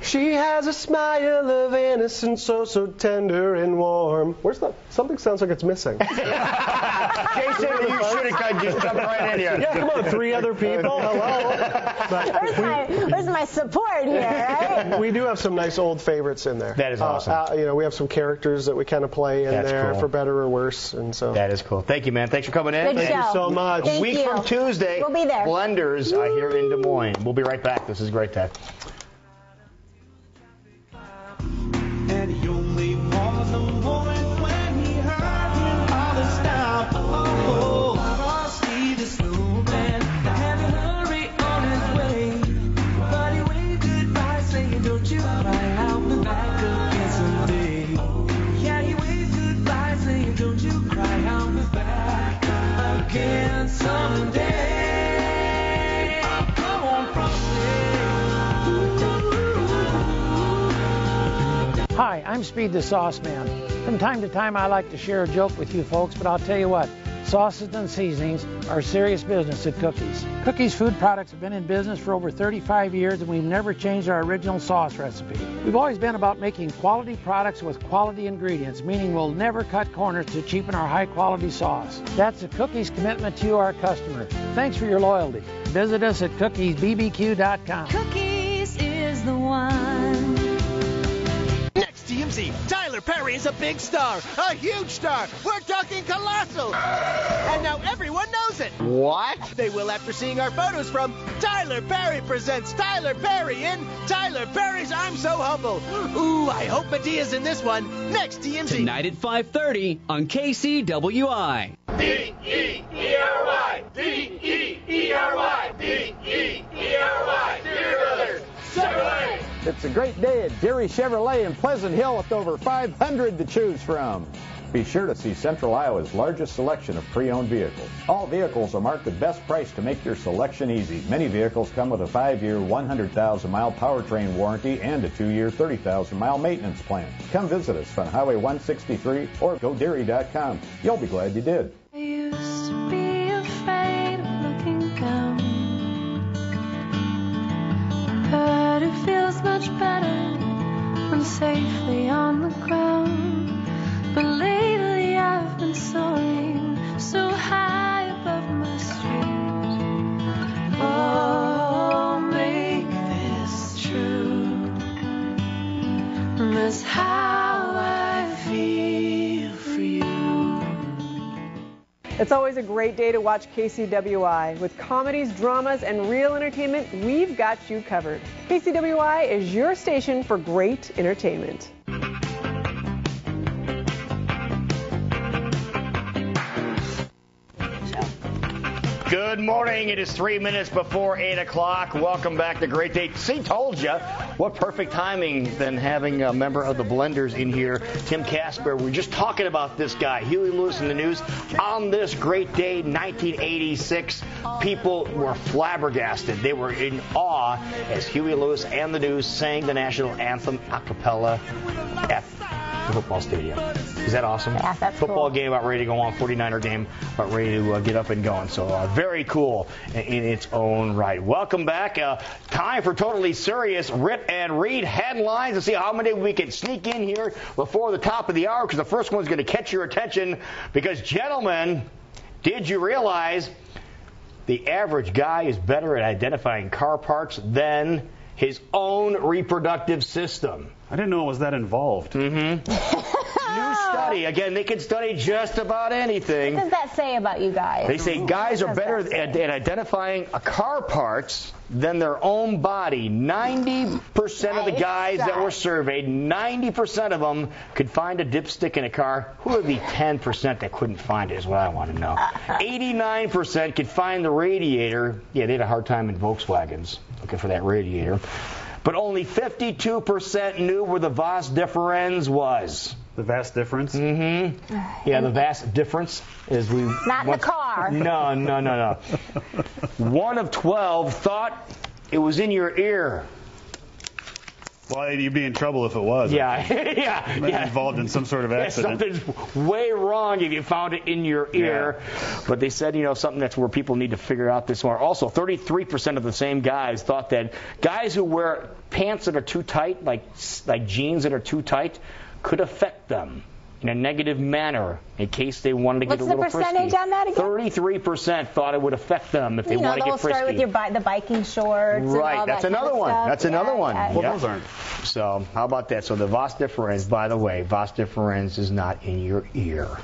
She has a smile of innocence, so tender and warm. Where's that? Something sounds like it's missing.
Jason, you should have just jumped right in here.
Yeah, come on, 3 other people. Hello.
Where's my support here, right?
We do have some nice old favorites in there.
That is awesome.
You know, we have some characters that we kind of play in there for better or worse, and so.
That is cool. Thank you, man. Thanks for coming in.
Good
Thank you so much.
Thank
A week
you.
from Tuesday,
We'll be there.
Blenders here in Des Moines. We'll be right back. This is Great Day.
And he only was a boy when he heard him holler stop. Oh, Frosty the Snowman had to hurry on his way, but he waved goodbye saying, don't you cry, I'll be back again someday. Yeah, he waved goodbye saying, don't you cry, I'll be back again someday. Come on, Frosty.
Hi, I'm Speed the Sauce Man. From time to time, I like to share a joke with you folks, but I'll tell you what, sauces and seasonings are serious business at Cookies. Cookies food products have been in business for over 35 years, and we've never changed our original sauce recipe. We've always been about making quality products with quality ingredients, meaning we'll never cut corners to cheapen our high-quality sauce. That's the Cookies commitment to you, our customer. Thanks for your loyalty. Visit us at cookiesbbq.com.
Cookies is the one.
TMZ, Tyler Perry is a big star, a huge star. We're talking colossal. And now everyone knows it.
What?
They will after seeing our photos from Tyler Perry Presents Tyler Perry in Tyler Perry's I'm So Humble. Ooh, I hope Medea's in this one. Next TMZ.
Tonight at 5:30 on KCWI.
D-E-E-R-Y, D-E-E-R-Y, D-E-E-R-Y, Dear Brothers, Chevrolet.
It's a great day at Deary Chevrolet in Pleasant Hill with over 500 to choose from. Be sure to see Central Iowa's largest selection of pre-owned vehicles. All vehicles are marked the best price to make your selection easy. Many vehicles come with a 5-year, 100,000-mile powertrain warranty and a 2-year, 30,000-mile maintenance plan. Come visit us on Highway 163 or GoDeary.com. You'll be glad you did.
I used to be afraid of looking down, but it feels much better when safely on the ground. But lately I've been soaring so high above my street. Oh, make this true. That's how I feel for you.
It's always a great day to watch KCWI. With comedies, dramas, and real entertainment, we've got you covered. KCWI is your station for great entertainment.
Good morning. It is 3 minutes before 8 o'clock. Welcome back to Great Day. See, told you. What perfect timing than having a member of the Blenders in here, Tim Casper. We're just talking about this guy, Huey Lewis in the news. On this great day, 1986, people were flabbergasted. They were in awe as Huey Lewis and the News sang the national anthem a cappella at the football stadium. Is that awesome?
Yeah, that's
football
cool.
game about ready to go on, 49er game about ready to get up and going. So very cool in its own right. Welcome back. Time for Totally Serious Rip and Read headlines to see how many we can sneak in here before the top of the hour, because the first one's going to catch your attention. Because, gentlemen, did you realize the average guy is better at identifying car parts than his own reproductive system?
I didn't know it was that involved.
New study. Again, they can study just about anything.
What does that say about you guys?
They say guys are better at identifying car parts than their own body. 90% of the guys that were surveyed, 90% of them could find a dipstick in a car. Who are the 10% that couldn't find it is what I want to know. 89% could find the radiator. Yeah, they had a hard time in Volkswagens looking for that radiator. But only 52% knew where the vas deferens was.
The vast difference?
Mm-hmm. Yeah, the vast difference is we...
Not in the car.
No. 1 of 12 thought it was in your ear.
Well, you'd be in trouble if it was.
Yeah.
Involved in some sort of accident.
Something's way wrong if you found it in your ear. Yeah. But they said, something that's where people need to figure out this more. Also, 33% of the same guys thought that guys who wear pants that are too tight, like jeans that are too tight, could affect them in a negative manner in case they wanted to get a little frisky.
What's the percentage on that again?
33% thought it would affect them if they want to get frisky.
The whole story with the biking shorts and all
that's
that
another
kind of
one.
stuff.
That's another one.
Well, those aren't.
So how about that? So the vas deferens, by the way, vas deferens is not in your ear.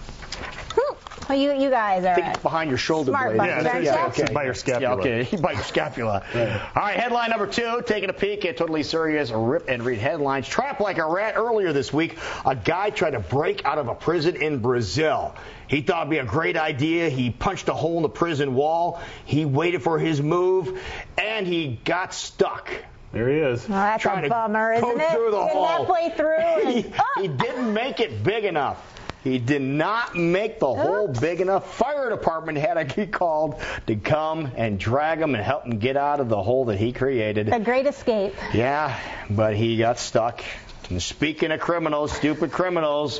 Well, you guys are
it's behind your shoulder
smart
blade.
bunch, aren't you?
By your scapula.
Yeah, okay. By your scapula. Right. All right, headline number 2, taking a peek at Totally Serious Rip and Read headlines. Trapped like a rat earlier this week, a guy tried to break out of a prison in Brazil. He thought it'd be a great idea. He punched a hole in the prison wall. He waited for his move, and he got stuck.
There he is.
Well, that's a bummer, isn't it?
Through the hole.
Halfway through.
He didn't make it big enough. He did not make the hole big enough. Fire department had to be called to come and drag him and help him get out of the hole that he created.
The great escape.
Yeah, but he got stuck. And speaking of criminals, stupid criminals,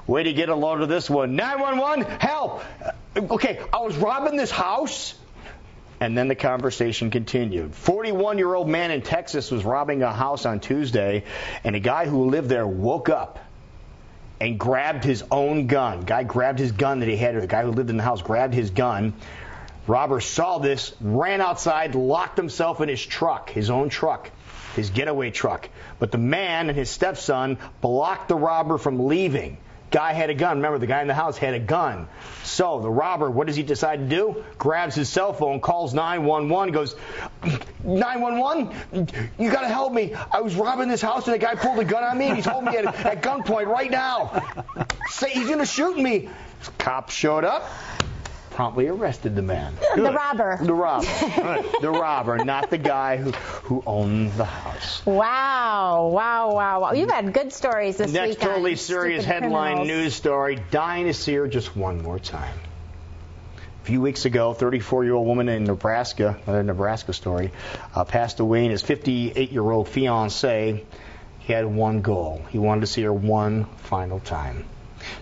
way to get a load of this one. 911, help! Okay, I was robbing this house. And then the conversation continued. 41-year-old man in Texas was robbing a house on Tuesday, and a guy who lived there woke up and grabbed his own gun. Guy grabbed his gun that he had, or the guy who lived in the house grabbed his gun. Robber saw this, ran outside, locked himself in his truck, his own truck, his getaway truck. But the man and his stepson blocked the robber from leaving. Guy had a gun. Remember, the guy in the house had a gun. So the robber, what does he decide to do? Grabs his cell phone, calls 911, goes, 911, you got to help me. I was robbing this house and the guy pulled a gun on me and he's holding me at gunpoint right now. Say he's going to shoot me. Cops showed up. Promptly arrested the man.
The robber.
The robber. Right. The robber, not the guy who owned the house.
Wow. You've had good stories this week.
Next Totally
on
Serious headline
criminals.
news story, dying to see her just one more time. A few weeks ago, 34-year-old woman in Nebraska, another Nebraska story, passed away, and his 58-year-old fiancé, he had one goal. He wanted to see her one final time.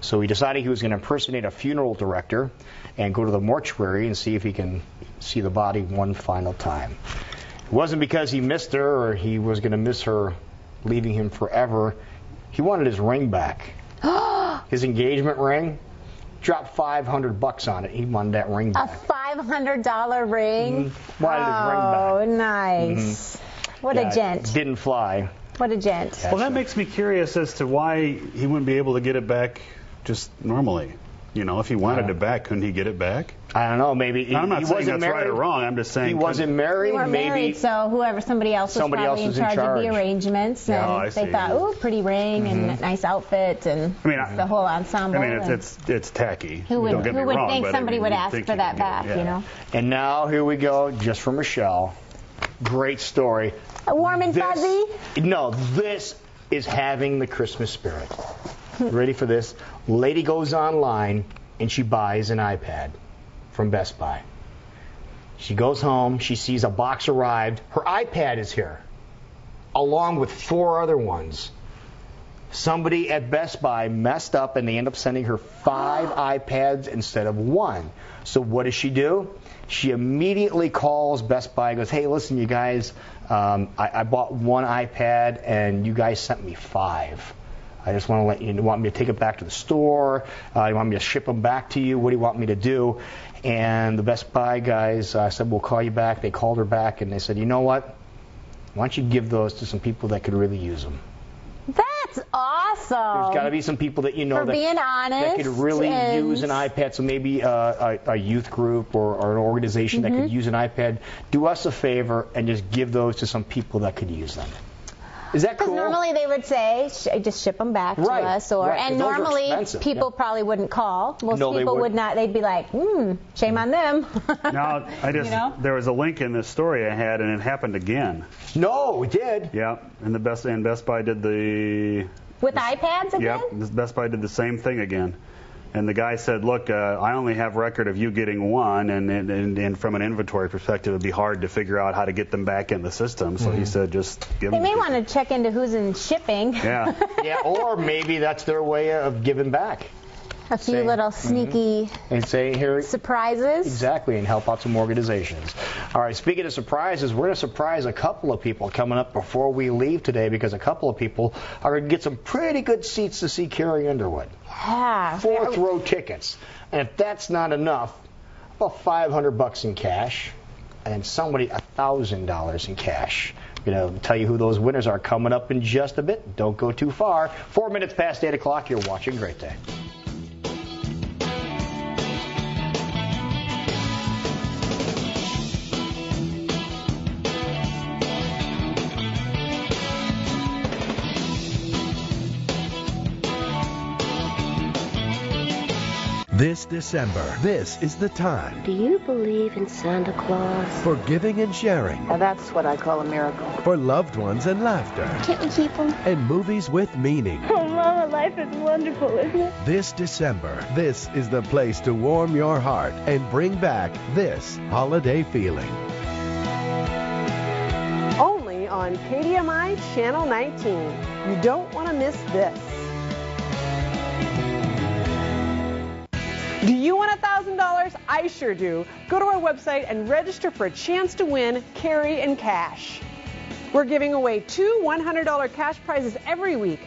So he decided he was going to impersonate a funeral director and go to the mortuary and see if he can see the body one final time. It wasn't because he missed her or he was going to miss her leaving him forever. He wanted his ring back. His engagement ring. Dropped $500 on it. He wanted that ring back.
A $500 ring?
Wanted his ring back.
Oh, nice. What a gent.
Didn't fly.
What a gent.
Well, that makes me curious as to why he wouldn't be able to get it back just normally. You know, if he wanted it back, couldn't he get it back?
I don't know. Maybe
I'm not
he
saying
wasn't
that's
married.
right or wrong. I'm just saying
he wasn't married.
They were
maybe
married, so somebody else was probably in charge of the arrangements, and they thought, ooh, pretty ring and nice outfit, and the whole ensemble.
I mean, it's tacky.
Who would,
Don't get me
who would
wrong,
think
but
somebody would ask
think
for
you
that
can get
back,
it,
you know?
And now here we go, just for Michelle. Great story.
Warm and fuzzy?
No, this is having the Christmas spirit. Ready for this? Lady goes online and she buys an iPad from Best Buy. She goes home, she sees a box arrived. Her iPad is here, along with 4 other ones. Somebody at Best Buy messed up and they end up sending her 5 iPads instead of 1. So what does she do? She immediately calls Best Buy and goes, hey, listen, you guys, I bought 1 iPad and you guys sent me 5. I just want to let you want me to take it back to the store? You want me to ship them back to you? What do you want me to do? And the Best Buy guys said, we'll call you back. They called her back and they said, you know what? Why don't you give those to some people that could really use them?
That's awesome.
There's got to be some people that
For being honest,
that could really use an iPad. So maybe a youth group or an organization that could use an iPad. Do us a favor and just give those to some people that could use them. Is that cool?
Because normally they would say, just ship them back to us. And normally people probably wouldn't call. Most people would not. They'd be like, shame on them.
Now, there was a link in this story I had, and it happened again.
No, it did.
Yeah, and Best Buy did
with iPads again?
Yep, Best Buy did the same thing again. And the guy said, look, I only have record of you getting 1, and from an inventory perspective, it would be hard to figure out how to get them back in the system. So he said, just give them.
They may want to check into who's in shipping.
Yeah.
Yeah, or maybe that's their way of giving back.
A few little sneaky
and say here
surprises.
Exactly, and help out some organizations. All right, speaking of surprises, we're going to surprise a couple of people coming up before we leave today, because a couple of people are going to get some pretty good seats to see Carrie Underwood.
Yeah.
4th row tickets. And if that's not enough, about $500 in cash, and then somebody $1,000 in cash. I'm going to tell you who those winners are coming up in just a bit. Don't go too far. 4 minutes past 8 o'clock, you're watching Great Day.
This December, this is the time.
Do you believe in Santa Claus?
For giving and sharing.
Now that's what I call a miracle.
For loved ones and laughter.
Can't we keep them?
And movies with meaning.
Oh, Mama, life is wonderful, isn't it?
This December, this is the place to warm your heart and bring back this holiday feeling.
Only on KCWI Channel 19. You don't want to miss this. Do you want $1,000? I sure do. Go to our website and register for a chance to win Carrie and Cash. We're giving away 2 $100 cash prizes every week.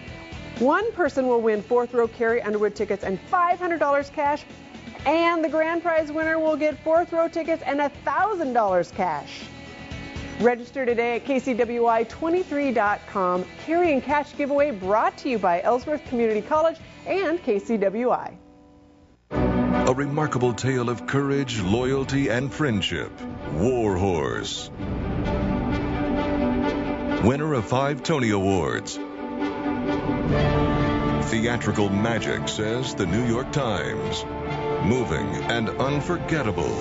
One person will win 4th row Carrie Underwood tickets and $500 cash, and the grand prize winner will get 4th row tickets and $1,000 cash. Register today at KCWI23.com. Carrie and Cash giveaway brought to you by Ellsworth Community College and KCWI.
A remarkable tale of courage, loyalty, and friendship. War Horse. Winner of 5 Tony Awards. Theatrical magic, says the New York Times. Moving and unforgettable.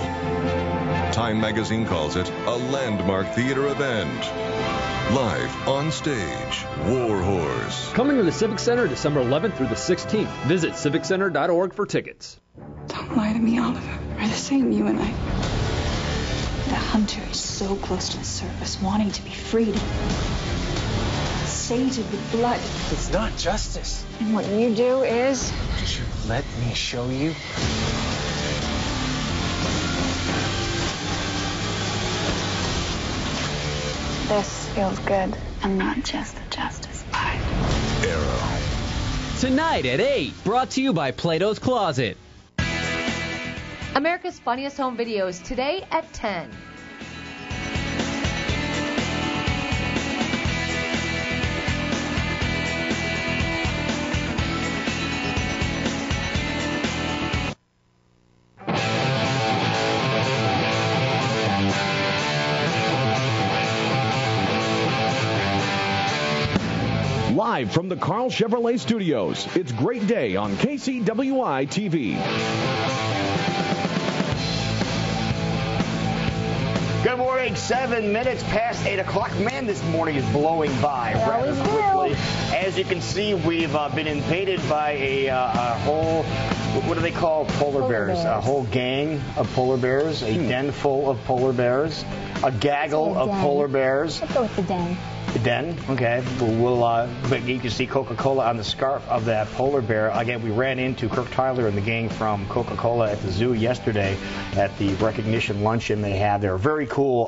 Time magazine calls it a landmark theater event. Live on stage, War Horse.
Coming to the Civic Center December 11th through the 16th. Visit civiccenter.org for tickets.
Don't lie to me, Oliver. We're the same, you and I.
The hunter is so close to the surface, wanting to be freed. Sated with blood.
It's not justice.
And what you do is...
Would you let me show you?
This feels good. I'm not just the Justice Part.
Arrow.
Tonight at 8, brought to you by Plato's Closet.
America's Funniest Home Videos today at 10.
Live from the Carl Chevrolet Studios, it's Great Day on KCWI TV.
Good morning, 7 minutes past 8 o'clock. Man, this morning is blowing by rather quickly. As you can see, we've been invaded by a whole, what do they call polar bears? A whole gang of polar bears, a den full of polar bears, a gaggle of polar bears.
Let's go with the den.
The den, okay. But you can see Coca-Cola on the scarf of that polar bear. Again, we ran into Kirk Tyler and the gang from Coca-Cola at the zoo yesterday at the recognition luncheon they had. They're very cool.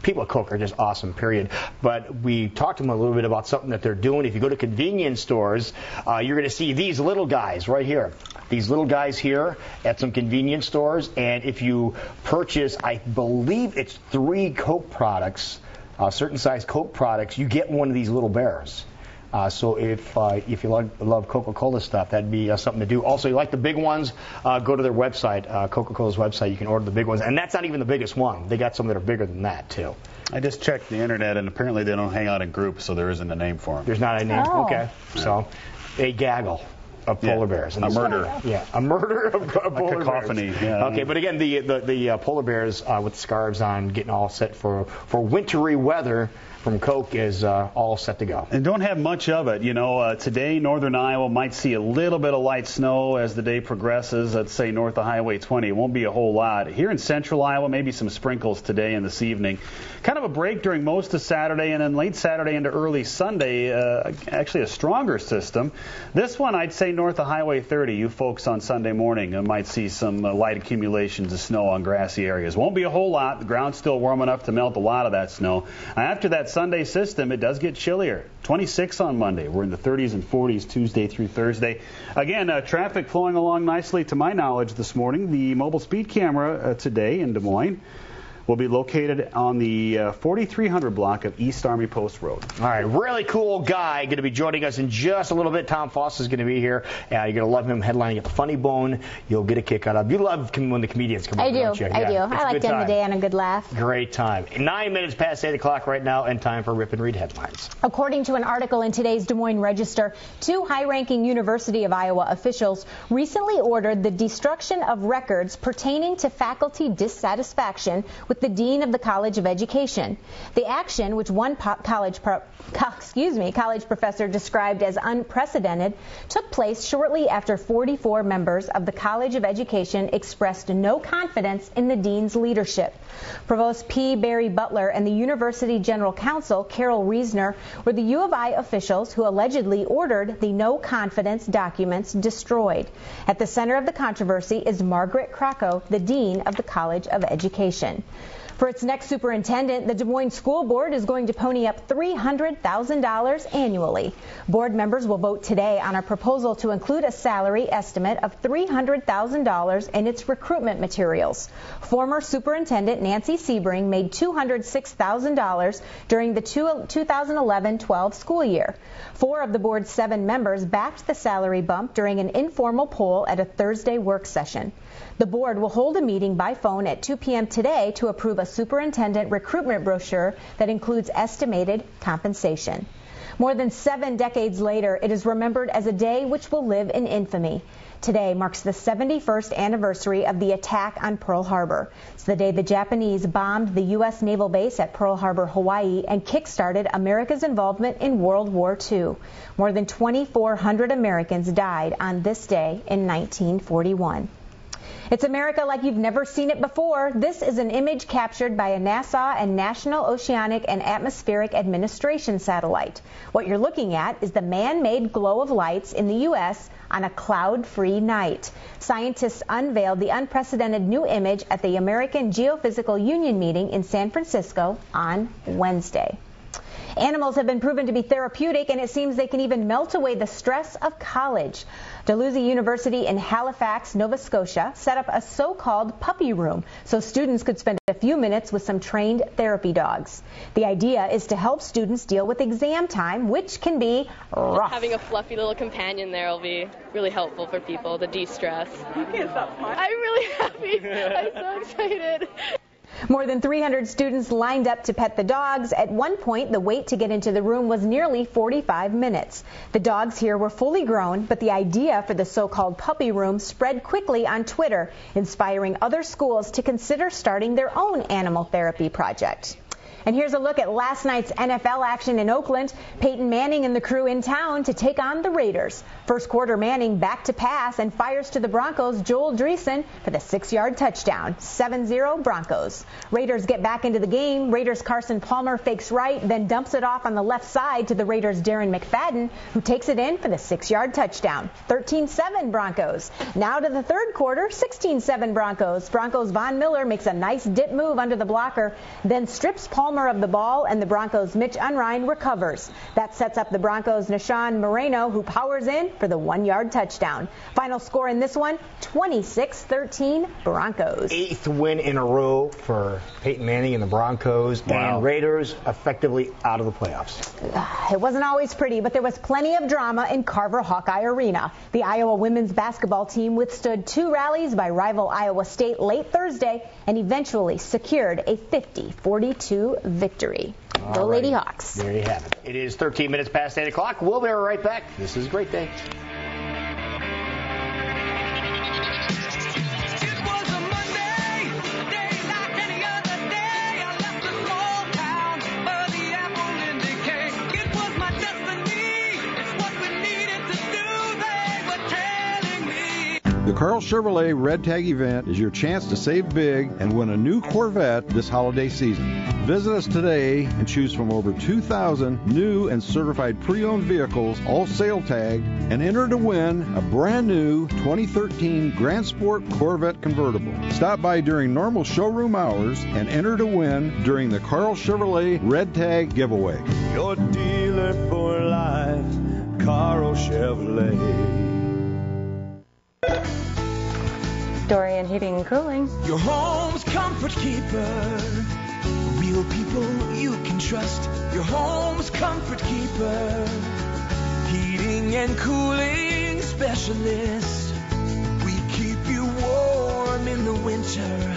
People at Coke are just awesome, period. But we talked to them a little bit about something that they're doing. If you go to convenience stores, you're going to see these little guys right here. These little guys here at some convenience stores. And if you purchase, I believe it's 3 Coke products, certain size Coke products, you get one of these little bears. So if you love Coca-Cola stuff, that'd be something to do. Also, you like the big ones, go to their website, Coca-Cola's website. You can order the big ones. And that's not even the biggest one. They got some that are bigger than that, too.
I just checked the internet, and apparently they don't hang out in groups, so there isn't a name for them.
There's not a name? Oh. Okay. So, a gaggle of polar bears.
A murder.
Yeah, a murder of polar
cacophony.
bears.
Yeah.
Okay, but again, the polar bears with scarves on, getting all set for wintry weather from Coke is all set to go.
And don't have much of it. You know, today, northern Iowa might see a little bit of light snow as the day progresses. Let's say north of Highway 20. It won't be a whole lot. Here in central Iowa, maybe some sprinkles today and this evening. Kind of a break during most of Saturday, and then late Saturday into early Sunday, actually a stronger system. This one, I'd say north of Highway 30. You folks on Sunday morning might see some light accumulations of snow on grassy areas. Won't be a whole lot. The ground's still warm enough to melt a lot of that snow. After that Sunday system, it does get chillier. 26 on Monday. We're in the 30s and 40s Tuesday through Thursday. Again, traffic flowing along nicely to my knowledge this morning. The mobile speed camera today in Des Moines will be located on the 4300 block of East Army Post Road.
All right, really cool guy going to be joining us in just a little bit. Tom Foss is going to be here. You're going to love him headlining at the Funny Bone. You'll get a kick out of. You love when the comedians come on, don't you?
I do. I like to end the day on a good laugh.
Great time. 9 minutes past 8 o'clock right now, and time for Rip and Read headlines.
According to an article in today's Des Moines Register, 2 high-ranking University of Iowa officials recently ordered the destruction of records pertaining to faculty dissatisfaction with the dean of the College of Education. The action, which one college professor described as unprecedented, took place shortly after 44 members of the College of Education expressed no confidence in the dean's leadership. Provost P. Barry Butler and the University General Counsel, Carol Reisner, were the U of I officials who allegedly ordered the no confidence documents destroyed. At the center of the controversy is Margaret Krakow, the dean of the College of Education. For its next superintendent, the Des Moines School Board is going to pony up $300,000 annually. Board members will vote today on a proposal to include a salary estimate of $300,000 in its recruitment materials. Former Superintendent Nancy Sebring made $206,000 during the 2011-12 school year. 4 of the board's 7 members backed the salary bump during an informal poll at a Thursday work session. The board will hold a meeting by phone at 2 p.m. today to approve a superintendent recruitment brochure that includes estimated compensation. More than 7 decades later, it is remembered as a day which will live in infamy. Today marks the 71st anniversary of the attack on Pearl Harbor. It's the day the Japanese bombed the U.S. naval base at Pearl Harbor, Hawaii, and kick-started America's involvement in World War II. More than 2,400 Americans died on this day in 1941. It's America like you've never seen it before. This is an image captured by a NASA and National Oceanic and Atmospheric Administration satellite. What you're looking at is the man-made glow of lights in the U.S. on a cloud-free night. Scientists unveiled the unprecedented new image at the American Geophysical Union meeting in San Francisco on Wednesday. Animals have been proven to be therapeutic, and it seems they can even melt away the stress of college. Dalhousie University in Halifax, Nova Scotia, set up a so-called puppy room so students could spend a few minutes with some trained therapy dogs. The idea is to help students deal with exam time, which can be rough.
Having a fluffy little companion there will be really helpful for people to de-stress. You can't stop smiling. I'm really happy. I'm so excited.
More than 300 students lined up to pet the dogs. At one point, the wait to get into the room was nearly 45 minutes. The dogs here were fully grown, but the idea for the so-called puppy room spread quickly on Twitter, inspiring other schools to consider starting their own animal therapy project. And here's a look at last night's NFL action in Oakland. Peyton Manning and the crew in town to take on the Raiders. First quarter, Manning back to pass and fires to the Broncos' Joel Dreesen for the 6-yard touchdown. 7-0 Broncos. Raiders get back into the game. Raiders' Carson Palmer fakes right, then dumps it off on the left side to the Raiders' Darren McFadden, who takes it in for the 6-yard touchdown. 13-7 Broncos. Now to the third quarter, 16-7 Broncos. Broncos' Von Miller makes a nice dip move under the blocker, then strips Palmer of the ball, and the Broncos' Mitch Unrein recovers. That sets up the Broncos' Nashawn Moreno, who powers in for the 1-yard touchdown. Final score in this one, 26-13 Broncos.
8th win in a row for Peyton Manning and the Broncos, and Raiders effectively out of the playoffs.
It wasn't always pretty, but there was plenty of drama in Carver Hawkeye Arena. The Iowa women's basketball team withstood 2 rallies by rival Iowa State late Thursday and eventually secured a 50-42 victory. Go Lady Hawks.
There you have it.
It is 13 minutes past 8 o'clock. We'll be right back. This is a great day.
The Carl Chevrolet Red Tag event is your chance to save big and win a new Corvette this holiday season. Visit us today and choose from over 2,000 new and certified pre-owned vehicles, all sale tagged, and enter to win a brand new 2013 Grand Sport Corvette convertible. Stop by during normal showroom hours and enter to win during the Carl Chevrolet Red Tag giveaway.
Your dealer for life, Carl Chevrolet.
Dorian Heating and Cooling.
Your home's comfort keeper. Real people you can trust. Your home's comfort keeper. Heating and cooling specialist. We keep you warm in the winter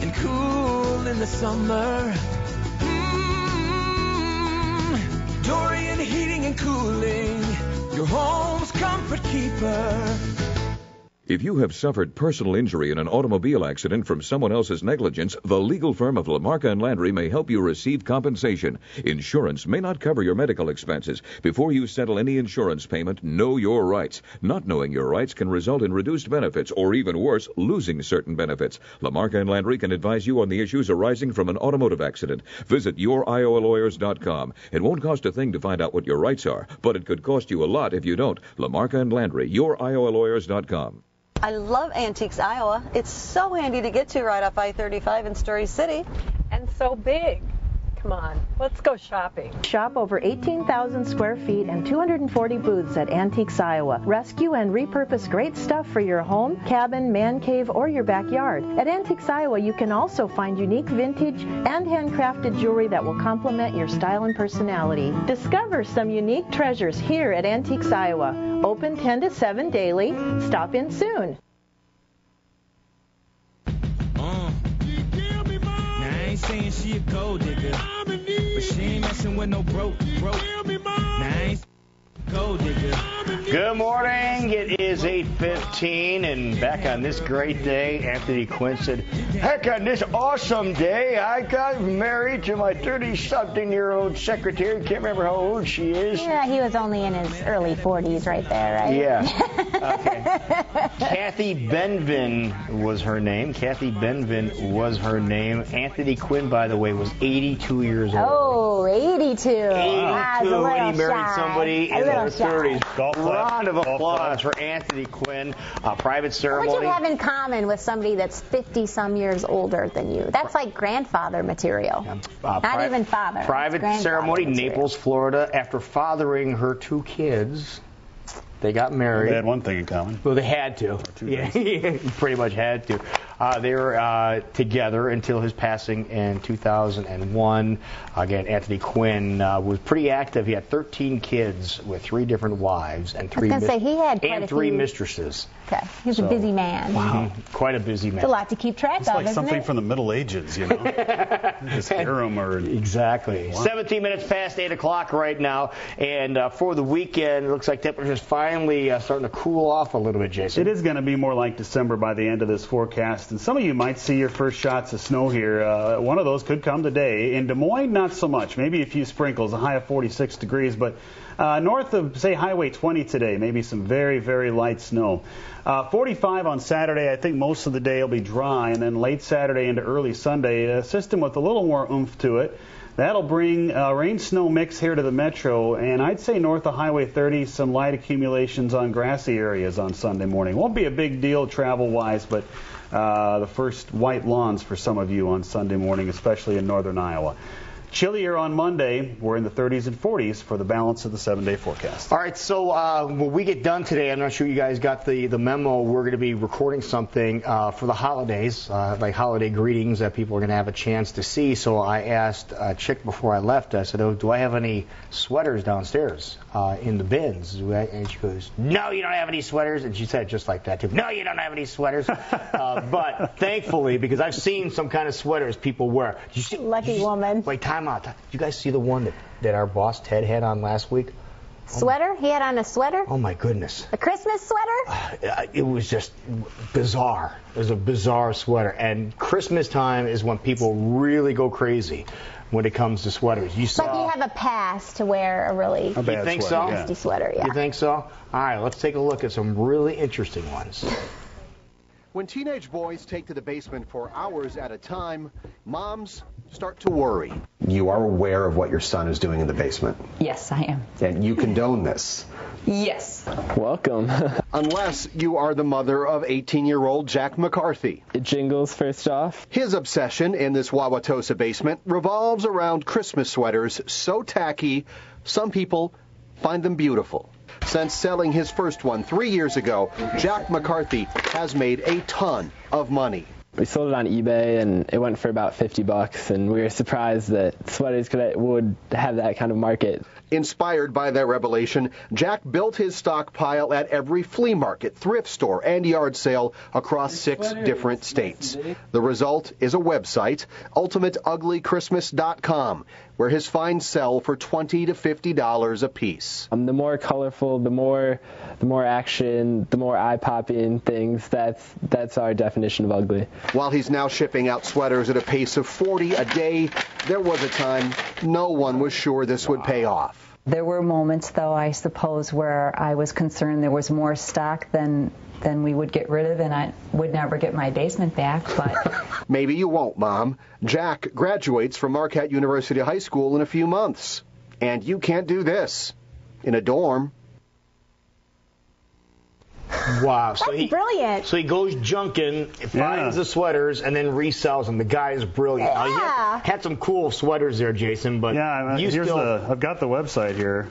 and cool in the summer. Dorian Heating and Cooling. Your home's comfort keeper.
If you have suffered personal injury in an automobile accident from someone else's negligence, the legal firm of LaMarca & Landry may help you receive compensation. Insurance may not cover your medical expenses. Before you settle any insurance payment, know your rights. Not knowing your rights can result in reduced benefits or, even worse, losing certain benefits. LaMarca & Landry can advise you on the issues arising from an automotive accident. Visit youriowaLawyers.com. It won't cost a thing to find out what your rights are, but it could cost you a lot if you don't. LaMarca & Landry, youriowaLawyers.com.
I love Antiques, Iowa. It's so handy to get to right off I-35 in Story City.
And so big. Come on, let's go shopping.
Shop over 18,000 square feet and 240 booths at Antiques, Iowa. Rescue and repurpose great stuff for your home, cabin, man cave, or your backyard. At Antiques, Iowa, you can also find unique vintage and handcrafted jewelry that will complement your style and personality. Discover some unique treasures here at Antiques, Iowa. Open 10 to 7 daily. Stop in soon.
I ain't saying she a gold digger, but she ain't messing with no broke. Now I ain't gold digger.
Good morning. It is 8:15, and back on this great day, Anthony Quinn said, heck, on this awesome day, I got married to my 30-something-year-old secretary. Can't remember how old she is.
Yeah, he was only in his early 40s right there, right?
Yeah. Okay. Kathy Benvin was her name. Kathy Benvin was her name. Anthony Quinn, by the way, was 82 years old.
Oh, 82.
82, and he married somebody in their 30s. Round of applause for Anthony Quinn. Private ceremony.
What would you have in common with somebody that's 50-some years older than you? That's like grandfather material. Not even father.
Private ceremony,
material.
Naples, Florida. After fathering her 2 kids, they got married.
They had one thing in common.
Well, they had to. Yeah, pretty much had to. They were together until his passing in 2001. Again, Anthony Quinn was pretty active. He had 13 kids with 3 different wives and 3 mistresses.
Okay, he's a busy man.
Wow. Quite a busy man.
It's a lot to keep track
It's
of,
like
isn't
something
it?
from the Middle Ages, you know. Just hear them or...
Exactly.
Wow.
17 minutes past 8 o'clock right now. And for the weekend, it looks like temperatures finally starting to cool off a little bit, Jason.
It is going to be more like December by the end of this forecast. And some of you might see your first shots of snow here. One of those could come today. In Des Moines, not so much. Maybe a few sprinkles, a high of 46 degrees. But north of, say, Highway 20 today, maybe some very, very light snow. 45 on Saturday. I think most of the day will be dry. And then late Saturday into early Sunday, a system with a little more oomph to it. That'll bring rain-snow mix here to the metro, and I'd say north of Highway 30, some light accumulations on grassy areas on Sunday morning. Won't be a big deal travel-wise, but the first white lawns for some of you on Sunday morning, especially in northern Iowa. Chillier on Monday. We're in the 30s and 40s for the balance of the 7-day forecast.
All right, so when we get done today, I'm not sure you guys got the memo. We're going to be recording something for the holidays, like holiday greetings that people are going to have a chance to see. So I asked Chick before I left, I said, do I have any sweaters downstairs in the bins? And she goes, no, you don't have any sweaters. And she said it just like that, too. No, you don't have any sweaters. But thankfully, because I've seen some kind of sweaters people wear.
Lucky woman.
Wait, time out. Did you guys see the one that our boss Ted had on last week?
Sweater? He had on a sweater?
Oh, my goodness.
A Christmas sweater?
It was just bizarre. It was a bizarre sweater. And Christmas time is when people really go crazy when it comes to sweaters. You saw.
But you have a pass to wear a really
You think so?
nasty sweater, yeah.
You think so? All right, let's take a look at some really interesting ones.
When teenage boys take to the basement for hours at a time, moms start to worry.
You are aware of what your son is doing in the basement.
Yes, I am.
And you condone this.
Yes.
Welcome.
Unless you are the mother of 18-year-old Jack McCarthy.
Jingles first off.
His obsession in this Wauwatosa basement revolves around Christmas sweaters so tacky, some people find them beautiful. Since selling his first one 3 years ago, Jack McCarthy has made a ton of money.
We sold it on eBay, and it went for about $50, and we were surprised that sweaters would have that kind of market.
Inspired by that revelation, Jack built his stockpile at every flea market, thrift store, and yard sale across 6 different states. The result is a website, ultimateuglychristmas.com, where his finds sell for $20 to $50 a piece.
The more colorful, the more action, the more eye-popping things, that's our definition of ugly.
While he's now shipping out sweaters at a pace of 40 a day, there was a time no one was sure this would pay off.
There were moments, though, I suppose, where I was concerned there was more stock than we would get rid of, and I would never get my basement back. But
maybe you won't, Mom. Jack graduates from Marquette University High School in a few months. And you can't do this in a dorm.
Wow.
That's brilliant.
So he goes junking, finds the sweaters, and then resells them. The guy is brilliant.
Yeah.
He had some cool sweaters there, Jason, but
I've got the website here.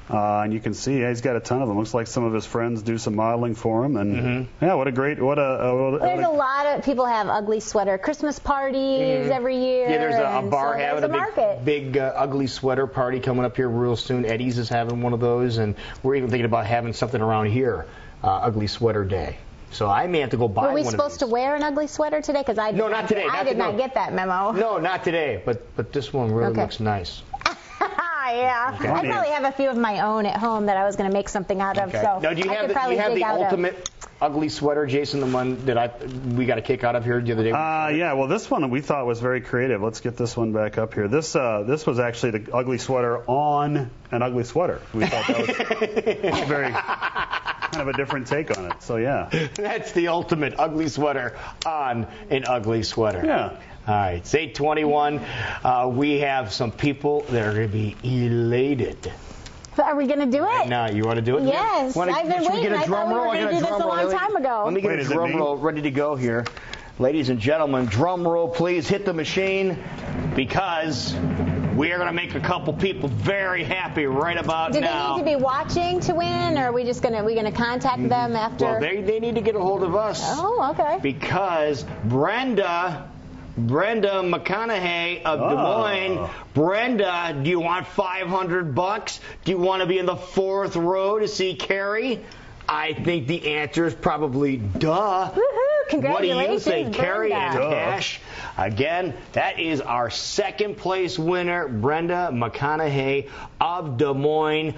And you can see he's got a ton of them. Looks like some of his friends do some modeling for him. And yeah, there's
a lot of people have ugly sweater Christmas parties every year.
Yeah, there's a bar having
a
big ugly sweater party coming up here real soon. Eddie's is having one of those, and we're even thinking about having something around here, Ugly Sweater Day. So I may have to go buy one.
Were we supposed to wear an ugly sweater today? Because
No, not today.
I did not get that memo.
No, not today. But this one really looks nice.
Yeah,
Okay.
I probably have a few of my own at home that I was going to make something out of. So
now, do you have the ultimate ugly sweater, Jason, the one that we got a kick out of here the other day?
Yeah, well, this one we thought was very creative. Let's get this one back up here. This was actually the ugly sweater on an ugly sweater. We thought that was very kind of a different take on it. So yeah,
that's the ultimate ugly sweater on an ugly sweater.
Yeah.
All right, it's 8:21. We have some people that are going to be elated.
Are we going to do it?
No, you want to do it?
Yes, I've been waiting. I thought we were going to do this a long time ago.
Let me get a drum roll ready to go here. Ladies and gentlemen, drum roll, please. Hit the machine, because We are going to make a couple people very happy right about
Do
now.
they need to be watching to win, or are we just gonna contact them after?
Well, they need to get a hold of us.
Oh, okay.
Because Brenda McConaughey of Des Moines. Brenda, do you want $500? Do you want to be in the fourth row to see Carrie? I think the answer is probably duh.
Woohoo! Congratulations,
What do you say, Carrie and
Brenda.
Cash? Again, that is our second place winner, Brenda McConaughey of Des Moines.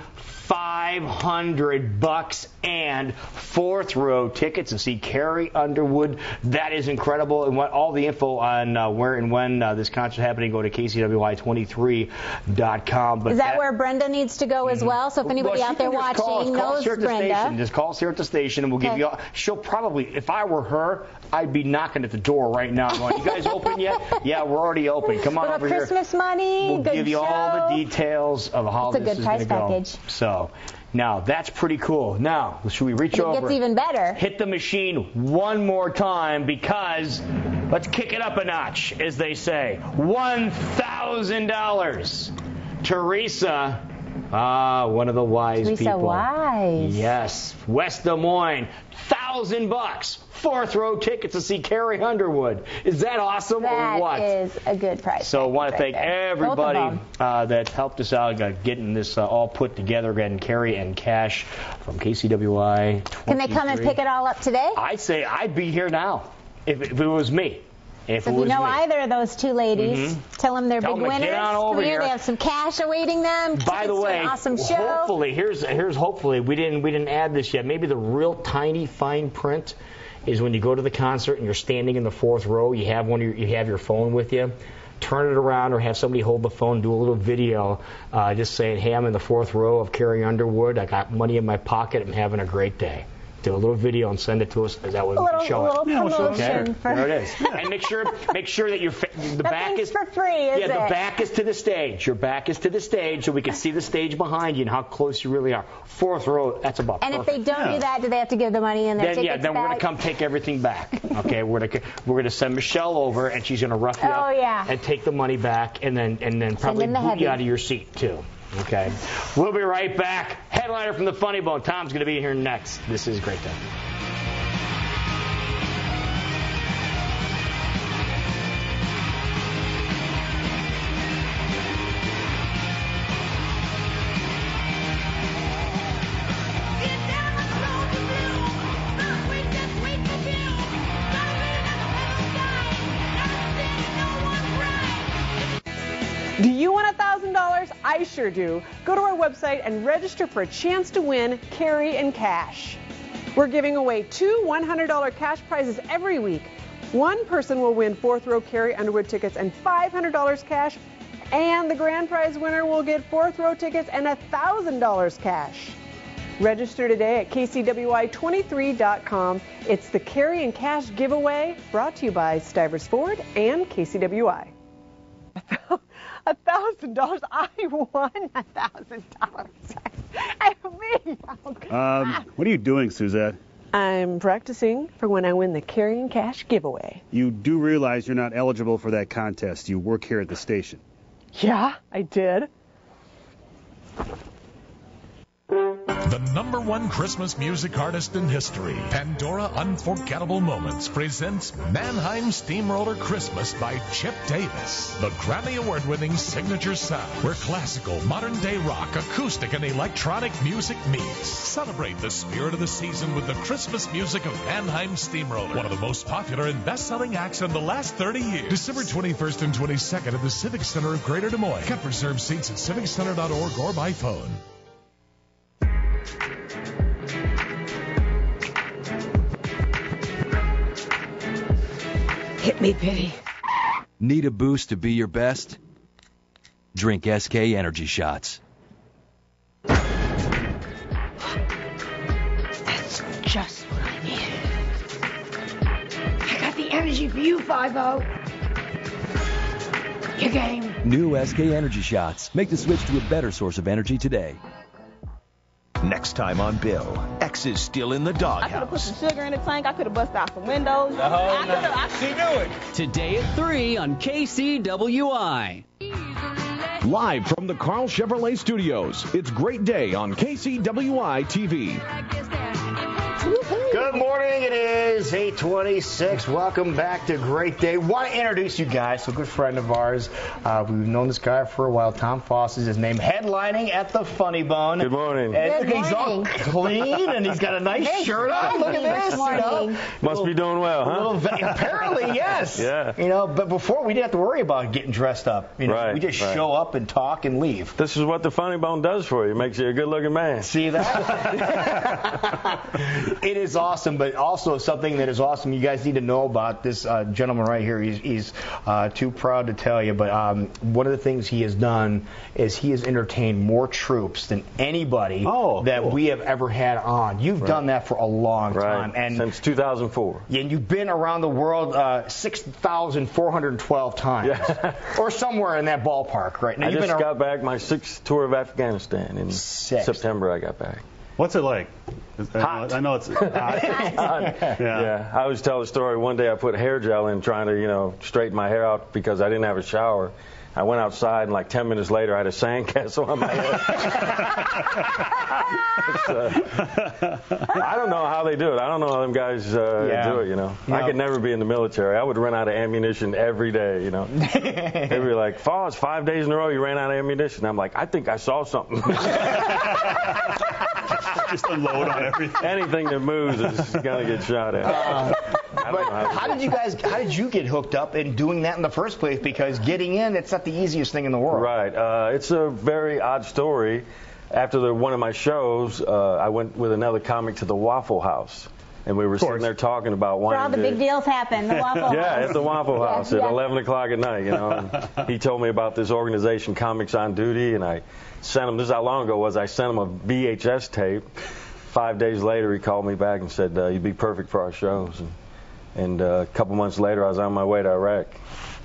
$500 and fourth row tickets to see Carrie Underwood. That is incredible. And all the info on where and when this concert is happening, go to KCWI23.com. But
Is that where Brenda needs to go as well? So if anybody out there watching knows Brenda.
Just call us here at the station, and we'll give you all. She'll probably, if I were her, I'd be knocking at the door right now going, you guys open yet? Yeah, we're already open. Come on over here.
Christmas money,
We'll
good
give you
show.
all the details of how
It's a
this
good
is
price
going to go.
package.
So, now, that's pretty cool. Now, should we reach
It
over?
gets even better.
Hit the machine one more time because let's kick it up a notch, as they say. $1,000. Teresa, one of the wise
Teresa
people.
Wise.
Yes, West Des Moines, $1,000. Fourth row tickets to see Carrie Underwood. Is that awesome or what?
That is a good price.
So I want to thank
Both of
everybody
them.
that helped us out getting this all put together. Again, Carrie and Cash from KCWI.
Can they come and pick it all up today?
I'd say I'd be here now if it was me.
So if you know either of those two ladies, tell them they're
Tell
big
them to
winners.
get on over
Come here.
here.
They have some cash awaiting them.
By the
Tickets to
way,
an awesome show.
hopefully here's hopefully we didn't add this yet. Maybe the real tiny fine print is when you go to the concert and you're standing in the fourth row. You have you have your phone with you. Turn it around or have somebody hold the phone, do a little video, just saying, "Hey, I'm in the fourth row of Carrie Underwood. I got money in my pocket. I'm having a great day." Do a little video and send it to us. That way we can show it.
Promotion for
There it is. And make sure that the back is
for free. Is
the
it?
back is to the stage. Your back is to the stage, so we can see the stage behind you and how close you really are. Fourth row, that's about
And
perfect.
if they don't do that, do they have to give the money and their tickets
then we're
back?
gonna come take everything back. Okay, we're gonna send Michelle over, and she's gonna rough you up and take the money back, and then probably
in the
boot
heavy.
you out of your seat too. Okay, we'll be right back. Headliner from the Funny Bone. Tom's gonna be here next. This is Great Day.
Do you want $1,000? I sure do. Go to our website and register for a chance to win Carrie and Cash. We're giving away 2 $100 cash prizes every week. One person will win fourth row Carrie Underwood tickets and $500 cash, and the grand prize winner will get fourth row tickets and $1,000 cash. Register today at KCWI23.com. It's the Carrie and Cash giveaway brought to you by Stivers Ford and KCWI. $1,000. I won $1,000.
What are you doing, Suzette?
I'm practicing for when I win the Carrie and Cash giveaway.
You do realize you're not eligible for that contest. You work here at the station.
Yeah, I did.
The #1 Christmas music artist in history, Pandora Unforgettable Moments, presents Mannheim Steamroller Christmas by Chip Davis. The Grammy Award-winning signature sound, where classical, modern-day rock, acoustic, and electronic music meets. Celebrate the spirit of the season with the Christmas music of Mannheim Steamroller, one of the most popular and best-selling acts in the last 30 years. December 21st and 22nd at the Civic Center of Greater Des Moines. Get reserved seats at civiccenter.org or by phone.
Hit me, Pity. Need a boost to be your best? Drink SK Energy Shots. That's just what I needed. I got the energy for you, 5-0. Your game. New SK Energy Shots. Make the switch to a better source of energy today.
Next time on Bill, X is still in the
I could have put
doghouse.
some sugar in the tank. I could have busted out some windows.
Today at 3 on KCWI.
Live from the Carl Chevrolet Studios, it's Great Day on KCWI TV.
Good morning. It is 8:26. Welcome back to Great Day. Want to introduce you guys to a good friend of ours. We've known this guy for a while. Tom Foss is his name. Headlining at the Funny Bone.
Good morning.
And he's all clean and he's got a nice shirt on. Look at this. You know.
Must be doing well, huh?
Apparently, yes.
Yeah.
You know, but before we didn't have to worry about getting dressed up. You know,
Right,
we just
right.
show up and talk and leave.
This is what the Funny Bone does for you. It makes you a good-looking man.
See that? It is awesome, but also something that is awesome you guys need to know about this gentleman right here. He's too proud to tell you, but one of the things he has done is he has entertained more troops than anybody that we have ever had on. You've done that for a long time. And
since 2004.
And you've been around the world 6,412 times.
Yeah.
Or somewhere in that ballpark right now.
I just got back my 6th tour of Afghanistan in September. I got back.
What's it like?
Hot.
I know it's hot.
Yeah. I always tell the story. One day I put hair gel in trying to, straighten my hair out because I didn't have a shower. I went outside and like 10 minutes later I had a sandcastle on my head. I don't know how they do it. I don't know how them guys do it, I could never be in the military. I would run out of ammunition every day, They'd be like, Foss, 5 days in a row you ran out of ammunition. I'm like, I think I saw something.
Just unload on everything.
Anything that moves is going to get shot at.
How did you get hooked up in doing that in the first place? Because getting in, it's not the easiest thing in the world.
Right. It's a very odd story. After one of my shows, I went with another comic to the Waffle House. And we were sitting there talking about
Where all
wanting
the big deals happen, the Waffle House.
Yeah, at the Waffle House at 11 o'clock at night, And he told me about this organization, Comics on Duty, and I sent him, this is how long ago it was, I sent him a VHS tape. 5 days later, he called me back and said, you'd be perfect for our shows. And a couple months later, I was on my way to Iraq.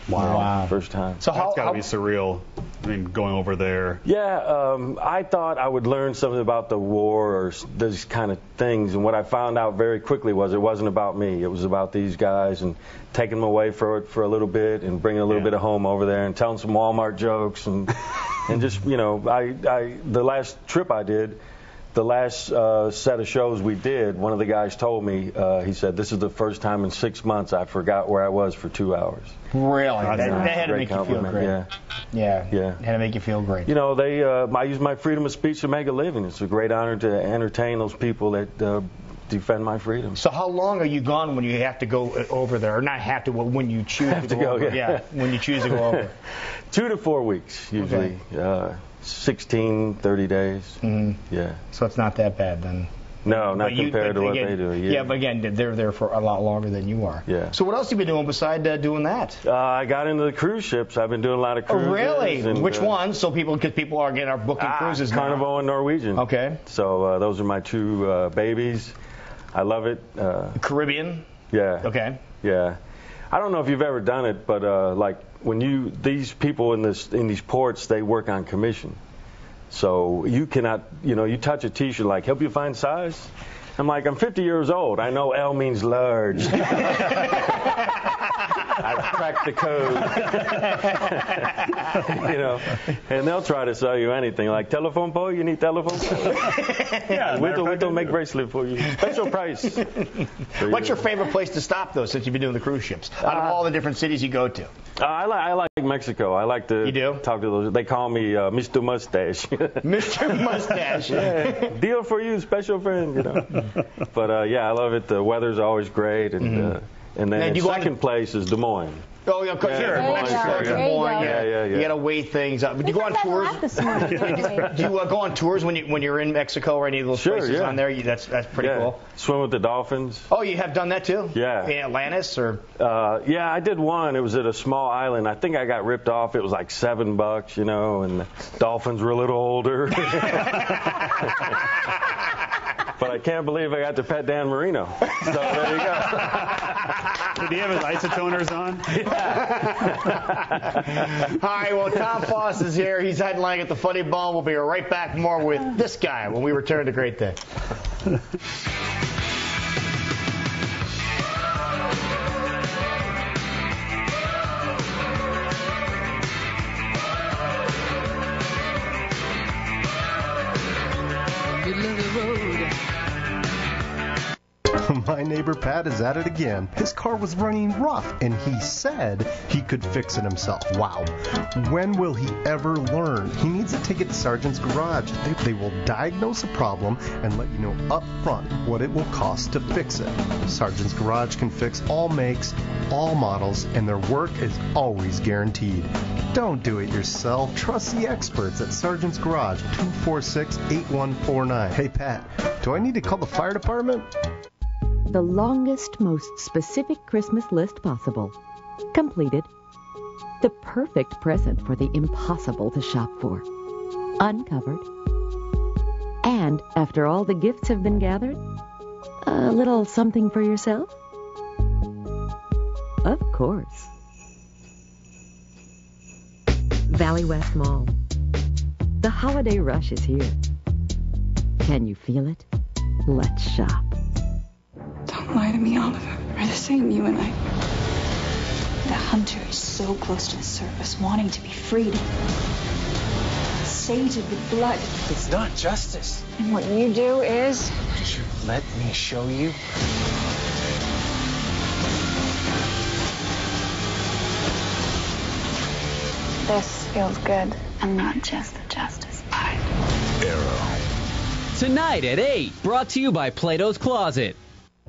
Wow.
First time.
So that's got to be surreal. I mean, going over there.
Yeah, I thought I would learn something about the war or these kind of things, and what I found out very quickly was it wasn't about me. It was about these guys and taking them away for a little bit and bringing a little bit of home over there and telling some Walmart jokes and just the last trip I did. The last set of shows we did, one of the guys told me, he said, this is the first time in 6 months I forgot where I was for 2 hours.
Really? That had to make you feel great.
Yeah.
Had to make you feel great.
I use my freedom of speech to make a living. It's a great honor to entertain those people that defend my freedom.
So how long are you gone when you have to go over there? Or not have to, but when you choose to go over? Yeah, when you choose to go over.
2 to 4 weeks, usually. Okay. 16, 30 days.
Mm-hmm.
Yeah.
So it's not that bad then.
No, not compared to what they do.
Yeah, but again, they're there for a lot longer than you are.
Yeah.
So what else have you been doing besides doing that?
I got into the cruise ships. I've been doing a lot of cruises.
Oh, really?
And,
Which ones? So because people are booking cruises now.
Carnival and Norwegian.
Okay.
So those are my two babies. I love it.
Caribbean?
Yeah.
Okay.
Yeah. I don't know if you've ever done it, but like when these people in these ports, they work on commission. So you cannot, you touch a T-shirt like, help you find size? I'm like, I'm 50 years old. I know L means large. I've cracked the code. And they'll try to sell you anything like telephone pole. You need telephone pole? Yeah, we'll make bracelet for you. Special price.
What's your favorite place to stop though, since you've been doing the cruise ships? Out of all the different cities you go to.
I like Mexico. I like to talk to those. They call me Mr. Mustache.
Mr. Mustache.
Yeah. Deal for you, special friend. But I love it. The weather's always great, and then second place is Des Moines.
Oh, yeah, because you're in Des Moines.
Yeah.
You got to weigh things up. Do you go on tours? Do you go on tours when you're in Mexico or any of those places on there? That's pretty cool.
Swim with the dolphins.
Oh, you have done that too?
Yeah.
In Atlantis or?
Yeah, I did one. It was at a small island. I think I got ripped off. It was like $7, and the dolphins were a little older. But I can't believe I got to pet Dan Marino. So there you go.
Did he have his isotoners on?
All right, well, Tom Foss is here. He's headlining at the Funny Bone. We'll be right back more with this guy when we return to Great Day.
My neighbor Pat is at it again. His car was running rough, and he said he could fix it himself. Wow. When will he ever learn? He needs to take it to Sergeant's Garage. They will diagnose a problem and let you know up front what it will cost to fix it. Sergeant's Garage can fix all makes, all models, and their work is always guaranteed. Don't do it yourself. Trust the experts at Sergeant's Garage, 246-8149. Hey, Pat, do I need to call the fire department?
The longest, most specific Christmas list possible. Completed. The perfect present for the impossible to shop for. Uncovered. And after all the gifts have been gathered, a little something for yourself? Of course. Valley West Mall. The holiday rush is here. Can you feel it? Let's shop.
Don't lie to me, Oliver. We're the same, you and I. The hunter is so close to the surface, wanting to be freed. Sated with blood.
It's not justice.
And what you do is...
Would you let me show you?
This feels good, and not just the justice part.
Arrow. Tonight at 8, brought to you by Plato's Closet.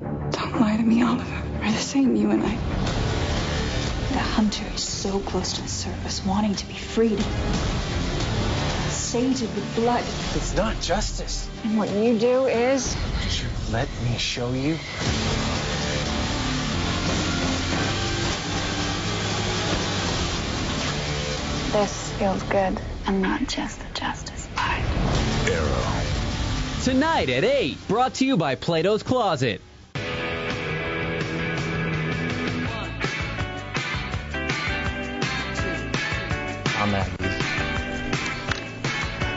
Don't lie to me, Oliver. We're the same, you and I. The hunter is so close to the surface, wanting to be freed. Sated with blood.
It's not justice.
And what you do is...
Would you let me show you?
This feels good, and not just the justice part.
Arrow. Tonight at 8, brought to you by Plato's Closet.
On that.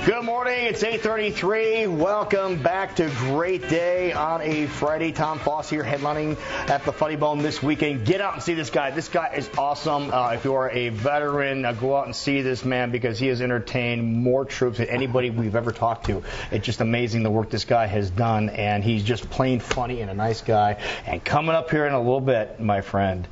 Good morning. It's 8:33. Welcome back to Great Day on a Friday. Tom Foss here, headlining at the Funny Bone this weekend. Get out and see this guy. This guy is awesome. If you are a veteran, go out and see this man because he has entertained more troops than anybody we've ever talked to. It's just amazing the work this guy has done, and he's just plain funny and a nice guy. And coming up here in a little bit, my friend,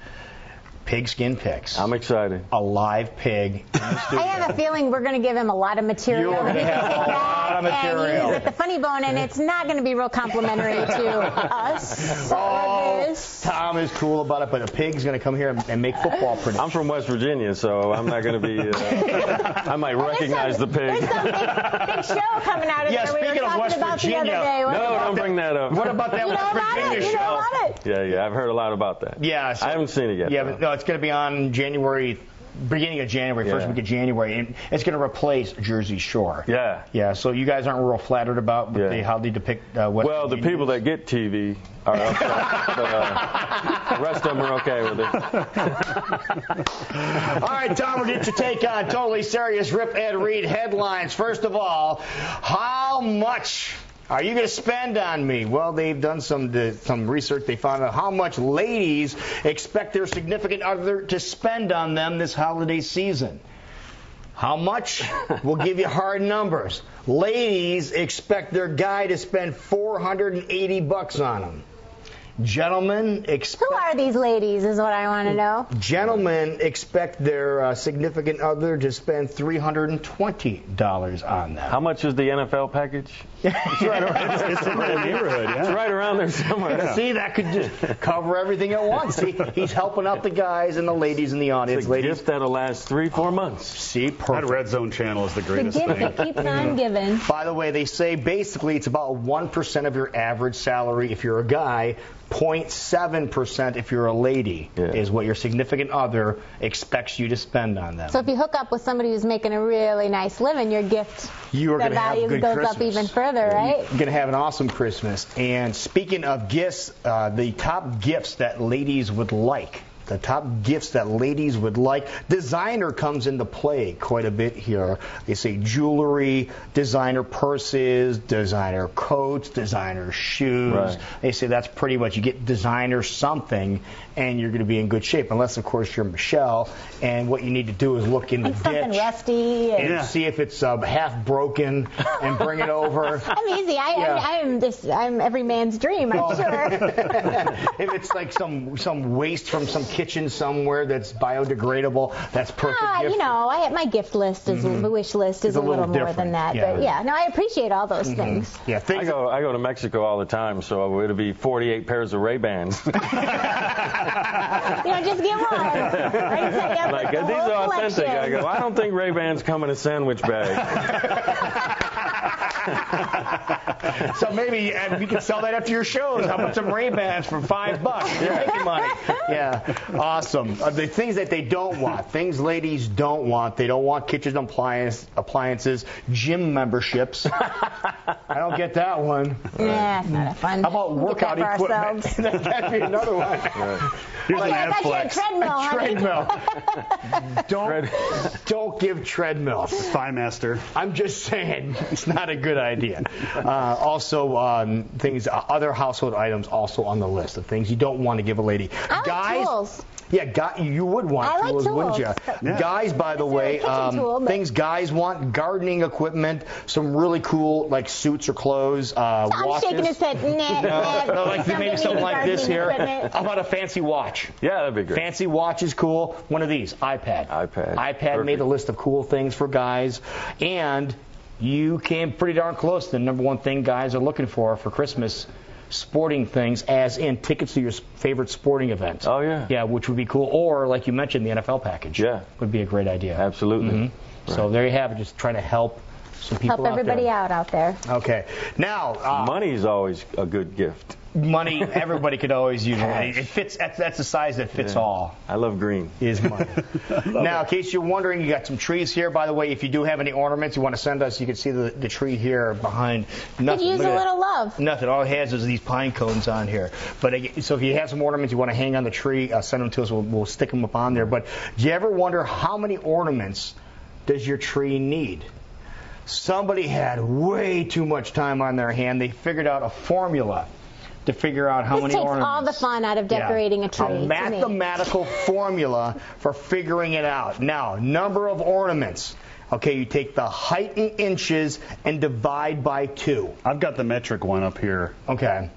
Pigskin Picks.
I'm excited.
A live pig.
I have a feeling we're going to give him a lot of material.
You're going to have a lot of material.
And use it the Funny Bone, and it's not going to be real complimentary to us.
Tom is cool about it, but a pig's going to come here and make football predictions.
I'm from West Virginia, so I'm not going to be. I might recognize the pig.
There's some big show coming out of there.
Speaking
we were
of
talking
West
about
Virginia,
the other day.
No, don't bring that up.
What about that West Virginia show?
You know about it?
Yeah, I've heard a lot about that.
Yeah,
I haven't seen it yet.
Yeah, but no, it's going to be on beginning of January, first week of January, and it's going to replace Jersey Shore.
Yeah.
Yeah, so you guys aren't real flattered about how they depict West
Well,
Virginia.
the people that get TV are upset, but the rest of them are okay with it.
All right, Tom, we'll get your take on totally serious Rip and Read headlines. First of all, how much are you going to spend on me? Well, they've done some research. They found out how much ladies expect their significant other to spend on them this holiday season. How much? We'll give you hard numbers. Ladies expect their guy to spend $480 on them. Gentlemen expect...
Who are these ladies is what I want to know.
Gentlemen expect their significant other to spend $320 on them.
How much is the NFL package?
It's right around,
it's in that neighborhood, yeah.
It's right around there somewhere.
Yeah. See, that could just cover everything at once. See, he's helping out the guys and the ladies in the audience.
It's a gift that'll last 3-4 months.
See, perfect.
That Red Zone channel is the
The
greatest
gift
thing.
that keeps on giving.
By the way, they say basically it's about 1% of your average salary if you're a guy, 0.7% if you're a lady, is what your significant other expects you to spend on them.
So if you hook up with somebody who's making a really nice living, your gift,
you are
the
going to have a
value
good
goes
Christmas.
up even further, right?
You're going to have an awesome Christmas. And speaking of gifts, the top gifts that ladies would like The top gifts that ladies would like. Designer comes into play quite a bit here. They say jewelry, designer purses, designer coats, designer shoes.
Right.
They say that's pretty much, you get designer something and you're going to be in good shape. Unless, of course, you're Michelle, and what you need to do is look in the
Something
ditch
rusty.
and see if it's half broken and bring it over.
I'm easy. I'm every man's dream, I'm sure.
If it's like some waste from some kitchen somewhere that's biodegradable, that's perfect. Gift.
My gift list is the wish list is
It's
a little more
different.
than that.
Yeah.
But I appreciate all those things.
Yeah,
I go to Mexico all the time, so it'll be 48 pairs of Ray-Bans.
Just get one.
Like, these are authentic. I go, I don't think Ray-Bans come in a sandwich bag.
So maybe we can sell that after your shows. How about some Ray-Bans for $5? You're making money. Yeah, awesome. The things that they don't want, things ladies don't want. They don't want kitchen appliances, gym memberships. I don't get that one.
Yeah, it's not a fun.
How about workout equipment? That'd be another one.
Right.
Here's an
a treadmill.
Don't give treadmills.
Thigh-master.
I'm just saying, it's not a good idea. Also, other household items also on the list of things you don't want to give a lady.
I like tools.
Yeah, you would want tools, wouldn't you? Yeah. Guys, by the way, things guys want: gardening equipment, some really cool like suits or clothes,
I'm
watches.
shaking his head.
No, like maybe something like this here.
Equipment.
How about a fancy watch?
Yeah, that'd be great.
Fancy watch is cool. One of these, iPad.
Perfect.
Made a list of cool things for guys, and you came pretty darn close to the number one thing guys are looking for Christmas. Sporting things, as in tickets to your favorite sporting event.
Oh, yeah.
Yeah, which would be cool. Or, like you mentioned, the NFL package.
Yeah.
Would be a great idea.
Absolutely.
Right. So there you have it, just trying to help some people
Help everybody out there.
Okay. Now,
money is always a good gift.
Money, everybody could always use it. It fits. That's the size that fits all.
I love green.
Is money. Now, in case you're wondering, you got some trees here. By the way, if you do have any ornaments you want to send us, you can see the tree here behind. Nothing.
Could use a little love.
Nothing. All it has is these pine cones on here. But so if you have some ornaments you want to hang on the tree, send them to us. We'll stick them up on there. But do you ever wonder how many ornaments does your tree need? Somebody had way too much time on their hand. They figured out a formula to figure out how many ornaments.
This takes all the fun out of decorating a tree.
A mathematical formula for figuring it out. Now, number of ornaments. Okay, you take the height in inches and divide by 2.
I've got the metric one up here.
Okay.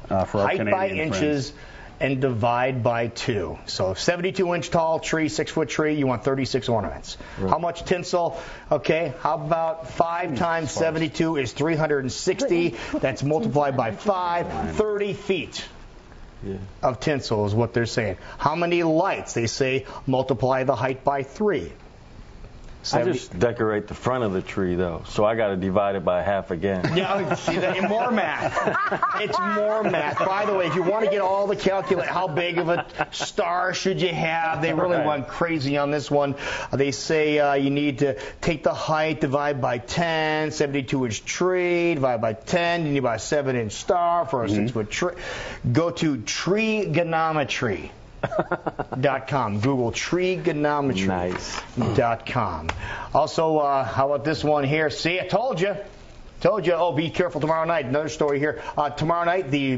For our
height
Canadian
by inches
friends.
And divide by 2. So 72-inch tall tree, 6-foot tree, you want 36 ornaments. Right. How much tinsel? Okay, how about 5 times 72 is 360. That's multiplied by 5, 30 feet. Yeah. Of tinsel is what they're saying. How many lights? They say multiply the height by 3.
I just decorate the front of the tree, though, so I got to divide it by half again.
Yeah, see that? More math. It's more math. By the way, if you want to get all the calculate, how big of a star should you have? They really went crazy on this one. They say you need to take the height, divide by 10, 72-inch tree, divide by 10, you need about a 7-inch star for a 6-foot tree. Go to Trigonometry. .com. Google Trigonometry.com. Also, how about this one here? See, I told you. Oh, be careful tomorrow night. Another story here. Tomorrow night, the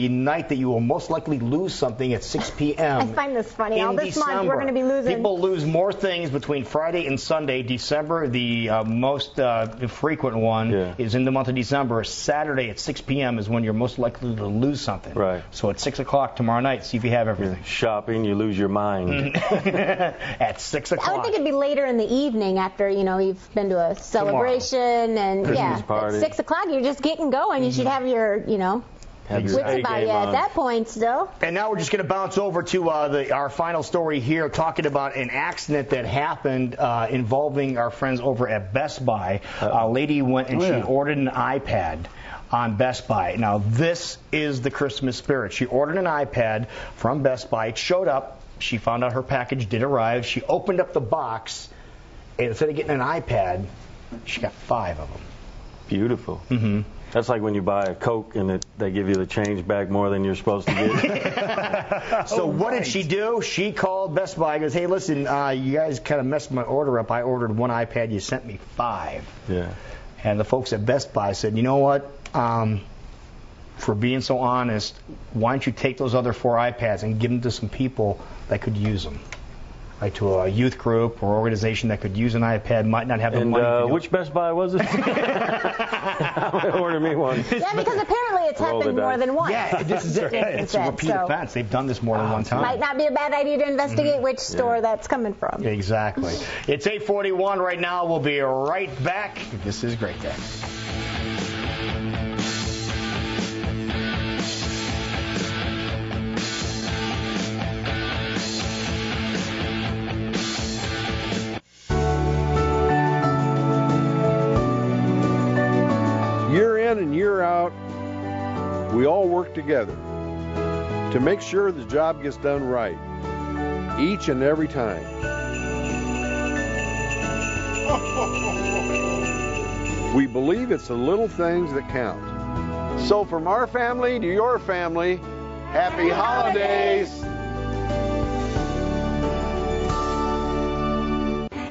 night that you will most likely lose something at 6 p.m.
I find this funny. All this month, we're going to be losing.
People lose more things between Friday and Sunday. December, the most frequent one is in the month of December. Saturday at 6 p.m. is when you're most likely to lose something.
Right.
So at 6 o'clock tomorrow night, see if you have everything.
You're shopping, you lose your mind.
At 6 o'clock.
I would think it'd be later in the evening after, you've been to a celebration and
Christmas party.
At 6 o'clock, you're just getting going. You should have your, wits about you at that point still.
And now we're just going to bounce over to our final story here, talking about an accident that happened involving our friends over at Best Buy. A lady went and she ordered an iPad on Best Buy. Now, this is the Christmas spirit. She ordered an iPad from Best Buy. It showed up. She found out her package did arrive. She opened up the box, and instead of getting an iPad, she got 5 of them.
Beautiful.
Mm-hmm.
That's like when you buy a Coke and they give you the change back more than you're supposed to get.
So what did she do? She called Best Buy and goes, hey, listen, you guys kind of messed my order up. I ordered 1 iPad. You sent me 5.
Yeah.
And the folks at Best Buy said, you know what? For being so honest, why don't you take those other 4 iPads and give them to some people that could use them? Like to a youth group or organization that could use an iPad, might not have the money to do
which Best Buy was it? Order me one.
Yeah, because apparently it's happened more than once.
Yeah, this is it. It's a repeat offense. They've done this more than one time.
Might not be a bad idea to investigate which store that's coming from.
Exactly. It's 8:41 right now. We'll be right back. This is Great Day.
Year in and year out, we all work together to make sure the job gets done right, each and every time. We believe it's the little things that count. So from our family to your family, happy holidays!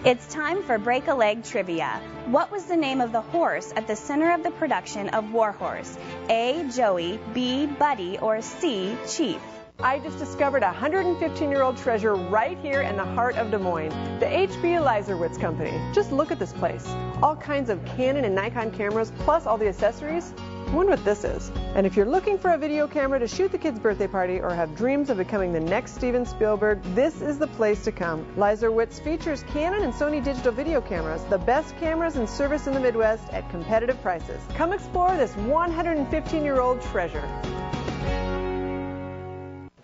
It's time for Break a Leg Trivia. What was the name of the horse at the center of the production of War Horse? A. Joey, B. Buddy, or C. Chief?
I just discovered a 115-year-old treasure right here in the heart of Des Moines, the HB Leiserwitz Company. Just look at this place. All kinds of Canon and Nikon cameras, plus all the accessories. I wonder what this is. And if you're looking for a video camera to shoot the kid's birthday party or have dreams of becoming the next Steven Spielberg, this is the place to come. Leiserwitz features Canon and Sony digital video cameras, the best cameras and service in the Midwest at competitive prices. Come explore this 115-year-old treasure.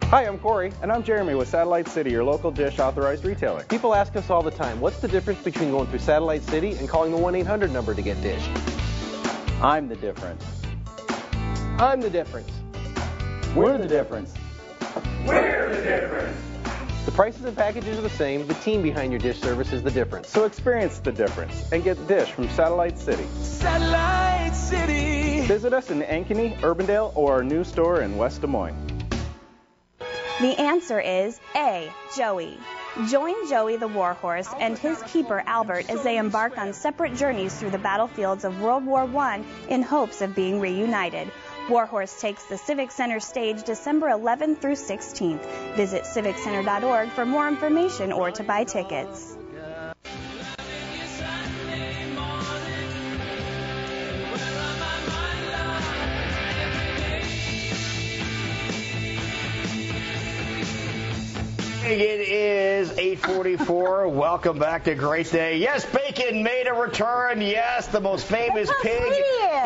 Hi, I'm Corey. And I'm Jeremy with Satellite City, your local Dish authorized retailer. People ask us all the time, what's the difference between going through Satellite City and calling the 1-800 number to get Dish? I'm the difference. I'm the difference. We're the difference.
We're the difference.
The prices and packages are the same. The team behind your Dish service is the difference. So experience the difference and get Dish from Satellite City.
Satellite City.
Visit us in Ankeny, Urbandale, or our new store in West Des Moines.
The answer is A. Joey. Join Joey the Warhorse and his keeper Albert as they embark on separate journeys through the battlefields of World War I in hopes of being reunited. Warhorse takes the Civic Center stage December 11th through 16th. Visit civiccenter.org for more information or to buy tickets.
It is 8:44. Welcome back to Great Day. Yes, bacon made a return. Yes, the most famous pig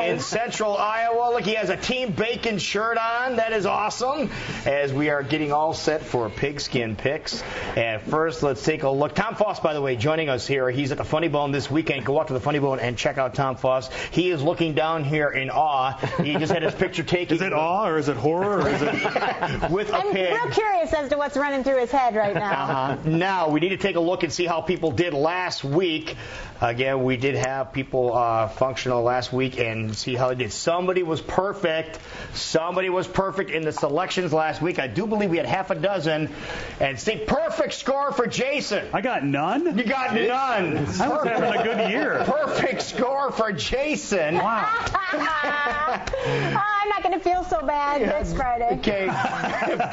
in central Iowa. Look, he has a Team Bacon shirt on. That is awesome. As we are getting all set for pigskin picks. And first, let's take a look. Tom Foss, by the way, joining us here. He's at the Funny Bone this weekend. Go out to the Funny Bone and check out Tom Foss. He is looking down here in awe. He just had his picture taken.
Is it awe or is it horror or is it
with a pig?
I'm real curious as to what's running through his head right now.
Now, we need to take a look and see how people did last week. Again, we did have people functional last week and see how they did. Somebody was perfect. Somebody was perfect in the selections last week. I do believe we had half a dozen. And see, perfect score for Jason.
I got none?
You got none.
I was having a good year.
Perfect score for Jason.
Wow.
I'm not going to feel so bad next Friday.
Okay.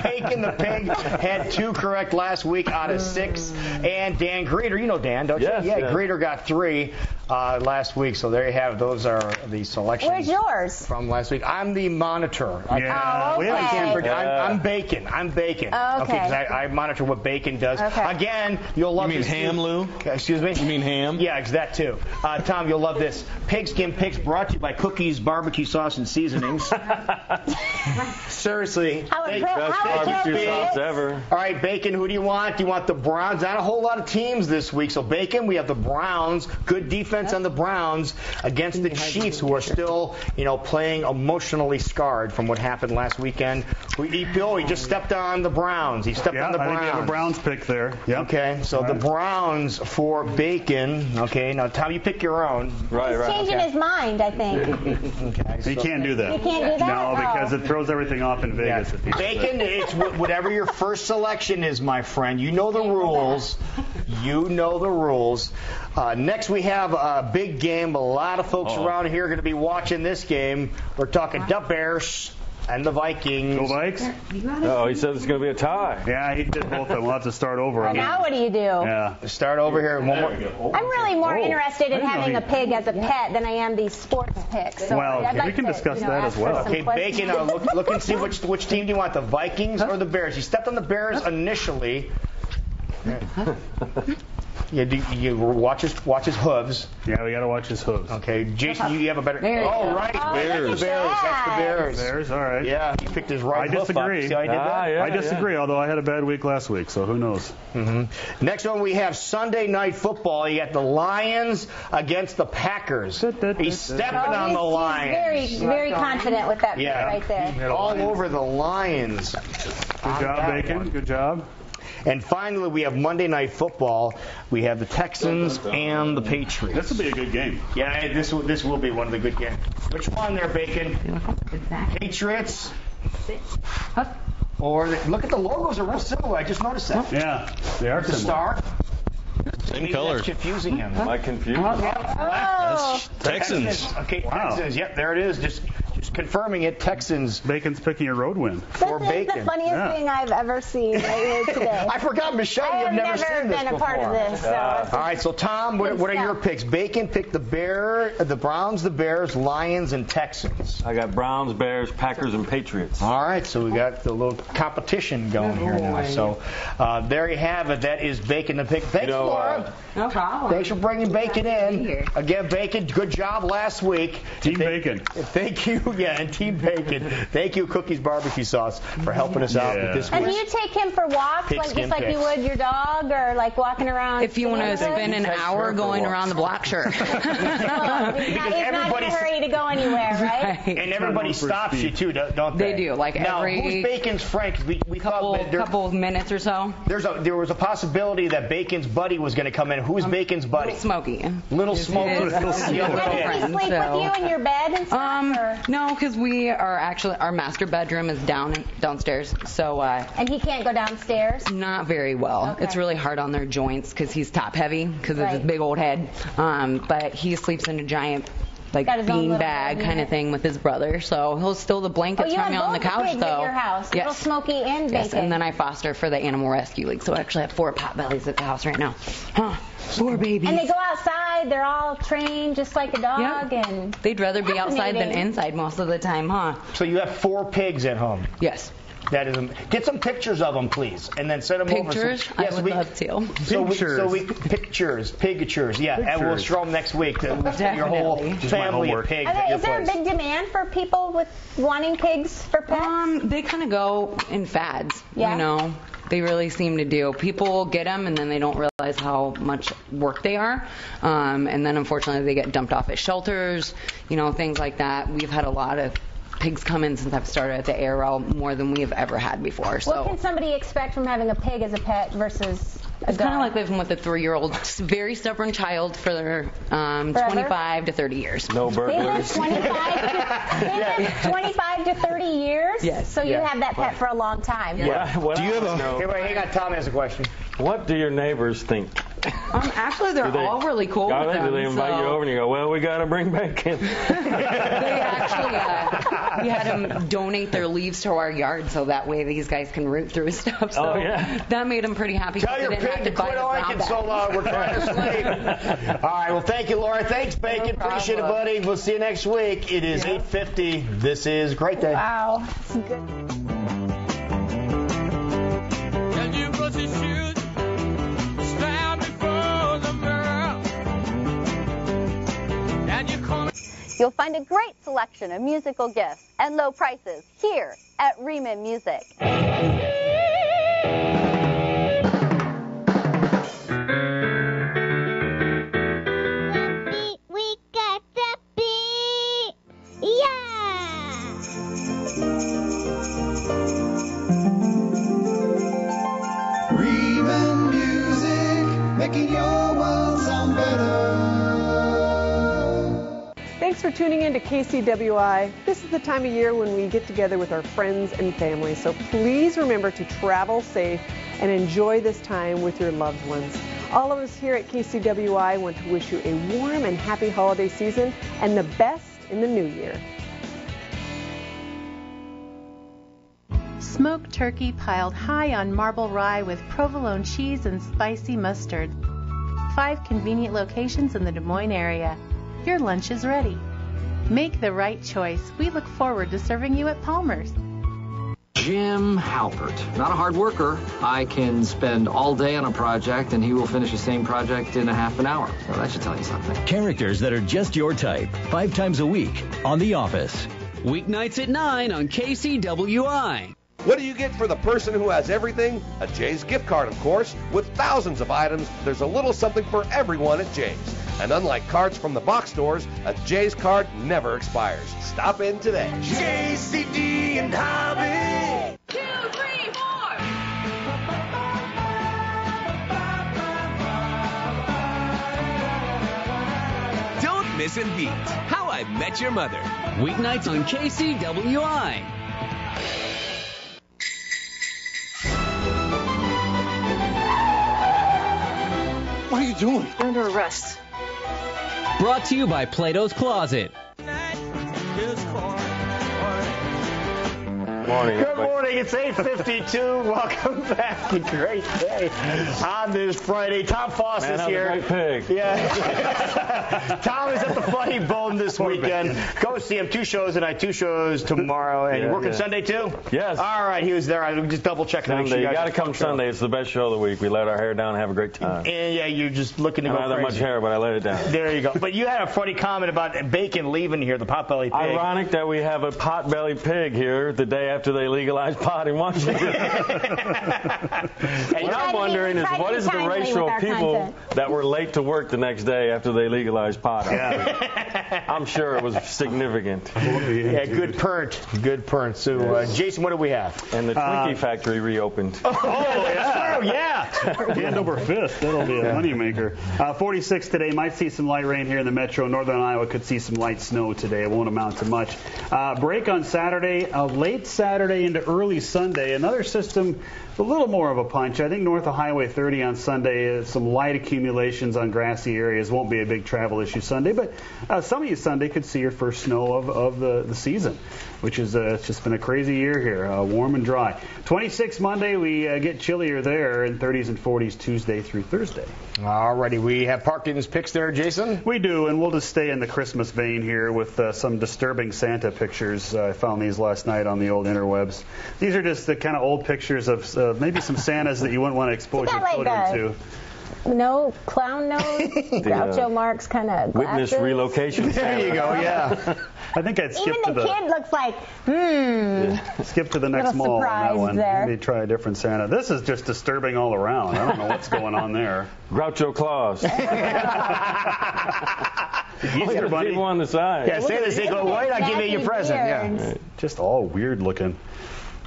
Bacon the Pig had 2 correct last week out of 6. And Dan Greeter, you know Dan, don't you?
Yes,
yeah,
yes.
Greeter got 3 last week. So there you have. Those are the selections.
Where's yours?
From last week. I'm the monitor.
Yeah. Oh, okay.
I'm Bacon. I'm Bacon.
Okay.
Because I monitor what Bacon does.
Okay.
Again, you'll love
You mean
this.
ham, Lou?
Excuse me?
You mean ham?
Yeah, that too. Tom, you'll love this. Pigskin Picks brought to you by Cookies Barbecue Sauce and Seasonings. Seriously.
Best barbecue sauce ever.
All right, Bacon, who do you want? Do you want the Browns? Not a whole lot of teams this week. So, Bacon, we have the Browns. Good defense on the Browns against the Chiefs, who are still, playing emotionally scarred from what happened last weekend. He just stepped on the Browns. He stepped on the Browns.
I think you have a Browns pick there. Yep.
Okay, so the Browns for Bacon. Okay, now, Tom, you pick your own.
He's changing his mind, I think.
Okay,
He can't do that.
You can't do that?
No, because it throws everything off in Vegas. If
Bacon, it's whatever your first selection is, my friend. You know the rules. You know the rules. Next, we have a big game. A lot of folks around here are going to be watching this game. We're talking the Bears and the Vikings.
Go Vikes?
Oh, he said it's going to be a tie.
Yeah, he did both of them. We'll have to start over.
Well, now what do you do?
Yeah.
Start over here. One more.
I'm really more interested in having a pig as a pet than I am these sports picks. So I'd like
we can discuss that as well.
Okay, Bacon, look and see which team do you want, the Vikings or the Bears? He stepped on the Bears initially. Yeah, you watch his hooves.
Yeah, we got to watch his hooves.
Okay, Jason, you have a better.
There you go.
Right,
Oh,
Bears. That's the Bears.
Bears, all right.
Yeah, he picked his right.
I disagree.
See how I did that?
I disagree, although I had a bad week last week, so who knows?
Mm-hmm. Next one, we have Sunday Night Football. You got the Lions against the Packers. He's stepping on the Lions.
He's very confident with that pick right there.
All over the Lions.
Good job, Bacon. Good job.
And finally, we have Monday Night Football. We have the Texans and the Patriots.
This will be a good game.
Yeah, this will be one of the good games. Which one there, Bacon? Patriots? Or look at the logos are real similar. I just noticed that.
Yeah, they are
the
similar.
Star.
Same colors.
That's confusing him.
Am I confused?
Texans.
Okay, Texans. Yep, there it is. Just confirming it. Texans.
Bacon's picking a road win.
For
This is
Bacon.
the funniest thing I've ever seen right here today.
I forgot, Michelle, you've never seen this
been a
before.
part of this. So
All right, so Tom, what are your picks? Bacon picked the Browns, the Bears, Lions, and Texans.
I got Browns, Bears, Packers, and Patriots.
All right, so we got the little competition going here now. So there you have it. That is Bacon the pick. Thanks, Laura.
No problem.
Thanks for bringing Bacon in. Again, Bacon, good job last week.
Team Bacon.
Thank you, and Team Bacon. Thank you, Cookies Barbecue Sauce, for helping us out with this.
And do you take him for walks, just like you would your dog, or like walking around?
If you want to spend an hour going around the block, sure.
He's not in a hurry to go anywhere, right?
And everybody stops you too, don't they?
They do. Like
now,
every
who's Bacon's friend? 'Cause we
couple of minutes or so.
There was a possibility that Bacon's buddy was going to come in. Who's Bacon's buddy?
Little Smokey.
Little Smokey.
Does he sleep with you in your bed and stuff?
No, because we are actually, our master bedroom is downstairs. So.
And he can't go downstairs?
Not very well.
Okay.
It's really hard on their joints because he's top heavy because of his big old head. But he sleeps in a giant bean bag kind of thing with his brother. So he'll steal the blankets from me on the couch,
pigs
though.
At your house.
Yes.
Little Smokey and Bacon.
Yes, and then I foster for the Animal Rescue League. So I actually have 4 potbellies at the house right now. 4 babies.
And they go outside. They're all trained just like a dog.
Yep.
And
they'd rather be outside than inside most of the time, huh?
So you have 4 pigs at home?
Yes.
That is. Get some pictures of them, please, and then send them
Pictures?
over.
I would love to.
Pictures, yeah, and we'll show them next week to your whole family of pigs at your
Is there a
place.
big demand for people with wanting pigs for pets?
They kind of go in fads,
Yeah.
you know. They really seem to do. People get them, and then they don't realize how much work they are. And then, unfortunately, they get dumped off at shelters, things like that. We've had a lot of pigs come in since I've started at the ARL, more than we have ever had before. So.
What can somebody expect from having a pig as a pet versus a
It's kind of
dog?
like living with a 3-year-old, very stubborn child for 25 to 30 years.
No
burglars.
25 to 30 years?
Yes.
So you have that pet for a long time.
Yeah.
Do you have a? Hey, wait, hang on. Tom has a question.
What do your neighbors think?
Actually, they're all really cool with them.
Do they invite you over and you go, well, we got to bring bacon?
They actually, we had them donate their leaves to our yard so that way these guys can root through stuff. So that made them pretty happy.
Tell your pig to quit oinking so loud. We're trying to sleep. All right. Well, thank you, Laura. Thanks, Bacon. Appreciate it, buddy. We'll see you next week. It is 8:50. This is Great Day.
Wow. It's good.
You'll find a great selection of musical gifts and low prices here at Riemann Music.
We got the beat! Yeah!
Riemann Music, making your world sound better.
Thanks for tuning in to KCWI. This is the time of year when we get together with our friends and family, so please remember to travel safe and enjoy this time with your loved ones. All of us here at KCWI want to wish you a warm and happy holiday season and the best in the new year.
Smoked turkey piled high on marble rye with provolone cheese and spicy mustard. 5 convenient locations in the Des Moines area. Your lunch is ready. Make the right choice. We look forward to serving you at Palmer's.
Jim Halpert. Not a hard worker. I can spend all day on a project and he will finish the same project in a half an hour. So that should tell you something.
Characters that are just your type. 5 times a week on The Office. Weeknights at 9 on KCWI.
What do you get for the person who has everything? A Jay's gift card, of course. With thousands of items, there's a little something for everyone at Jay's. And unlike cards from the box stores, a Jay's card never expires. Stop in today.
JCD and Hobby.
2, 3, 4.
Don't miss a beat. How I Met Your Mother.
Weeknights on KCWI.
What are you doing?
You're under arrest.
Brought to you by Plato's Closet.
Morning.
Good morning. It's 8:52. Welcome back. A great day on this Friday. Tom Foss is here.
Man, great pig.
Yeah. Tom is at the Funny Bone this weekend. Go see him. 2 shows tonight, 2 shows tomorrow. And you're working Sunday too?
Yes.
All right. He was there. I'm just double checking.
Sunday. You got to come Sunday. It's the best show of the week. We let our hair down and have a great time.
And yeah, you're just looking to
I
go
don't have that much
crazy.
hair, but I let it down.
There you go. But you had a funny comment about bacon leaving here, the potbelly pig.
Ironic that we have a pot-bellied pig here the day after they legalized pot in Washington. What I'm wondering is what is the ratio of people that were late to work the next day after they legalized pot?
Yeah.
I'm sure it was significant.
Yeah, good pernt. Good pernt. So, Jason, what do we have?
And the Twinkie factory reopened.
Oh, yeah.
Yeah.
Hand over fist. That'll be a moneymaker. 46 today. Might see some light rain here in the metro. Northern Iowa could see some light snow today. It won't amount to much. Break on Saturday. Late Saturday into early Sunday. Another system, a little more of a punch. I think north of Highway 30 on Sunday, some light accumulations on grassy areas. Won't be a big travel issue Sunday, but some of you Sunday could see your first snow of the season, which is it's just been a crazy year here, warm and dry. 26 Monday, we get chillier there, and 30s and 40s Tuesday through Thursday.
Alrighty, we have Parkins picks there, Jason?
We do, and we'll just stay in the Christmas vein here with some disturbing Santa pictures. I found these last night on the old interwebs. These are just the kind of old pictures of maybe some Santas that you wouldn't want to expose your children to.
No clown nose, Groucho Marx kind of glasses.
Witness relocation.
There you go, yeah.
I think I'd skip
Even
to
the kid looks like,
skip to the next
Little
mall on that
surprise
one.
there.
Maybe try a different Santa. This is just disturbing all around. I don't know what's going on there.
Groucho Claus.
Easier, buddy.
People on the side.
Yeah, Santa's say, go white, I'll give you your present. Yeah.
Just all weird looking.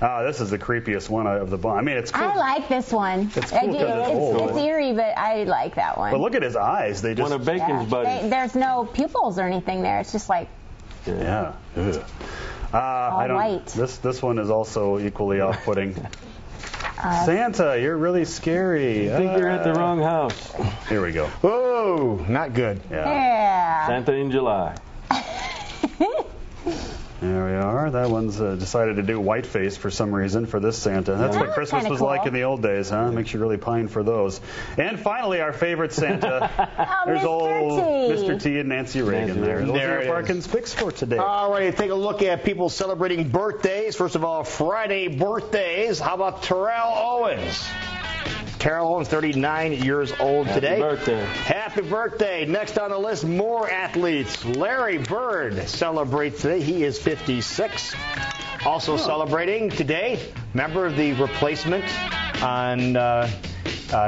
This is the creepiest one of the bunch. I mean, it's cool.
I like this one.
It's cool 'cause it's old.
It's eerie, but I like that one.
But look at his eyes. They just
One of Bacon's buddies.
There's no pupils or anything there. It's just like
Yeah. Ugh.
all white.
This one is also equally off-putting. Santa, you're really scary.
I think you're at the wrong house.
Here we go.
Whoa, not good.
Yeah.
Santa in July.
There we are. That one's decided to do whiteface for some reason for this Santa. That's what Christmas was like in the old days, huh? Makes you really pine for those. And finally, our favorite Santa. There's old Mr. T and Nancy Reagan there. Those are your Parkins picks for today.
All right, take a look at people celebrating birthdays. First of all, Friday birthdays. How about Terrell Owens? Carolyn, 39 years old today.
Happy birthday.
Happy birthday. Next on the list, more athletes. Larry Bird celebrates today. He is 56. Also celebrating today, member of the replacement on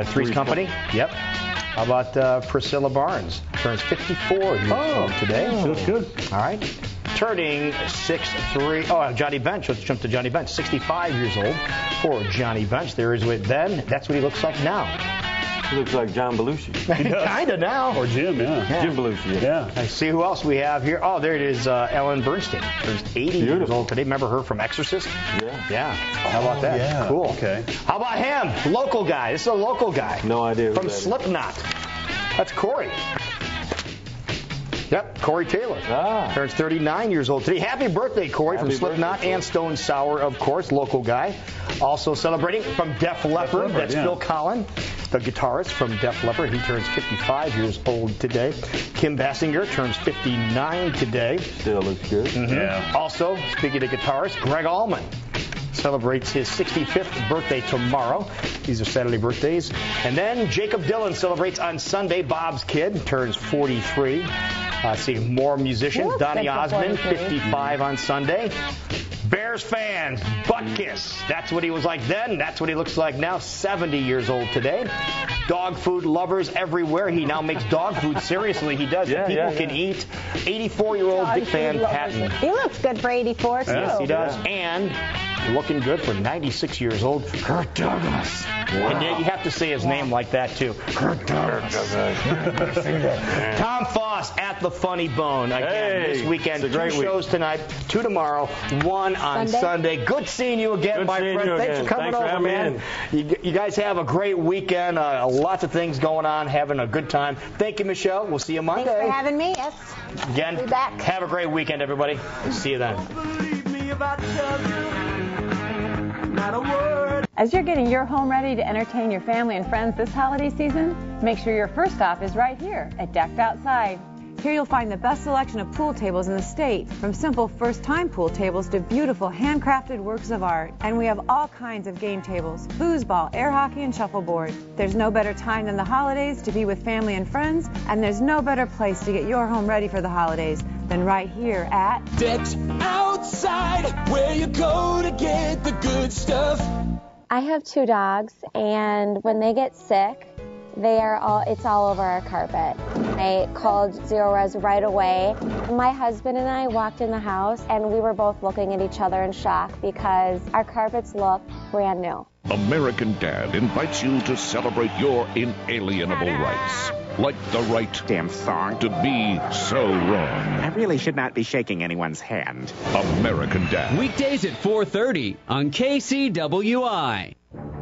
Three's Company. Yep. How about Priscilla Barnes? Turns 54 years old today.
That's good.
All right. Turning 6'3". Oh, Johnny Bench. Let's jump to Johnny Bench. 65 years old for Johnny Bench. There is with then. That's what he looks like now.
He looks like John Belushi.
Kind of now.
Or Jim, yeah.
Jim Belushi.
Yeah.
I see who else we have here. Oh, there it is. Ellen Bernstein. Turns 80 years old today. Remember her from Exorcist?
Yeah.
Yeah. How about that?
Yeah.
Cool.
Okay.
How about him? Local guy. This is a local guy.
No idea who
From
that is.
Slipknot. That's Corey. Yep, Corey Taylor. Turns 39 years old today. Happy birthday, Corey, from Slipknot and Stone Sour, of course, local guy. Also celebrating from Def Leppard. That's Phil Collin, the guitarist from Def Leppard. He turns 55 years old today. Kim Basinger turns 59 today.
Still looks good.
Yeah.
Also, speaking of guitarist, Greg Allman celebrates his 65th birthday tomorrow. These are Saturday birthdays. And then Jacob Dylan celebrates on Sunday. Bob's kid turns 43. See more musicians. Donny Osmond, 55 on Sunday. Bears fans, Butkus. That's what he was like then. That's what he looks like now. 70 years old today. Dog food lovers everywhere. He now makes dog food. Seriously, he does. People can eat. 84-year-old Dick Van Patten.
He looks good for 84, too.
Yes, he does. And looking good for 96 years old, Kirk Douglas. And yet you have to say his name like that, too. Kirk Douglas. Tom Foss at the Funny Bone. Again, this weekend. 2 shows tonight, 2 tomorrow, 1 on Sunday. Good seeing you again, my friend. Thanks for coming over, man. You guys have a great weekend. Lots of things going on, having a good time. Thank you, Michelle. We'll see you Monday.
Thanks for having me. Yes.
Again,
Be back.
Have a great weekend, everybody. See you then.
As you're getting your home ready to entertain your family and friends this holiday season, make sure your first stop is right here at Decked Outside. Here you'll find the best selection of pool tables in the state, from simple first-time pool tables to beautiful handcrafted works of art. And we have all kinds of game tables, foosball, air hockey, and shuffleboard. There's no better time than the holidays to be with family and friends, and there's no better place to get your home ready for the holidays than right here at
Decked Outside, where you go to get the good stuff.
I have 2 dogs, and when they get sick, it's all over our carpet. I called Zero Res right away. My husband and I walked in the house, and we were both looking at each other in shock because our carpets look brand new.
American Dad invites you to celebrate your inalienable rights. Like the right damn song to be so wrong.
I really should not be shaking anyone's hand.
American Dad.
Weekdays at 4:30 on KCWI.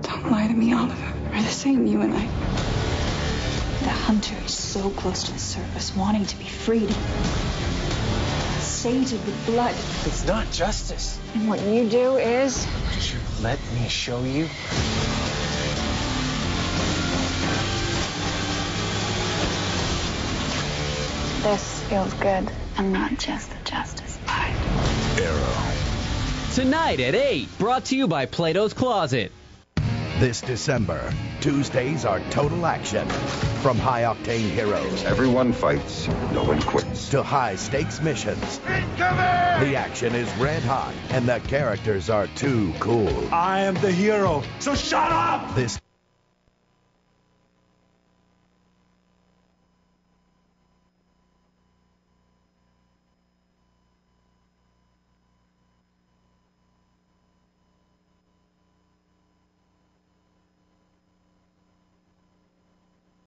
Don't lie to me, Oliver. We're the same, you and I. The hunter is so close to the surface, wanting to be freed. Sated with blood.
It's not justice.
And what you do is...
Would you let me show you?
This feels good. I'm not just the Justice Part.
Arrow.
Tonight at 8, brought to you by Plato's Closet.
This December, Tuesdays are total action. From high-octane heroes.
Everyone fights, no one quits.
To high-stakes missions. The action is red hot, and the characters are too cool.
I am the hero, so shut up!
This